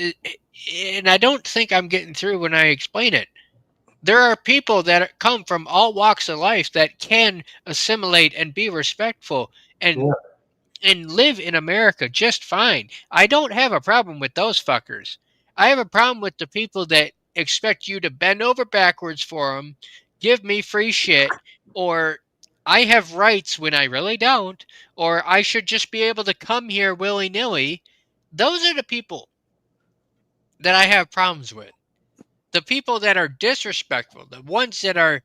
and I don't think I'm getting through when I explain it. There are people that come from all walks of life that can assimilate and be respectful and live in America just fine. I don't have a problem with those fuckers. I have a problem with the people that expect you to bend over backwards for them, give me free shit, or I have rights when I really don't, or I should just be able to come here willy-nilly. Those are the people that I have problems with. The people that are disrespectful, the ones that are,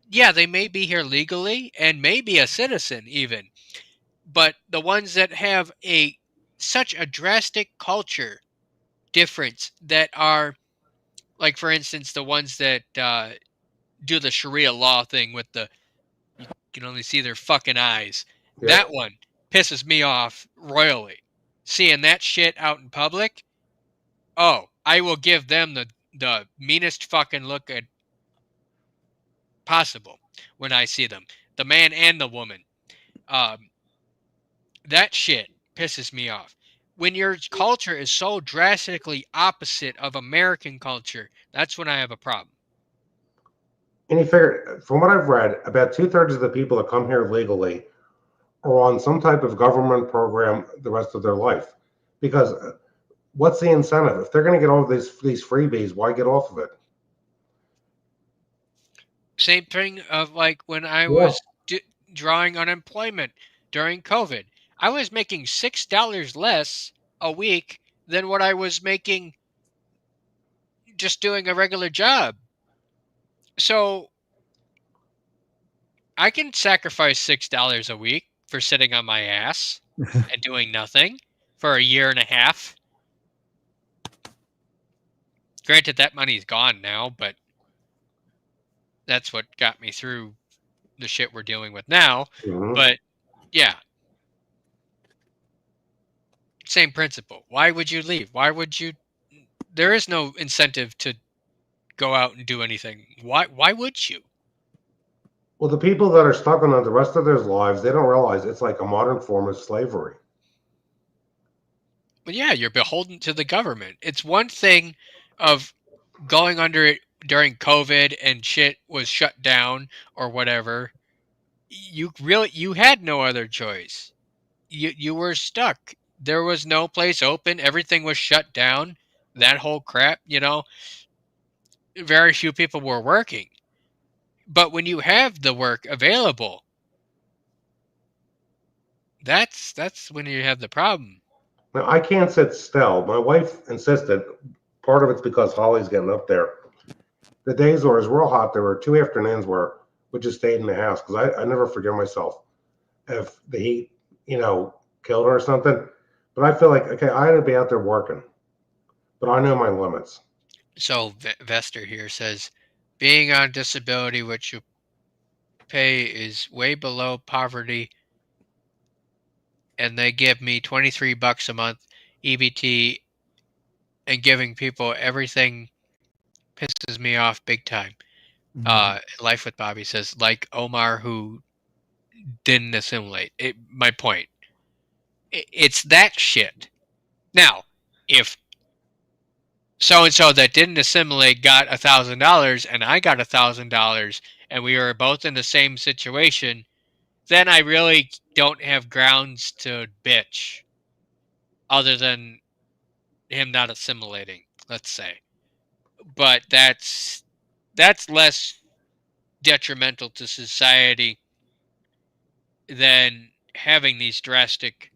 yeah, they may be here legally and may be a citizen even, but the ones that have such a drastic culture difference that are, like, for instance, the ones that do the Sharia law thing with you can only see their fucking eyes. Yep. That one pisses me off royally. Seeing that shit out in public, oh, I will give them the meanest fucking look at possible when I see them. The man and the woman. That shit pisses me off. When your culture is so drastically opposite of American culture, that's when I have a problem. And you figure, from what I've read, about 2/3 of the people that come here legally are on some type of government program the rest of their life. Because what's the incentive? If they're going to get all of these freebies, why get off of it? Same thing of like when I was drawing unemployment during COVID. I was making $6 less a week than what I was making just doing a regular job. So I can sacrifice $6 a week for sitting on my ass and doing nothing for a year and a half. Granted, that money's gone now, but that's what got me through the shit we're dealing with now. Mhm. But yeah, same principle. Why would you leave? Why would you? There is no incentive to go out and do anything. Why would you? Well, the people that are stuck on it the rest of their lives, they don't realize it's like a modern form of slavery. Well, yeah, you're beholden to the government. It's one thing of going under it during COVID and shit was shut down or whatever. You had no other choice. You were stuck. There was no place open. Everything was shut down. That whole crap, very few people were working. But when you have the work available, that's when you have the problem. Now, I can't sit still. My wife insisted. Part of it's because Holly's getting up there. The days where it was real hot, there were 2 afternoons where we just stayed in the house because I never forgive myself if the heat, killed her or something. But I feel like, okay, I had to be out there working, but I know my limits. So Vester here says, being on disability, which you pay is way below poverty, and they give me $23 a month EBT, and giving people everything pisses me off big time. Life with Bobby says, like Omar who didn't assimilate. My point. It's that shit. Now, if so-and-so that didn't assimilate got $1,000 and I got $1,000 and we were both in the same situation, then I really don't have grounds to bitch other than him not assimilating, let's say. But that's less detrimental to society than having these drastic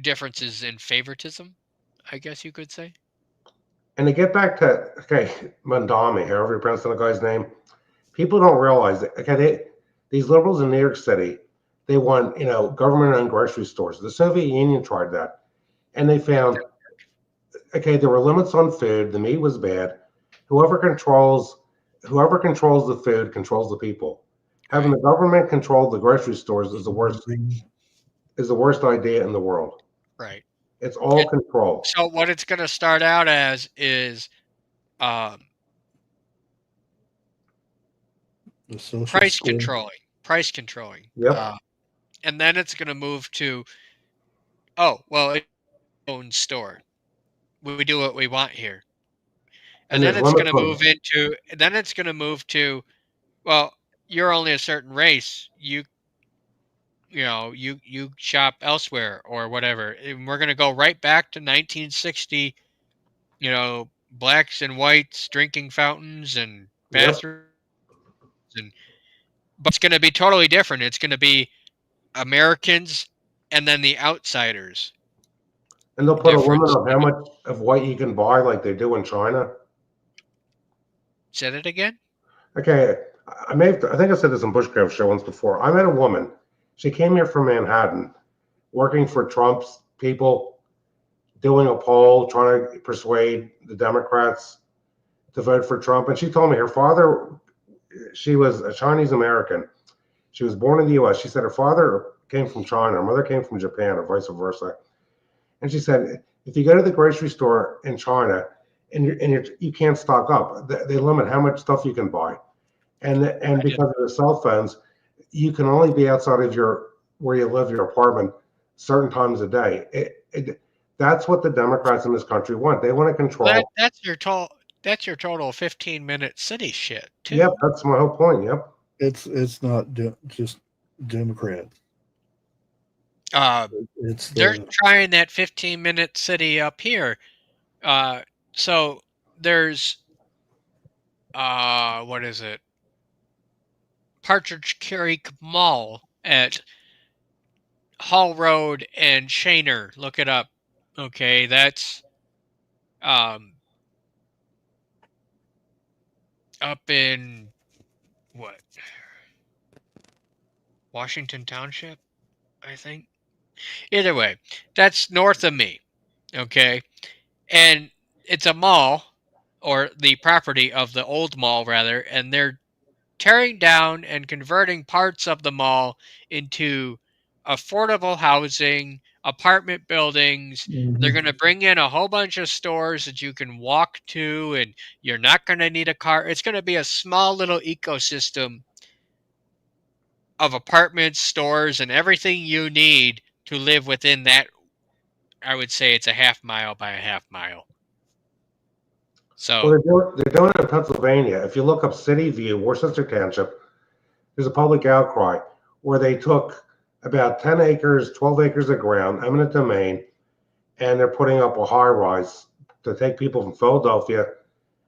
differences in favoritism, I guess you could say. And to get back to, okay, Mandami, however you pronounce the guy's name, people don't realize that, okay, these liberals in New York City, they want, government-owned grocery stores. The Soviet Union tried that, and they found, okay, there were limits on food. The meat was bad. Whoever controls the food controls the people. Having the government control the grocery stores is the worst idea in the world. Right. It's all control. So what it's going to start out as is price controlling. Yep. And then it's going to move to, oh, well, it's own store. We do what we want here. And then it's going to move to, well, you're only a certain race. You shop elsewhere or whatever. And we're going to go right back to 1960, blacks and whites drinking fountains and bathrooms. But it's going to be totally different. It's going to be Americans and then the outsiders. And they'll put a limit on how much of white you can buy, like they do in China. Said it again? Okay, I think I said this on Bushcraft show once before. I met a woman. She came here from Manhattan, working for Trump's people, doing a poll, trying to persuade the Democrats to vote for Trump. And she told me her father, she was a Chinese American. She was born in the U.S. She said her father came from China, her mother came from Japan, or vice versa. And she said, if you go to the grocery store in China and you can't stock up, they limit how much stuff you can buy. And because of the cell phones, you can only be outside of where you live, your apartment, certain times a day. That's what the Democrats in this country want. They want to control. That's your total 15-minute city shit, too. Yep, that's my whole point. Yep. It's not just Democrats. They're trying that 15-minute city up here. So there's what is it? Partridge Creek Mall at Hall Road and Shaner. Look it up. Okay, that's up in what? Washington Township, I think. Either way, that's north of me. Okay. And it's a mall, or the property of the old mall, rather, and they're tearing down and converting parts of the mall into affordable housing, apartment buildings. They're going to bring in a whole bunch of stores that you can walk to, and you're not going to need a car. It's going to be a small little ecosystem of apartments, stores, and everything you need to live within that. I would say it's a half mile by a half mile. So they're doing it in Pennsylvania. If you look up City View, Worcester Township, there's a public outcry where they took about 10 acres, 12 acres of ground, eminent domain, and they're putting up a high rise to take people from Philadelphia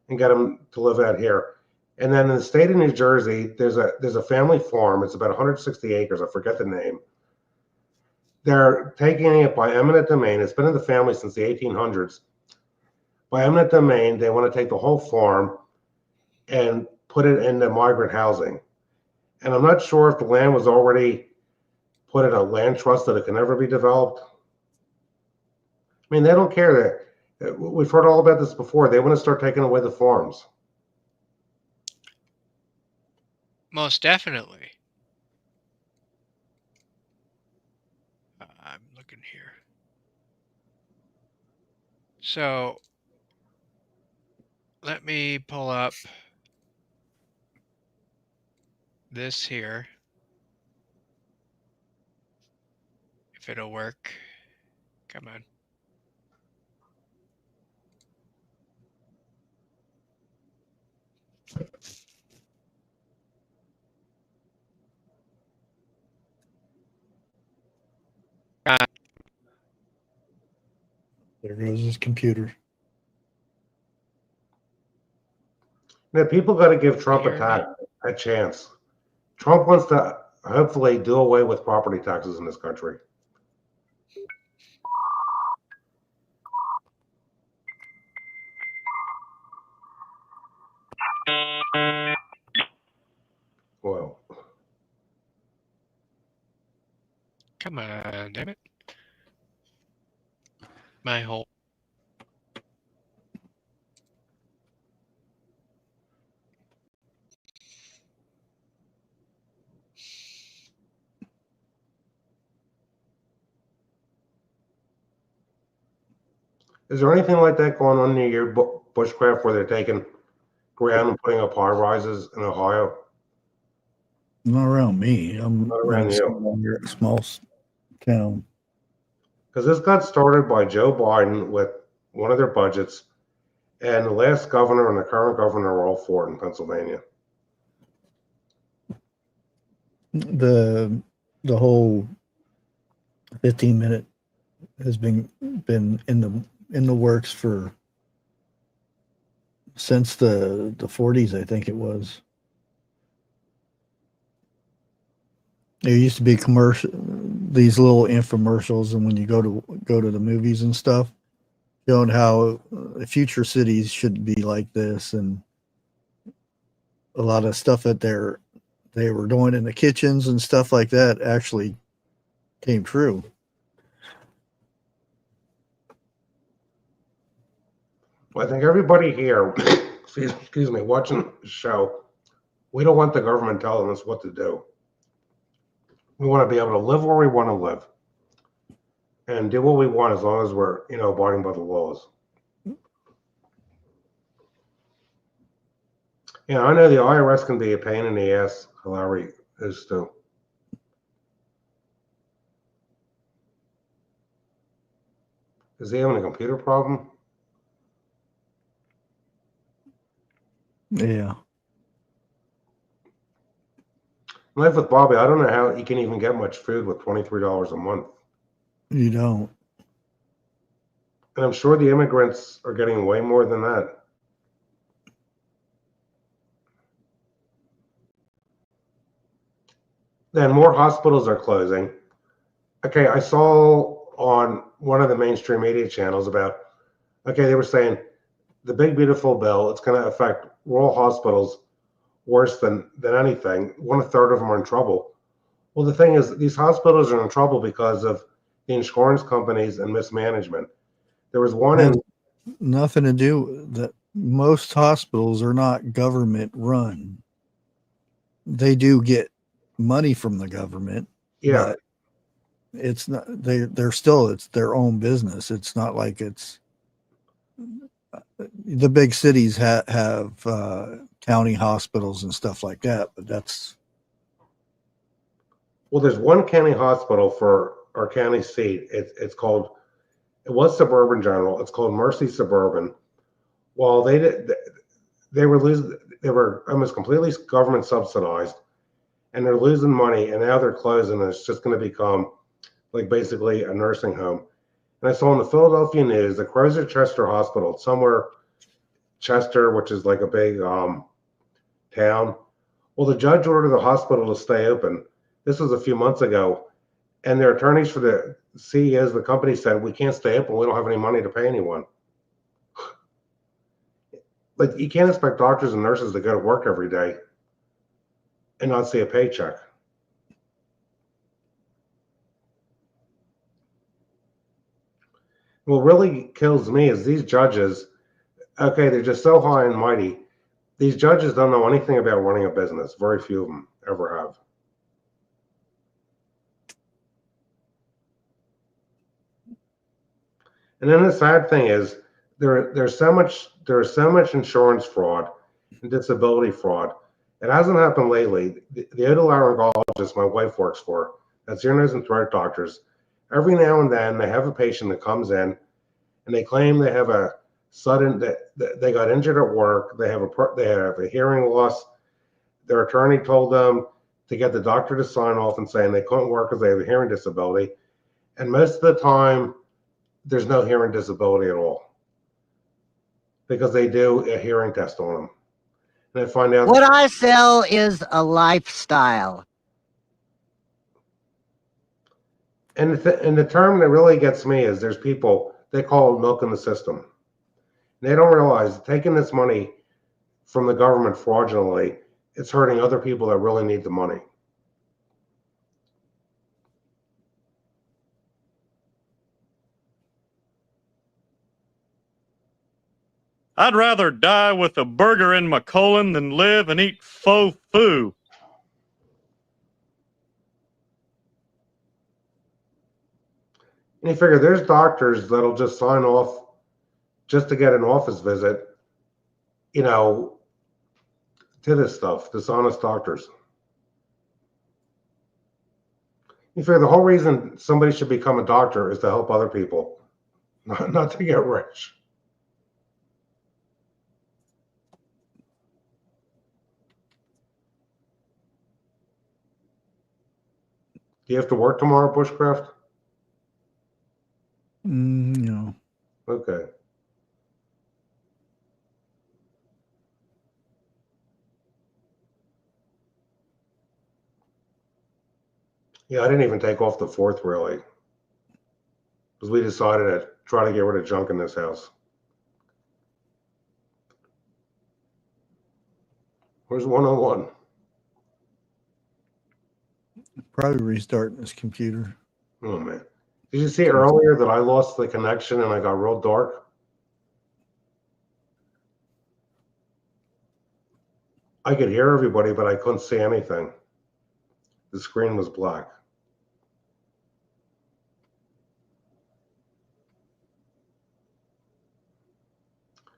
and get them to live out here. And then in the state of New Jersey, there's a family farm. It's about 160 acres. I forget the name. They're taking it by eminent domain. It's been in the family since the 1800s. By eminent domain, they want to take the whole farm and put it into migrant housing. And I'm not sure if the land was already put in a land trust that it can never be developed. I mean, they don't care. We've heard all about this before. They want to start taking away the farms. Most definitely. I'm looking here. So let me pull up this here. If it'll work. Come on. There goes his computer. Now, people got to give Trump a chance. Trump wants to hopefully do away with property taxes in this country. Well, Come on, damn it. My whole. is there anything like that going on near your bushcraft where they're taking ground and putting up high rises in Ohio? Not around me. I'm Not around in a small town. Because this got started by Joe Biden with one of their budgets, and the last governor and the current governor are all for it in Pennsylvania. The whole 15-minute has been in the works for since the 40s, I think it was. There used to be these little infomercials, and when you go to the movies and stuff, showing how future cities should be like this, and a lot of stuff that they were doing in the kitchens and stuff like that actually came true. Well, I think everybody here, excuse me, watching the show, we don't want the government telling us what to do. We want to be able to live where we want to live and do what we want as long as we're, abiding by the laws. Yeah, I know the IRS can be a pain in the ass. Larry is too. Is he having a computer problem? Yeah. Life with Bobby, I don't know how you can even get much food with $23 a month. You don't. And I'm sure the immigrants are getting way more than that. Then more hospitals are closing. Okay, I saw on one of the mainstream media channels about, they were saying the big beautiful bill, it's going to affect rural hospitals worse than anything. 1/3 of them are in trouble. Well, the thing is, these hospitals are in trouble because of the insurance companies and mismanagement. There was one in nothing to do that. Most hospitals are not government run. They do get money from the government. Yeah. But it's not, they're still, it's their own business. It's not like it's the big cities have county hospitals and stuff like that, but that's. Well, there's one county hospital for our county seat. It was Suburban General. It's called Mercy Suburban. Well, they were almost completely government subsidized, and they're losing money, and now they're closing, and it's just going to become like basically a nursing home. And I saw in the Philadelphia News, the Crozer Chester Hospital, somewhere Chester, which is like a big town. Well, the judge ordered the hospital to stay open. This was a few months ago, and their attorneys for the CEOs of the company said, we can't stay open. We don't have any money to pay anyone. Like, you can't expect doctors and nurses to go to work every day and not see a paycheck. What really kills me is these judges, they're just so high and mighty. These judges don't know anything about running a business. Very few of them ever have. And then the sad thing is there's so much insurance fraud and disability fraud. It hasn't happened lately. The otolaryngologist my wife works for, that's ear, nose, and throat doctors, every now and then they have a patient that comes in and they claim they have a sudden that they got injured at work. They have a hearing loss. Their attorney told them to get the doctor to sign off and saying they couldn't work because they have a hearing disability. And most of the time, there's no hearing disability at all because they do a hearing test on them. And they find out what I sell is a lifestyle. And the term that really gets me is there's people, they call it milking the system. And they don't realize taking this money from the government fraudulently, it's hurting other people that really need the money. I'd rather die with a burger in my colon than live and eat faux foo. And you figure there's doctors that'll just sign off just to get an office visit, you know, to this stuff, dishonest doctors. You figure the whole reason somebody should become a doctor is to help other people, not to get rich. Do you have to work tomorrow, Bushcraft? No. Okay. Yeah, I didn't even take off the 4th really, because we decided to try to get rid of junk in this house. Where's 101? Probably restarting this computer. Oh man. Did you see earlier that I lost the connection and I got real dark? I could hear everybody, but I couldn't see anything. The screen was black.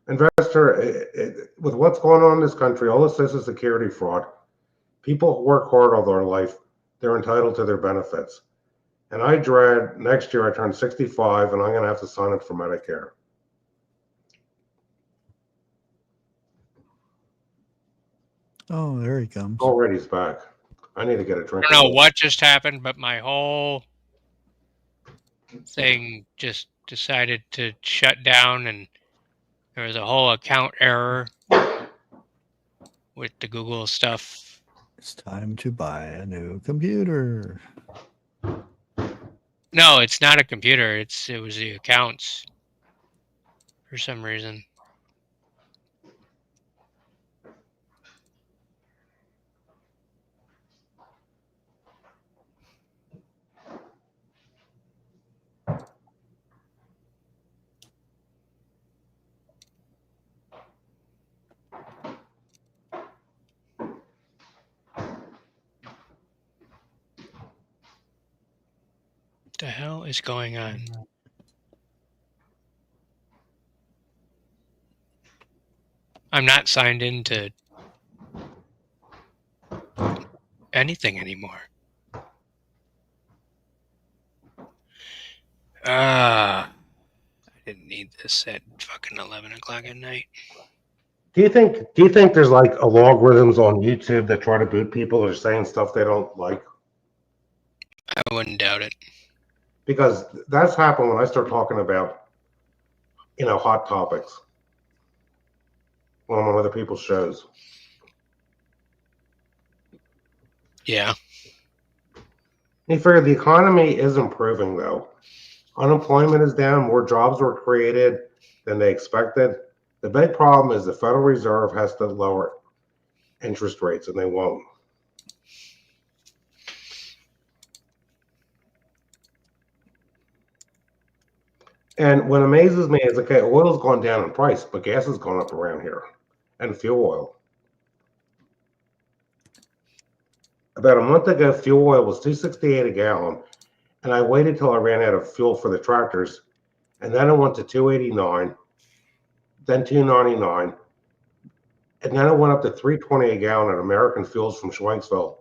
Investor, with what's going on in this country, all this is security fraud. People work hard all their life. They're entitled to their benefits. And I dread next year I turn 65 and I'm going to have to sign up for Medicare. Oh, there he comes. Already he's back. I need to get a drink. I don't know what just happened, but my whole thing just decided to shut down, and there was a whole account error with the Google stuff. It's time to buy a new computer. No, it's not a computer. It was the accounts for some reason. What the hell is going on? I'm not signed into anything anymore. I didn't need this at fucking 11 o'clock at night. Do you think there's like algorithms on YouTube that try to boot people that are saying stuff they don't like? I wouldn't doubt it. Because that's happened when I start talking about, you know, hot topics when I'm on other people's shows. Yeah. You figure the economy is improving though. Unemployment is down, more jobs were created than they expected. The big problem is the Federal Reserve has to lower interest rates and they won't. And what amazes me is, okay, oil's gone down in price, but gas has gone up around here, and fuel oil. About a month ago, fuel oil was $2.68 a gallon, and I waited till I ran out of fuel for the tractors, and then it went to $2.89, then $2.99, and then it went up to $3.20 a gallon at American Fuels from Schwenksville,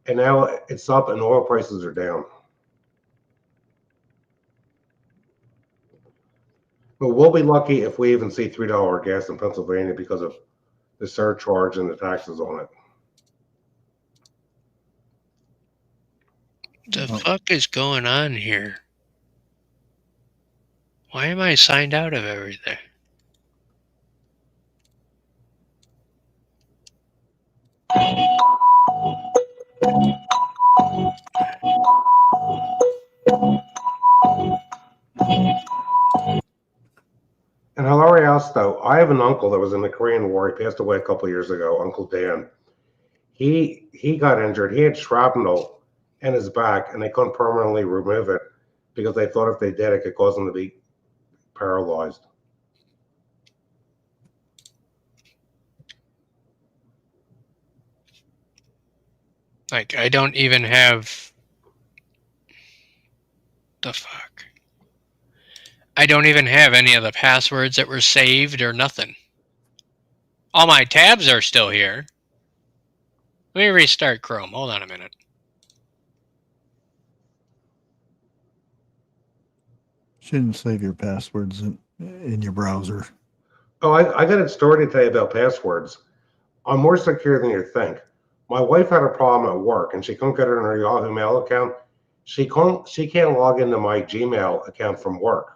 and now it's up and oil prices are down. But we'll be lucky if we even see $3 gas in Pennsylvania because of the surcharge and the taxes on it. The fuck is going on here? Why am I signed out of everything? house, though, I have an uncle that was in the Korean War. He passed away a couple years ago, Uncle Dan. He got injured. He had shrapnel in his back, and they couldn't permanently remove it because they thought if they did, it could cause him to be paralyzed. Like, I don't even have... The fuck? I don't even have any of the passwords that were saved or nothing. All my tabs are still here. Let me restart Chrome. Hold on a minute. Shouldn't save your passwords in your browser. Oh, I got a story to tell you about passwords. I'm more secure than you think. My wife had a problem at work, and she couldn't get it in her Yahoo Mail account. She can't log into my Gmail account from work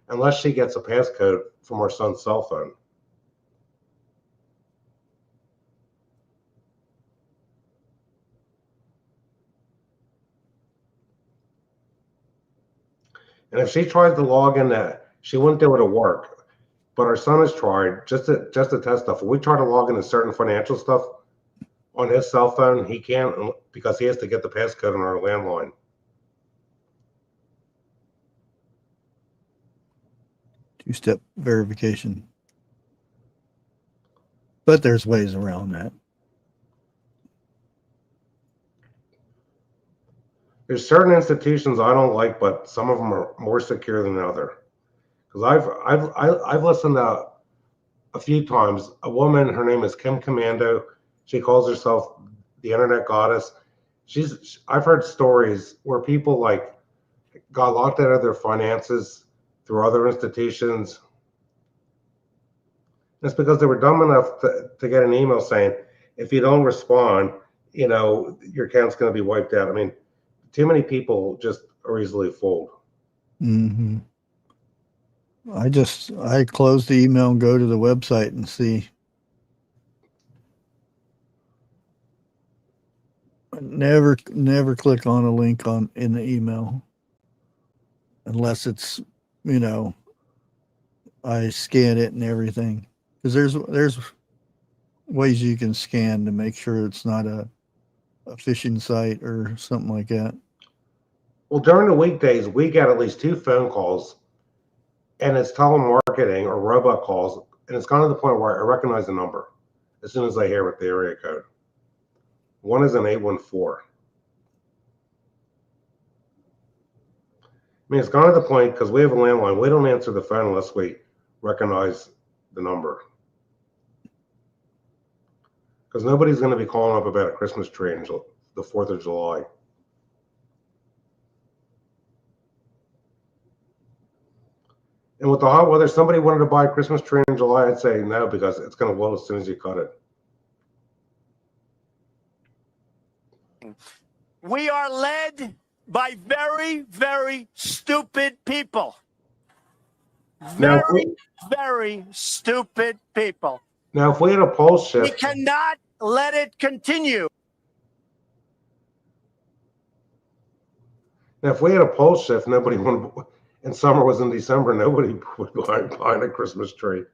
unless she gets a passcode from her son's cell phone. And if she tries to log in that, she wouldn't do it at work. But our son has tried just to test stuff. If we try to log into certain financial stuff on his cell phone, he can't because he has to get the passcode on our landline. Two-step verification. But there's ways around that. There's certain institutions I don't like, but some of them are more secure than other. Because I've listened to a few times a woman, her name is Kim Commando. She calls herself the internet goddess. I've heard stories where people like got locked out of their finances through other institutions. It's because they were dumb enough to get an email saying, if you don't respond, your account's going to be wiped out. I mean, too many people just are easily fooled. Mm-hmm. I close the email and go to the website and see. Never click on a link in the email unless it's, I scan it and everything. Because there's ways you can scan to make sure it's not a phishing site or something like that. Well, during the weekdays, we get at least 2 phone calls, and it's telemarketing or robot calls, and it's gone to the point where I recognize the number as soon as I hear it, the area code. One is an 814. I mean, it's gone to the point because we have a landline. We don't answer the phone unless we recognize the number. Because nobody's going to be calling up about a Christmas tree until the 4th of July. And with the hot weather, somebody wanted to buy a Christmas tree in July, I'd say no, because it's going to wilt as soon as you cut it. We are led by very, very stupid people. Very stupid people. Now, if we had a pulse shift... We cannot let it continue. Now, if we had a pulse shift, nobody would... And summer was in December, nobody would buy a Christmas tree.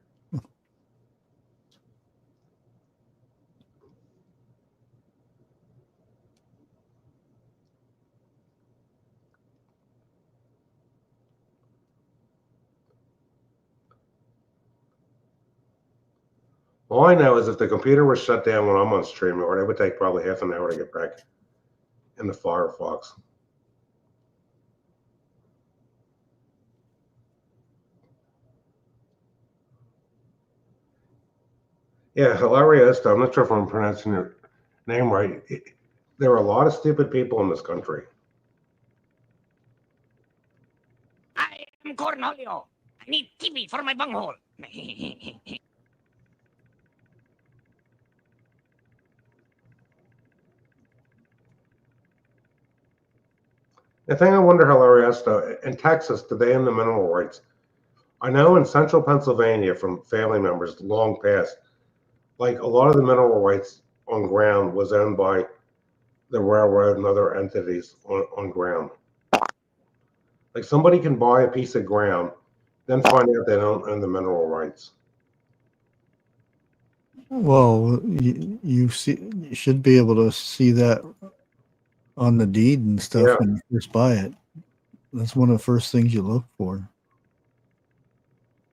All I know is if the computer was shut down when I'm on StreamYard, it would take probably half an hour to get back in the Firefox. Yeah, Hilariosto, I'm not sure if I'm pronouncing your name right. There are a lot of stupid people in this country. I am Cornholio. I need TV for my bunghole. The thing I wonder, Hilariosto, in Texas, do they own the mineral rights? I know in central Pennsylvania from family members long past, like a lot of the mineral rights on ground was owned by the railroad and other entities on ground. Like somebody can buy a piece of ground, then find out they don't own the mineral rights. Well, you should be able to see that on the deed and stuff Yeah. when you first buy it. That's one of the first things you look for.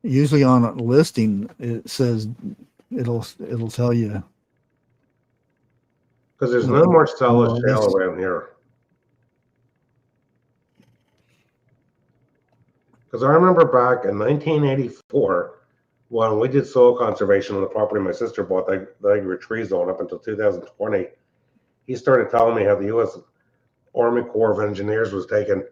Usually on a listing, it says it'll tell you. Because there's no Marcellus No, shale around here. Because I remember back in 1984, when we did soil conservation on the property my sister bought that I grew trees on up until 2020, he started telling me how the U.S. Army Corps of Engineers was taking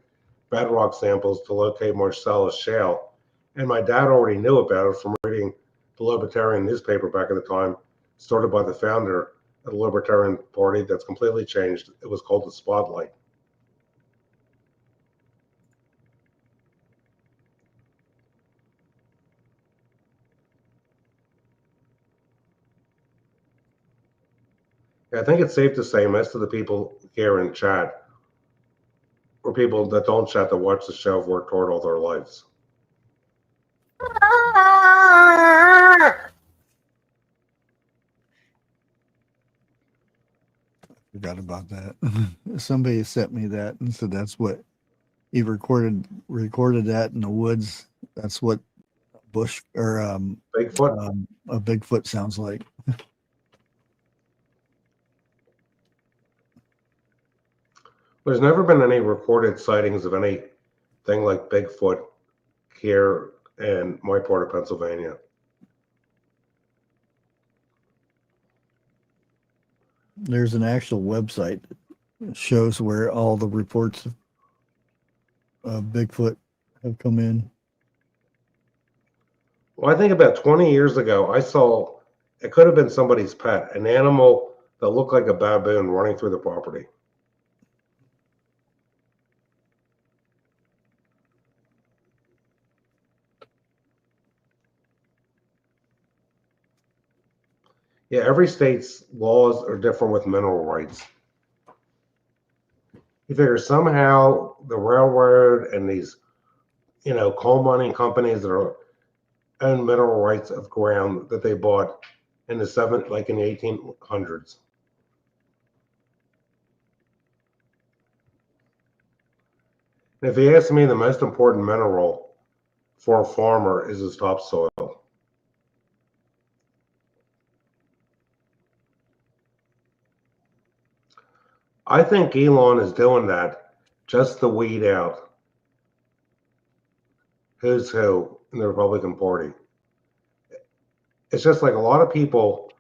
bedrock samples to locate Marcellus shale. And my dad already knew about it from reading the Libertarian newspaper back at the time, started by the founder of the Libertarian Party that's completely changed. It was called the Spotlight. I think it's safe to say most of the people here in chat, or people that don't chat that watch the show, have worked hard all their lives. Forgot about that. Somebody sent me that and said that's what he recorded that in the woods. That's what bush or Bigfoot. A Bigfoot sounds like. There's never been any recorded sightings of anything like Bigfoot here in my part of Pennsylvania. There's an actual website that shows where all the reports of Bigfoot have come in. Well, I think about 20 years ago, I saw, it could have been somebody's pet, an animal that looked like a baboon running through the property. Yeah, every state's laws are different with mineral rights. You figure somehow the railroad and these, coal mining companies that are own mineral rights of ground that they bought in the 1800s. And if you ask me, the most important mineral for a farmer is his topsoil. I think Elon is doing that just to weed out who's who in the Republican Party. It's just like a lot of people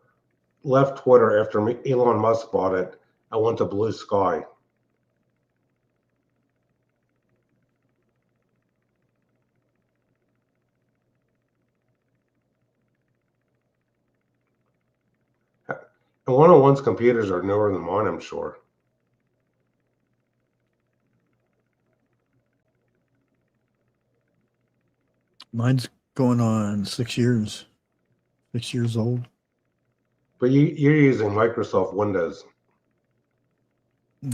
left Twitter after Elon Musk bought it and went to Blue Sky. And 101's computers are newer than mine, I'm sure. Mine's going on 6 years. 6 years old. But you're using Microsoft Windows.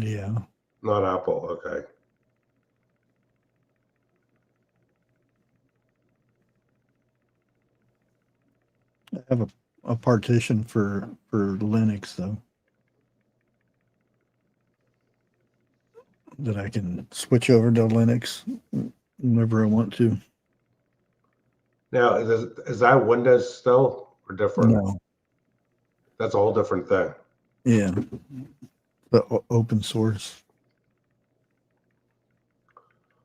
Yeah. Not Apple, okay. I have a partition for Linux though, that I can switch over to Linux whenever I want to. Now, is that Windows still or different? No. That's a whole different thing. Yeah. But open source.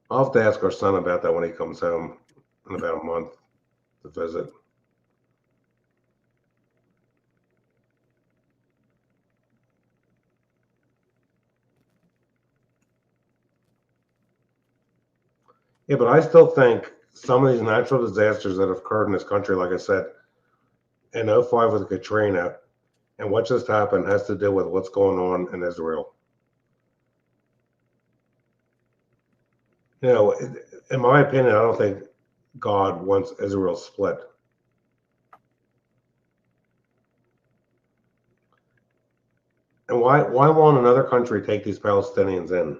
I'll have to ask our son about that when he comes home in about a month to visit. Yeah, but I still think some of these natural disasters that have occurred in this country, like I said, in 05 with Katrina, and what just happened has to do with what's going on in Israel. In my opinion, I don't think God wants Israel split. And why won't another country take these Palestinians in?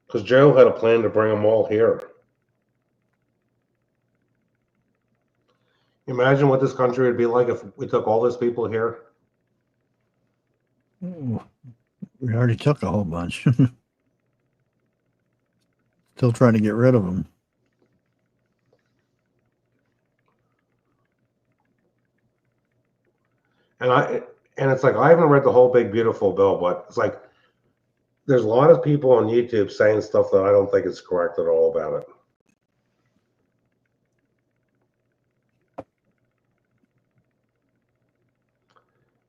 Because Joe had a plan to bring them all here. Imagine what this country would be like if we took all those people here. Ooh, we already took a whole bunch. Still trying to get rid of them. And it's like, I haven't read the whole big beautiful bill, but it's like there's a lot of people on YouTube saying stuff that I don't think is correct at all about it.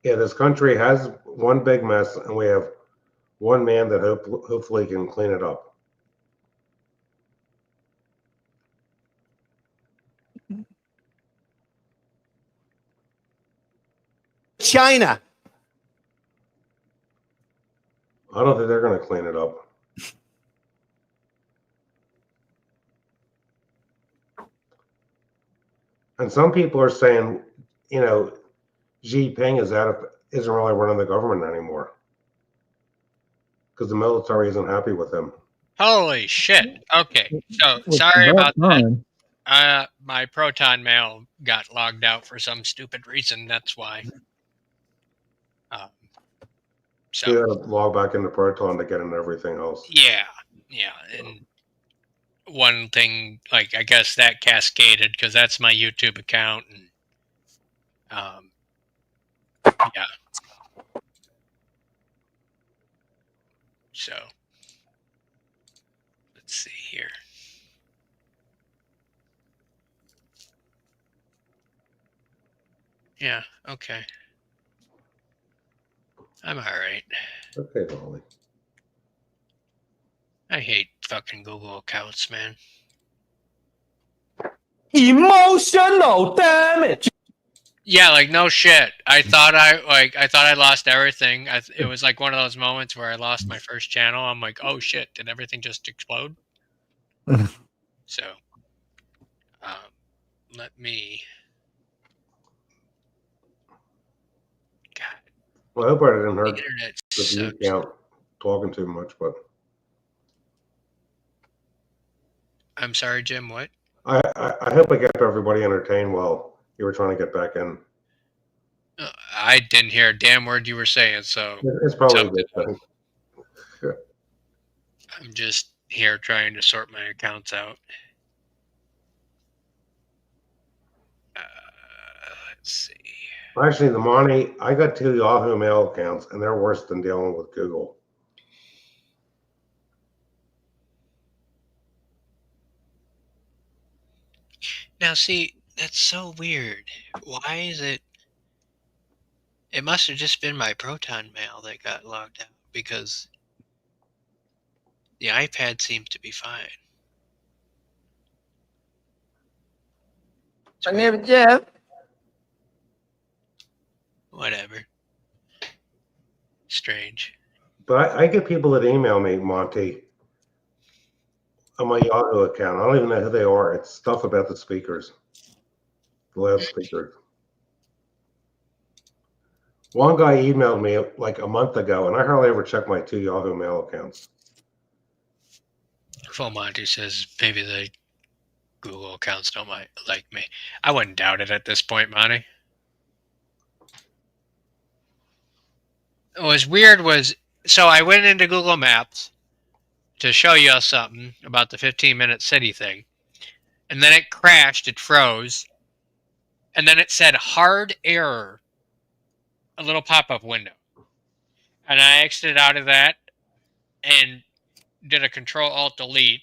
Yeah, this country has one big mess, and we have one man that hopefully can clean it up. China. I don't think they're going to clean it up. And some people are saying, you know, Xi Jinping isn't really running the government anymore because the military isn't happy with him. Holy shit. Okay. So It's sorry about time. that. My Proton mail got logged out for some stupid reason. That's why. So you gotta log back into Proton to get into everything else. Yeah. Yeah. And one thing, like, I guess that cascaded because that's my YouTube account. And yeah. So let's see here. Yeah, okay. I'm all right. Okay, Molly. I hate fucking Google accounts, man. Emotional damage. Yeah, like no shit. I thought I lost everything. It was like one of those moments where I lost my first channel. I'm like, oh shit, did everything just explode? So, let me. Well, I hope I didn't hurt internet the view sucks. count talking too much, but I'm sorry, Jim. What? I hope I kept everybody entertained while you were trying to get back in. I didn't hear a damn word you were saying, so It's probably a good thing. I'm just here trying to sort my accounts out. Let's see. Actually, the money, I got 2 Yahoo Mail accounts, and they're worse than dealing with Google. Now, see, that's so weird. Why is it? It must have just been my Proton mail that got logged out because the iPad seems to be fine. My name is Jeff. Whatever. Strange. But I get people that email me, Monty, on my Yahoo account. I don't even know who they are. It's stuff about the speakers, the loudspeakers. One guy emailed me like a month ago, and I hardly ever check my 2 Yahoo Mail accounts. Full Monty says maybe the Google accounts don't like me. I wouldn't doubt it at this point, Monty. What was weird was, so I went into Google Maps to show you something about the 15-minute city thing, and then it crashed, it froze, and then it said hard error, a little pop-up window. And I exited out of that and did a Control-Alt-Delete,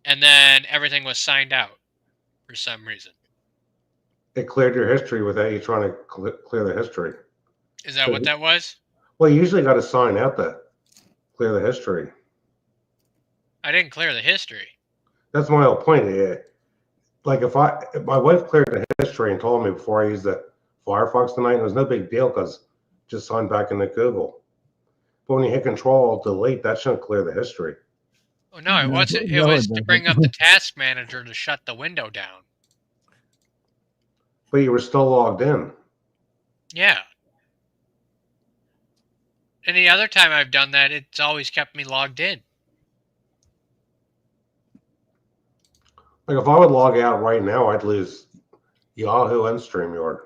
and then everything was signed out for some reason. It cleared your history without you trying to clear the history. Is that what that was? Well, you usually got to sign out to clear the history. I didn't clear the history. That's my whole point. Like if my wife cleared the history and told me before I used the Firefox tonight, it was no big deal because just signed back into Google. But when you hit Control-Alt-Delete, that shouldn't clear the history. Oh, no, it wasn't. It was to bring up the task manager to shut the window down. But you were still logged in. Yeah. Any other time I've done that, it's always kept me logged in. Like if I would log out right now, I'd lose Yahoo and StreamYard.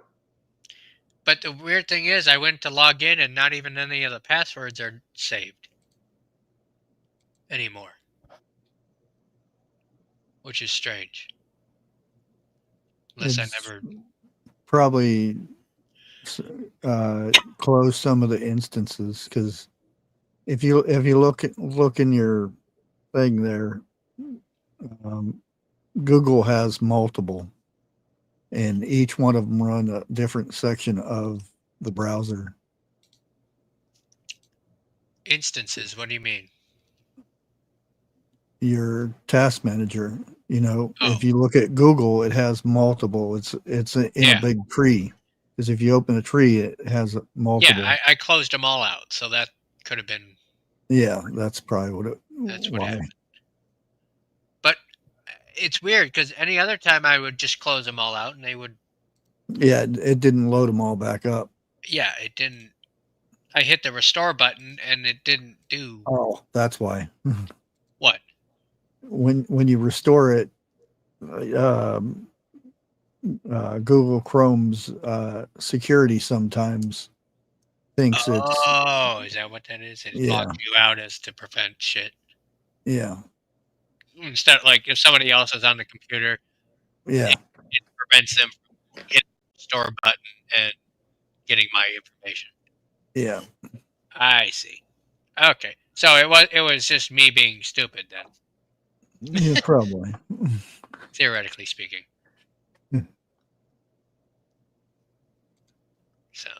But the weird thing is, I went to log in and not even any of the passwords are saved anymore, which is strange. Unless I never probably close some of the instances, because if you look in your thing there, Google has multiple, and each one of them run a different section of the browser. Instances? What do you mean? Your task manager, if you look at Google, it has multiple. It's in a big tree, because if you open a tree, it has multiple. Yeah, I closed them all out, so that could have been. Yeah, that's probably That's what happened. But it's weird, because any other time I would just close them all out and they would. Yeah, it didn't load them all back up. Yeah, it didn't. I hit the restore button and it didn't do. Oh, that's why. What? When you restore it, Google Chrome's security sometimes thinks it's. Oh, is that what that is? It locks you out as to prevent shit. Yeah. Instead, like if somebody else is on the computer, yeah, it prevents them from hitting the restore button and getting my information. Yeah. I see. Okay, so it was just me being stupid then. Yeah, probably. Theoretically speaking. So,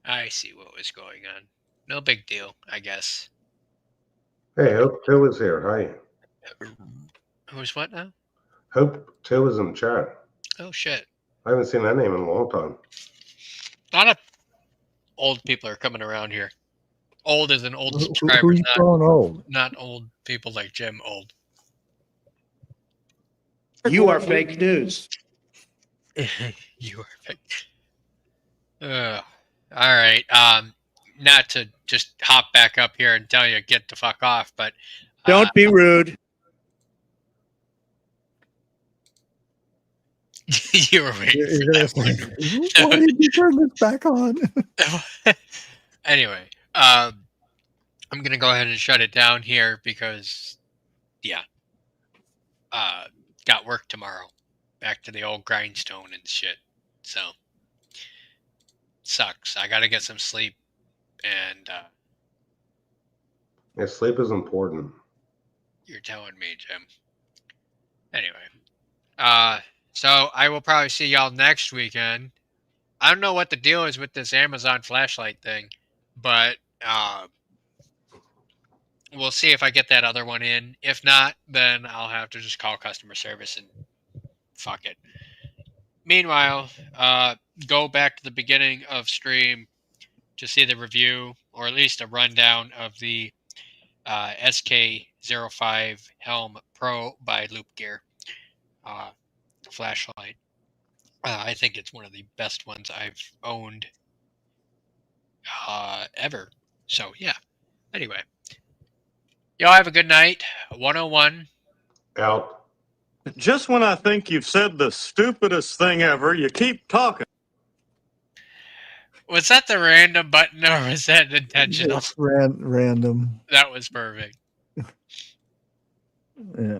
I see what was going on. No big deal, I guess. Hey, Hope 2 is here. Hi. Who's what now? Hope 2 is in the chat. Oh, shit. I haven't seen that name in a long time. A lot of old people are coming around here. Old as in old Who's subscribers, old? not old people like Jim old. You are fake news. You are fake. All right. Not to just hop back up here and tell you get the fuck off, but Don't be rude. You were waiting for that one. Why did you turn this back on? Anyway, I'm gonna go ahead and shut it down here because, yeah, got work tomorrow. Back to the old grindstone and shit. So sucks. I gotta get some sleep, and Yeah, sleep is important. You're telling me, Jim. Anyway, so I will probably see y'all next weekend. I don't know what the deal is with this Amazon flashlight thing, but we'll see if I get that other one in. If not, then I'll have to just call customer service and fuck it. Meanwhile, go back to the beginning of stream to see the review, or at least a rundown of the SK05 Helm Pro by Loop Gear flashlight. I think it's one of the best ones I've owned ever. So, yeah. Anyway. Y'all have a good night. 101. Out. Just when I think you've said the stupidest thing ever, you keep talking. Was that the random button or was that intentional? It's random. That was perfect. Yeah.